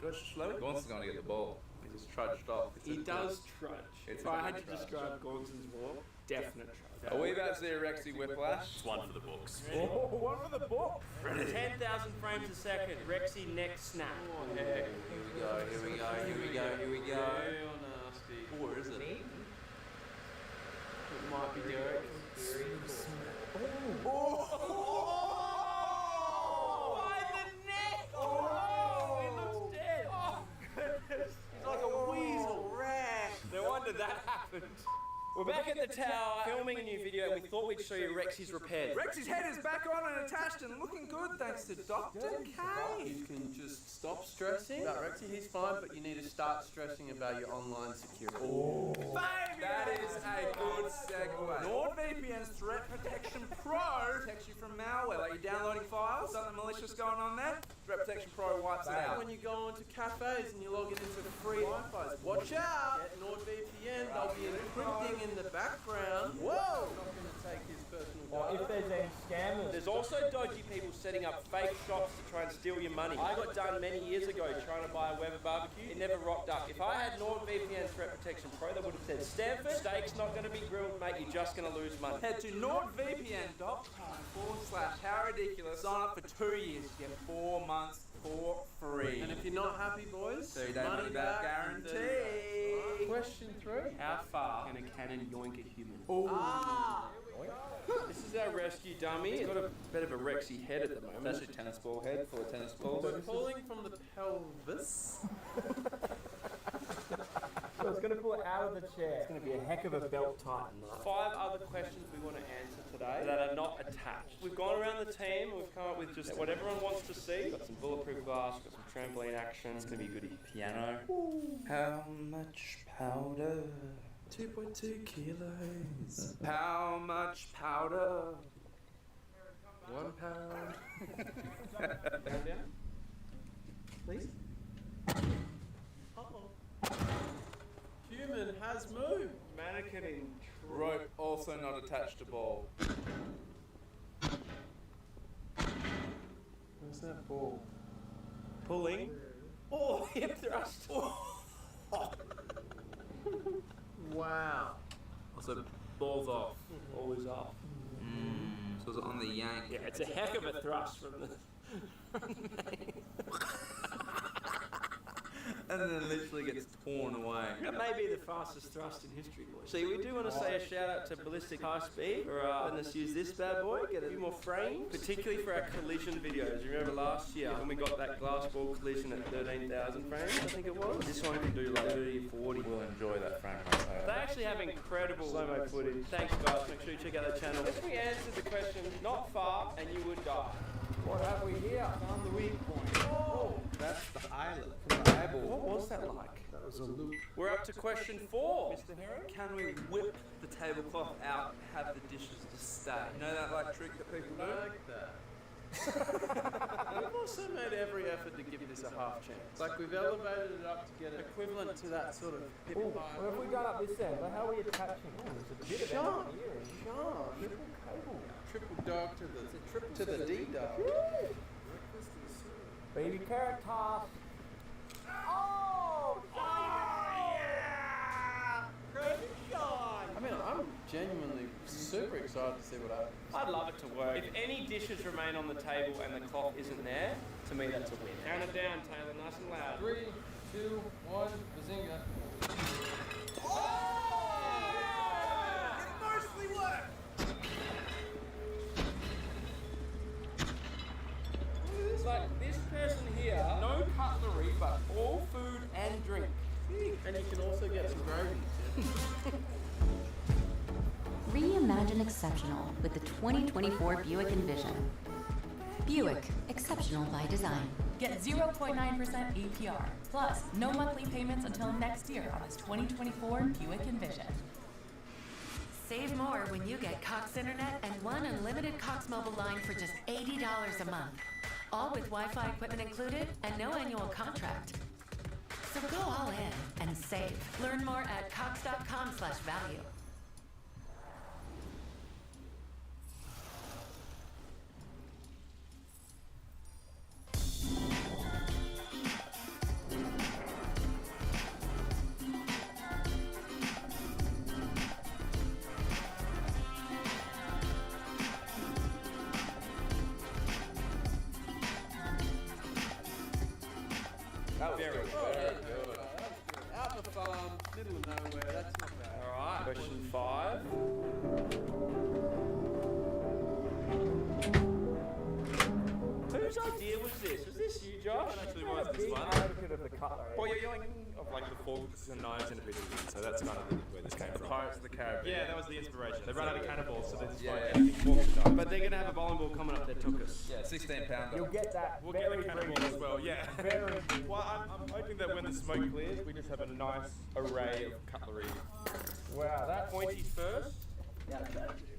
Gaunt's going to get the ball. He just trudged off. He does trudge. It's If I had to describe Gaunson's walk, definite try. Are we about to see a Rexy whiplash? It's one for the books. Oh, one for the book. 10,000 frames a second. Rexy neck snap. Oh, heck. Here we go, here we go, here we go, here we go. Real nasty. Oh, where is it? It might be Derek. By the neck! Oh, he looks dead. Oh, goodness. He's like a weasel. Rat. No wonder that happened. We're back at the tower filming a new video and we thought we'd show you Rexy's repairs. Rexy's head is back on and attached and looking good thanks to Dr. K. You can just stop stressing about Rexy. He's fine, but you need to start stressing about your online security. Oh. That is a good segue. NordVPN's Threat Protection Pro protects you from malware. Like you're downloading files, something malicious going on there, Threat Protection Pro wipes it out. When you go into cafes and you log into free Wi-Fi, watch out! Get NordVPN, they'll be encrypting in the background. Whoa! Not going to take his personal data. If there's any scammers. There's also dodgy people setting up fake shops to try and steal your money. I got done many years ago trying to buy a Weber barbecue. It never rocked up. If I had NordVPN Threat Protection Pro, they would have said, Stanford, steak's not going to be grilled, mate. You're just going to lose money. Head to nordvpn.com/how ridiculous. Sign up for 2 years. Get 4 months for free. And if you're not happy, boys, 30-day money back guarantee. Question 3. How far can a cannon yoink a human? This is our rescue dummy. It's got a bit of a Rexy head at the moment. That's a tennis ball head full of tennis balls. So pulling from the pelvis. So it's going to pull it out of the chair. It's going to be a heck of a belt tighten. 5 other questions we want to answer today that are not attached. We've gone around the team and we've come up with just what everyone wants to see. Got some bulletproof glass, got some trampoline action. It's going to be a goodie. Piano. How much powder? 2.2 kilos. How much powder? 1 pound. Down. Please. Human has moved. Mannequin in Rope also not attached to ball. Where's that ball? Pulling. Oh, hip thrust. Wow. Also, balls off. Always off. So it's on the yank. Yeah, it's a heck of a thrust from the... And then it literally gets torn away. That may be the fastest thrust in history, boys. See, we do want to say a shout out to Ballistic High Speed for letting us use this bad boy, get a few more frames, particularly for our collision videos. You remember last year when we got that glass ball collision at 13,000 frames, I think it was? This one can do like 30 or 40. We'll enjoy that frame rate. They actually have incredible slow-mo footage. Thanks guys, make sure you check out their channel. If we answered the question, not far and you would die. What have we here? Found the weak point. Oh, that's the eyelid from the eyeball. What was that like? That was a loop. We're up to question 4, Mr. Hero. Can we whip the tablecloth out and have the dishes just stay? You know that like trick that people do? I like that. We've also made every effort to give this a half chance. Like we've elevated it up to get it equivalent to that sort of hip pie. What have we done up this end? Like, how are we attaching? Oh, there's a bit of Sean, it here. Sean, Triple cable. triple dog to the D dog. Baby carrot toss. Oh, yeah! Crazy Sean! I mean, I'm genuinely super excited to see what happens. I'd love it to work. If any dishes remain on the table and the cloth isn't there, to me that's a win. Count it down, Taylor, nice and loud. 3, 2, 1, bazinga. It mostly worked! It's like this person here, no cutlery, but all food and drink. And you can also get some gravy. Reimagine exceptional with the 2024 Buick Envision. Buick, exceptional by design. Get 0.9% APR, plus no monthly payments until next year on this 2024 Buick Envision. Save more when you get Cox Internet and one unlimited Cox mobile line for just $80 a month. All with Wi-Fi equipment included and no annual contract. So go all in and save. Learn more at cox.com/value. Very good. good. Very good. Out in the farm, middle of nowhere, that's not bad. Alright, question 5. Whose idea was this? Was this you, Josh? Actually was this one. Advocate of the cutlery. Well, you're yelling of like the forks and knives and a bit of it, so that's kind of where this came from. Pirates of the Caribbean. Yeah, that was the inspiration. They run out of cannonballs, so they just find Yeah. anything forks and knives. But they're going to have a bowling ball coming up their tuchus. Yeah, 16 pounder. You'll get that. We'll get the cannonball as well, yeah. Very Well, I'm hoping that when the smoke clears, we just have a nice array of cutlery. Wow, that's Pointy first.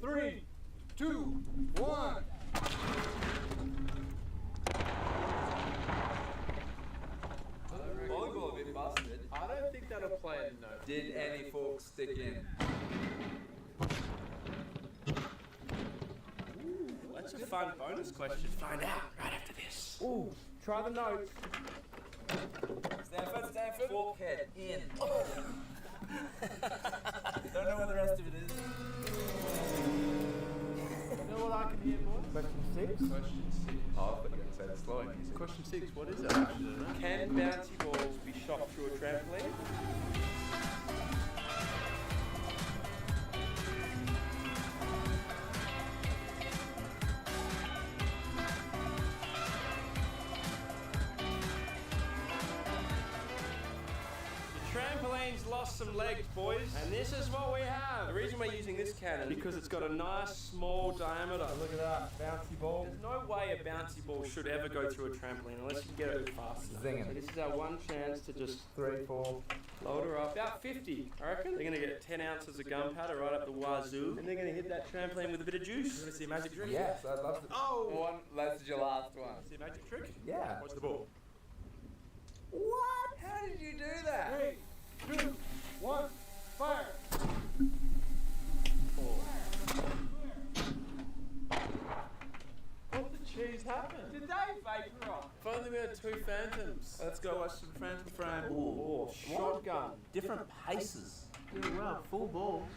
3, 2, 1. Volleyball a bit busted. I don't think that'll play in no. Did any forks stick in? That's a fun bonus question. Find out right after this. Ooh, try the notes. Stanford. Fork head in. Don't know what the rest of it is. You know what I can hear, boys? Question 6. Question 6. Oh, I thought you were going to say the slowing music. Question 6, what is it? Can bouncy balls be shot through a trampoline? The trampoline's lost some legs, boys, and this is what we have. The reason we're using this cannon is because it's got a nice small diameter. Look at that, bouncy ball. There's no way a bouncy ball should ever go through a trampoline unless you get it fast enough. Zinging. So this is our one chance to just 3, 4. load her up. About 50, I reckon. They're going to get 10 ounces of gunpowder right up the wazoo, and they're going to hit that trampoline with a bit of juice. You want to see a magic trick? Yes, I'd love to. Oh! That's your last one. See a magic trick? Yeah. Watch the ball. What? How did you do that? 3, 2, 1, fire! What the cheese happened? Did they vaporize? If only we had 2 phantoms. Let's go watch some Phantom Frame. Oh, shotgun. Different paces. Doing well, full ball.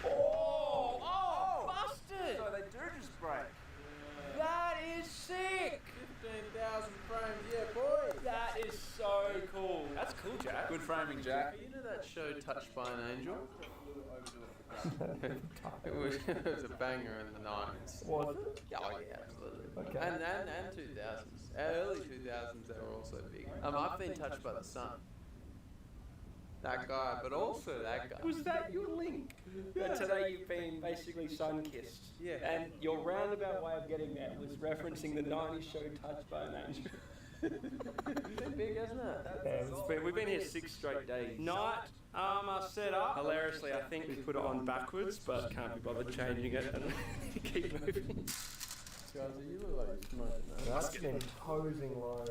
Oh, busted! So they do just break. That is sick! 15,000 frames, yeah, boy. That is so cool. That's cool, Jack. Good framing, Jack. You know that show Touched by an Angel? it was a banger in the 90s. Was it? Oh yeah, absolutely. Okay. And 2000s. Early 2000s they were also big. I've been touched by the sun. That guy, but also that guy. Was that your link? That today you've been basically sun-kissed. Yeah. And your roundabout way of getting there was referencing the 90s show Touched by an Angel. It's been big, hasn't it? We've been here 6 straight days. Night armor set up. Hilariously, I think we put it on backwards, but can't be bothered changing it and keep moving. Guys, you look like you're smoking that. That's been posing low.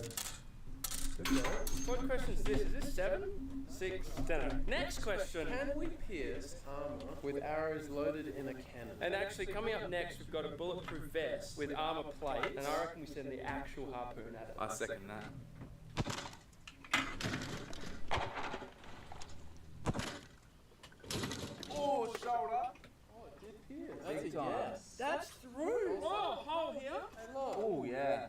What question is this? Is this 7? 6? 10. Next question. Can we pierce armor with arrows loaded in a cannon? And actually, coming up next, we've got a bulletproof vest with armor plate, and I reckon we send the actual harpoon at it. I second that. Oh, shoulder. Oh, it did pierce. That's Big a time. yes. That's through! Oh, hole here. Hey, look. Oh, yeah.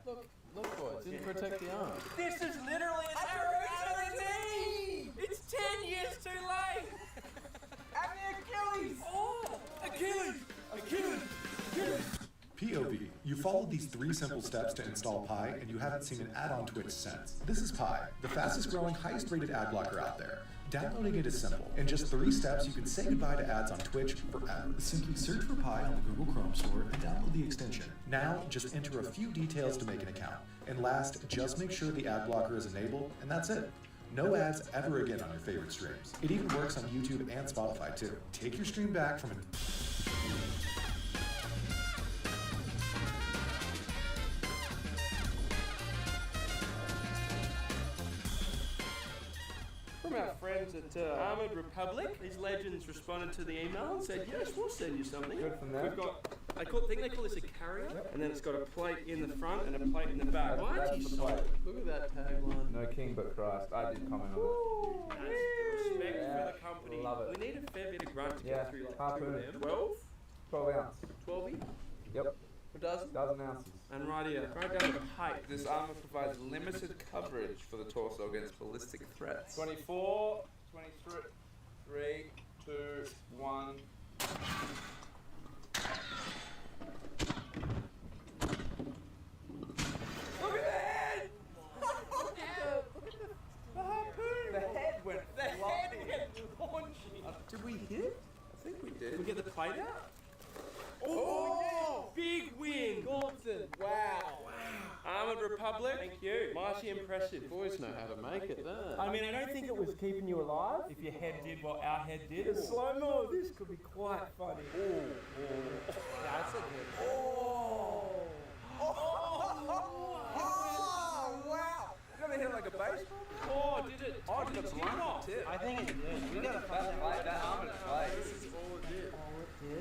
Look, boys. Didn't protect the arm. This is literally an arrow out of the knee! It's 10 years too late! And the Achilles. Oh! Achilles! Achilles! Achilles! POV. You followed these 3 simple steps to install Pi, and you haven't seen an ad on Twitch since. This is Pi, the fastest growing, highest rated ad blocker out there. Downloading it is simple. In just 3 steps, you can say goodbye to ads on Twitch forever. Simply search for Pi on the Google Chrome store and download the extension. Now, just enter a few details to make an account. And last, just make sure the ad blocker is enabled, and that's it. No ads ever again on your favorite streams. It even works on YouTube and Spotify too. Take your stream back from an... From our friends at Armored Republic, these legends responded to the email and said, yes, we'll send you something. Good from them. We've got, I think they call this a carrier, and then it's got a plate in the front and a plate in the back. Why aren't you sold? Look at that tagline. No king but Christ. I did comment on it. That's respect for the company. Love it. We need a fair bit of grunt to Yeah, get through like harpoon. 2 of them. 12? 12 ounce. 12-y? Yep. A dozen? Dozen ounces. And right here, right down the pipe. This armor provides limited coverage for the torso against ballistic threats. 24, 23, 3, 2, 1. Look at the head! Look at the harpoon! The head went launching. Did we hit? I think we did. Did we get the plate out? Oh! Big win! Gordon! Wow! Armored Republic? Thank you. Mighty impressive. Boys know how to make it, don't they? I mean, I don't think it was keeping you alive if your head did what our head did. The slow-mo of this could be quite funny. That's a good. Wow! You never hit it like a baseball? Oh, did it? Oh, did it blunt tip? I think it did. We gotta find out. That armored plate. This is all it did.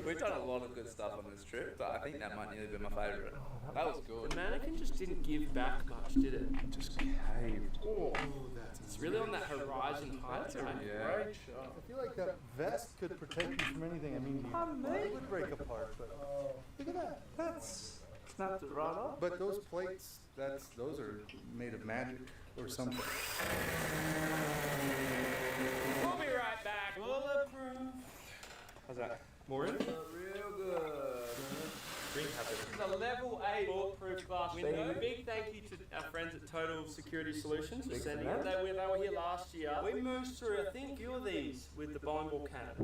We've done a lot of good stuff on this trip, but I think that might nearly be my favourite. That was good. The mannequin just didn't give back much, did it? Just caved. Oh, it's really on that horizon height. Yeah. Great shot. I feel like that vest could protect you from anything. I mean, it would break apart, but look at that. That's snapped it right off. But those plates, those are made of magic or something. We'll be right back. Bulletproof. How's that? More in? Real good. This is a level 8 bulletproof glass window. Big thank you to our friends at Total Security Solutions for sending it. They were here last year. We moved through, I think, a few of these with the bowling ball cannon.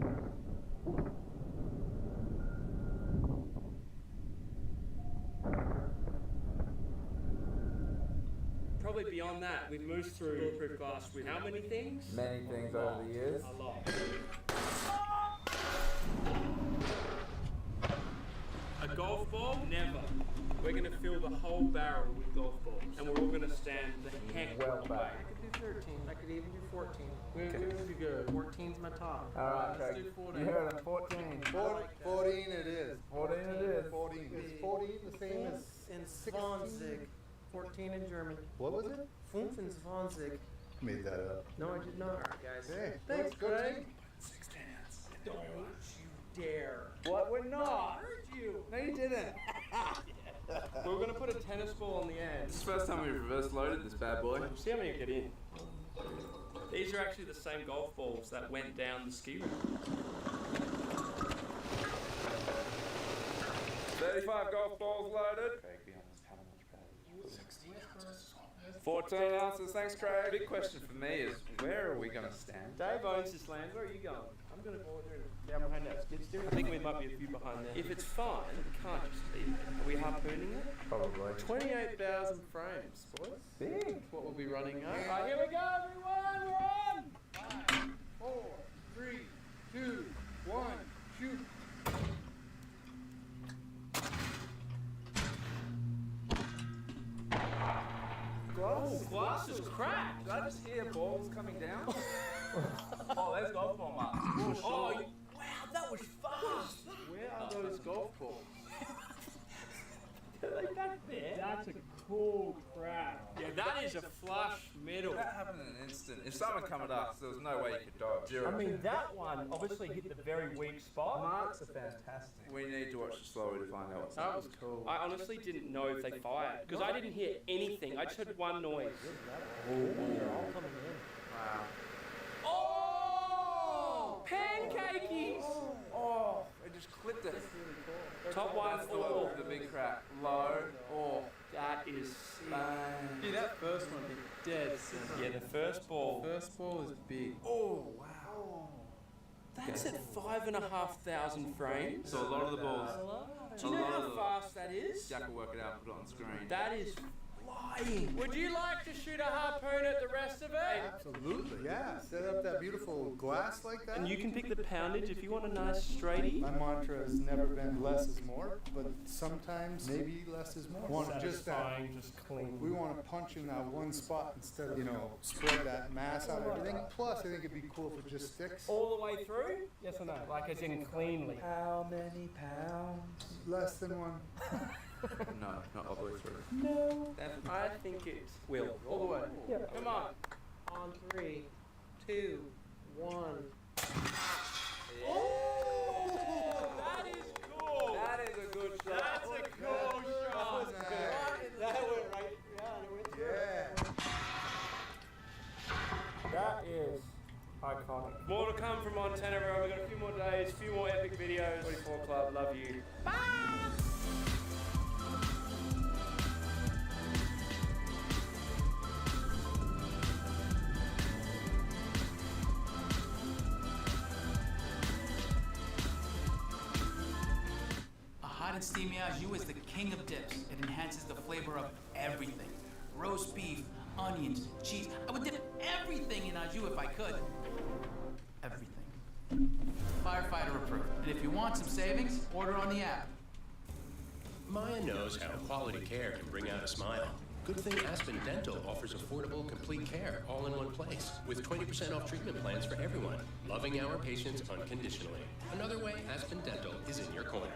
Probably beyond that, we've moved through bulletproof glass with how many things? Many things over the years. A lot. A golf ball? Never. We're going to fill the whole barrel with golf balls. And we're all going to stand the heck well back. I could do 13. I could even do 14. Where would you go? 14's my top. Alright, Let's Craig. do 14. You heard him, 14. 14 it is. 14 it is. 14. Is 14 the same as in Swanzig. 14 in German. What was it? 25. Made that up. No, I did not. All right, guys. Hey, Thanks, good Craig. team. 16 ounces. Don't you dare. What? We're not. I heard you. No, you didn't. We were going to put a tennis ball on the end. This is the first time we've reverse loaded this bad boy. See how many you get in. These are actually the same golf balls that went down the ski route. 35 golf balls loaded. Craig, be honest, how much bad? 16 ounces. 14 ounces, thanks Craig. Big question for me is, where are we going to stand? Dave owns this land. Where are you going? I'm going to go over there down behind that skid steer. I think we might be a few behind there. If it's fine, we can't just leave it. Are we harpooning it? Probably. 28,000 frames, boys. Big. That's what we'll be running up. Alright, here we go, everyone. We're on. 5, 4, 3, 2, 1, shoot. Glass is cracked. Did I just hear balls coming down? Oh, there's golf ball marks. Oh, wow, that was fast. Where are those golf balls? Are they back there? That's a cool crack. Yeah, that is a flush middle. That happened in an instant. If someone come at us, there was no way you could dodge. Zero. I mean, that one obviously hit the very weak spot. Marks are fantastic. We need to watch it slowly to find out what's That was cool. I honestly didn't know if they fired because I didn't hear anything. I just heard one noise. They're all coming in. Wow. Oh! Pancakeys! Oh, it just clipped it. Top one, That's the level all. of the big crack. Low. Oh. That is sick. Yeah, that first one hit dead center. Yeah, the first ball. First ball is big. Oh, wow. That's at 5,500 frames. So a lot of the balls. Do you know how fast that is? Jack will work it out and put it on screen. That is flying. Would you like to shoot a harpoon at the rest of it? Absolutely. Yeah. Set up that beautiful glass like that. And you can pick the poundage if you want a nice straightie. My mantra has never been less is more, but sometimes maybe less is more. Want just clean. We want to punch in that one spot instead of, spread that mass out of everything. Plus, I think it'd be cool if it just sticks. All the way through? Yes or no? Like as in cleanly. How many pounds? Less than one. No, not all the way through. No. I think it will. All the way. Yeah. Come on. On 3, 2, 1. Oh! That is cool. That is a good shot. That's a cool That is iconic. More to come from Montana Road. We've got a few more days, a few more epic videos. 44 Club, love you. Bye! A hot and steamy au jus is the king of dips. It enhances the flavor of everything. Roast beef, onions, cheese. I would dip everything in au jus if I could. Everything. Firefighter approved. And if you want some savings, order on the app. Maya knows how quality care can bring out a smile. Good thing Aspen Dental offers affordable, complete care all in one place, with 20% off treatment plans for everyone, loving our patients unconditionally. Another way Aspen Dental is in your corner.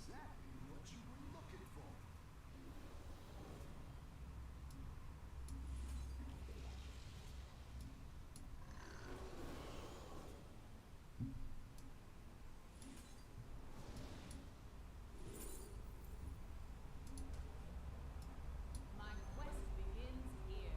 exactly what you were looking for. My quest begins here.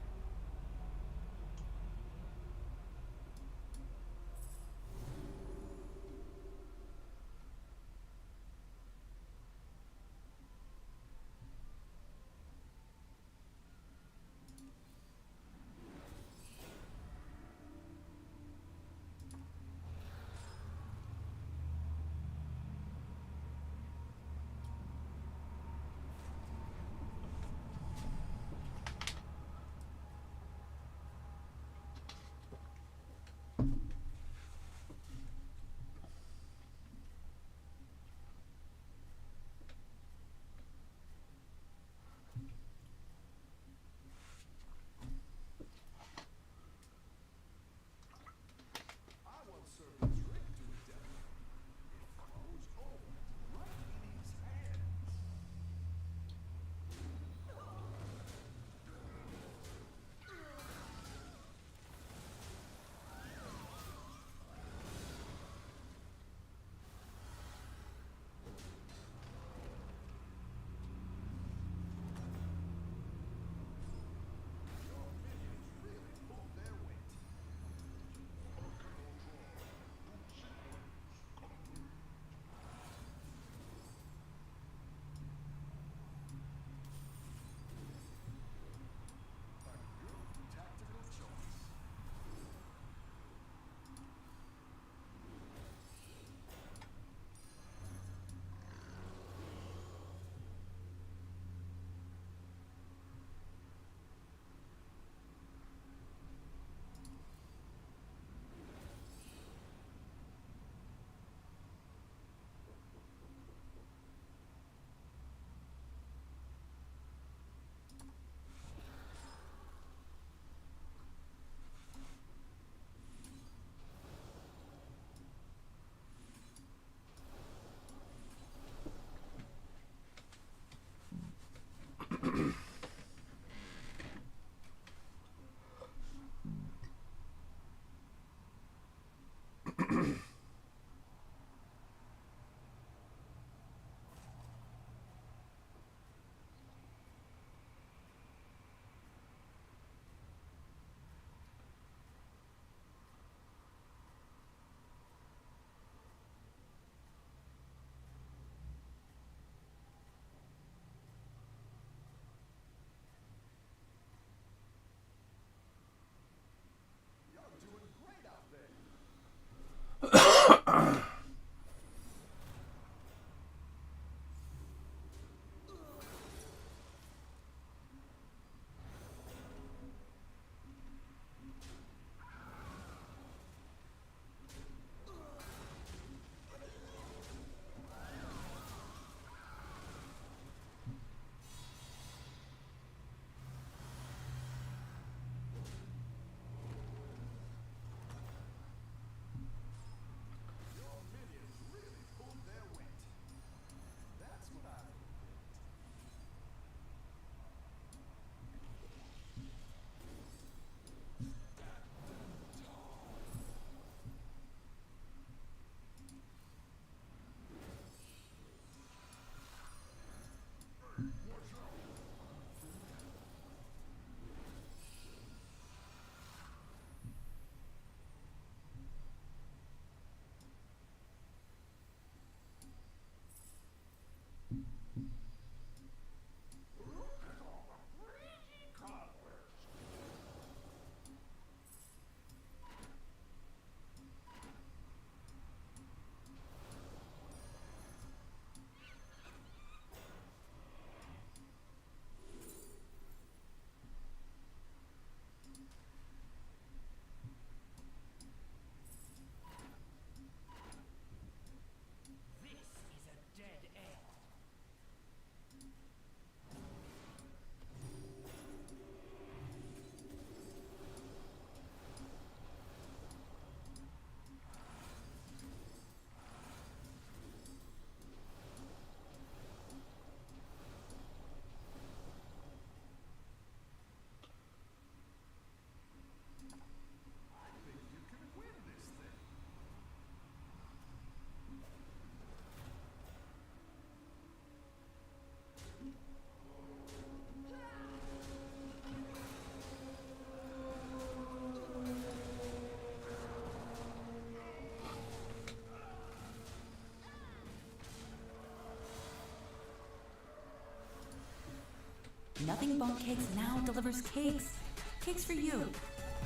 Nothing Bunk Cakes now delivers cakes. Cakes for you.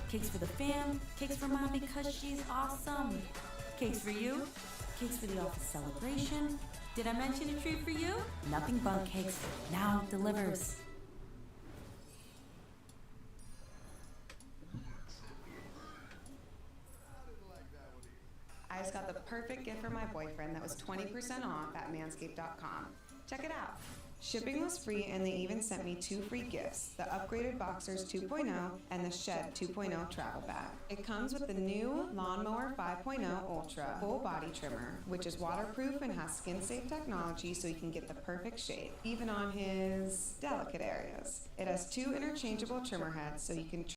Cakes for the fam. Cakes for mom because she's awesome. Cakes for you. Cakes for the office celebration. Did I mention a treat for you? Nothing Bunk Cakes now delivers. I just got the perfect gift for my boyfriend that was 20% off at manscaped.com. Check it out. Shipping was free and they even sent me 2 free gifts, the upgraded Boxers 2.0 and the Shed 2.0 travel bag. It comes with the new Lawnmower 5.0 Ultra full body trimmer, which is waterproof and has skin-safe technology so you can get the perfect shave, even on his delicate areas. It has 2 interchangeable trimmer heads so you can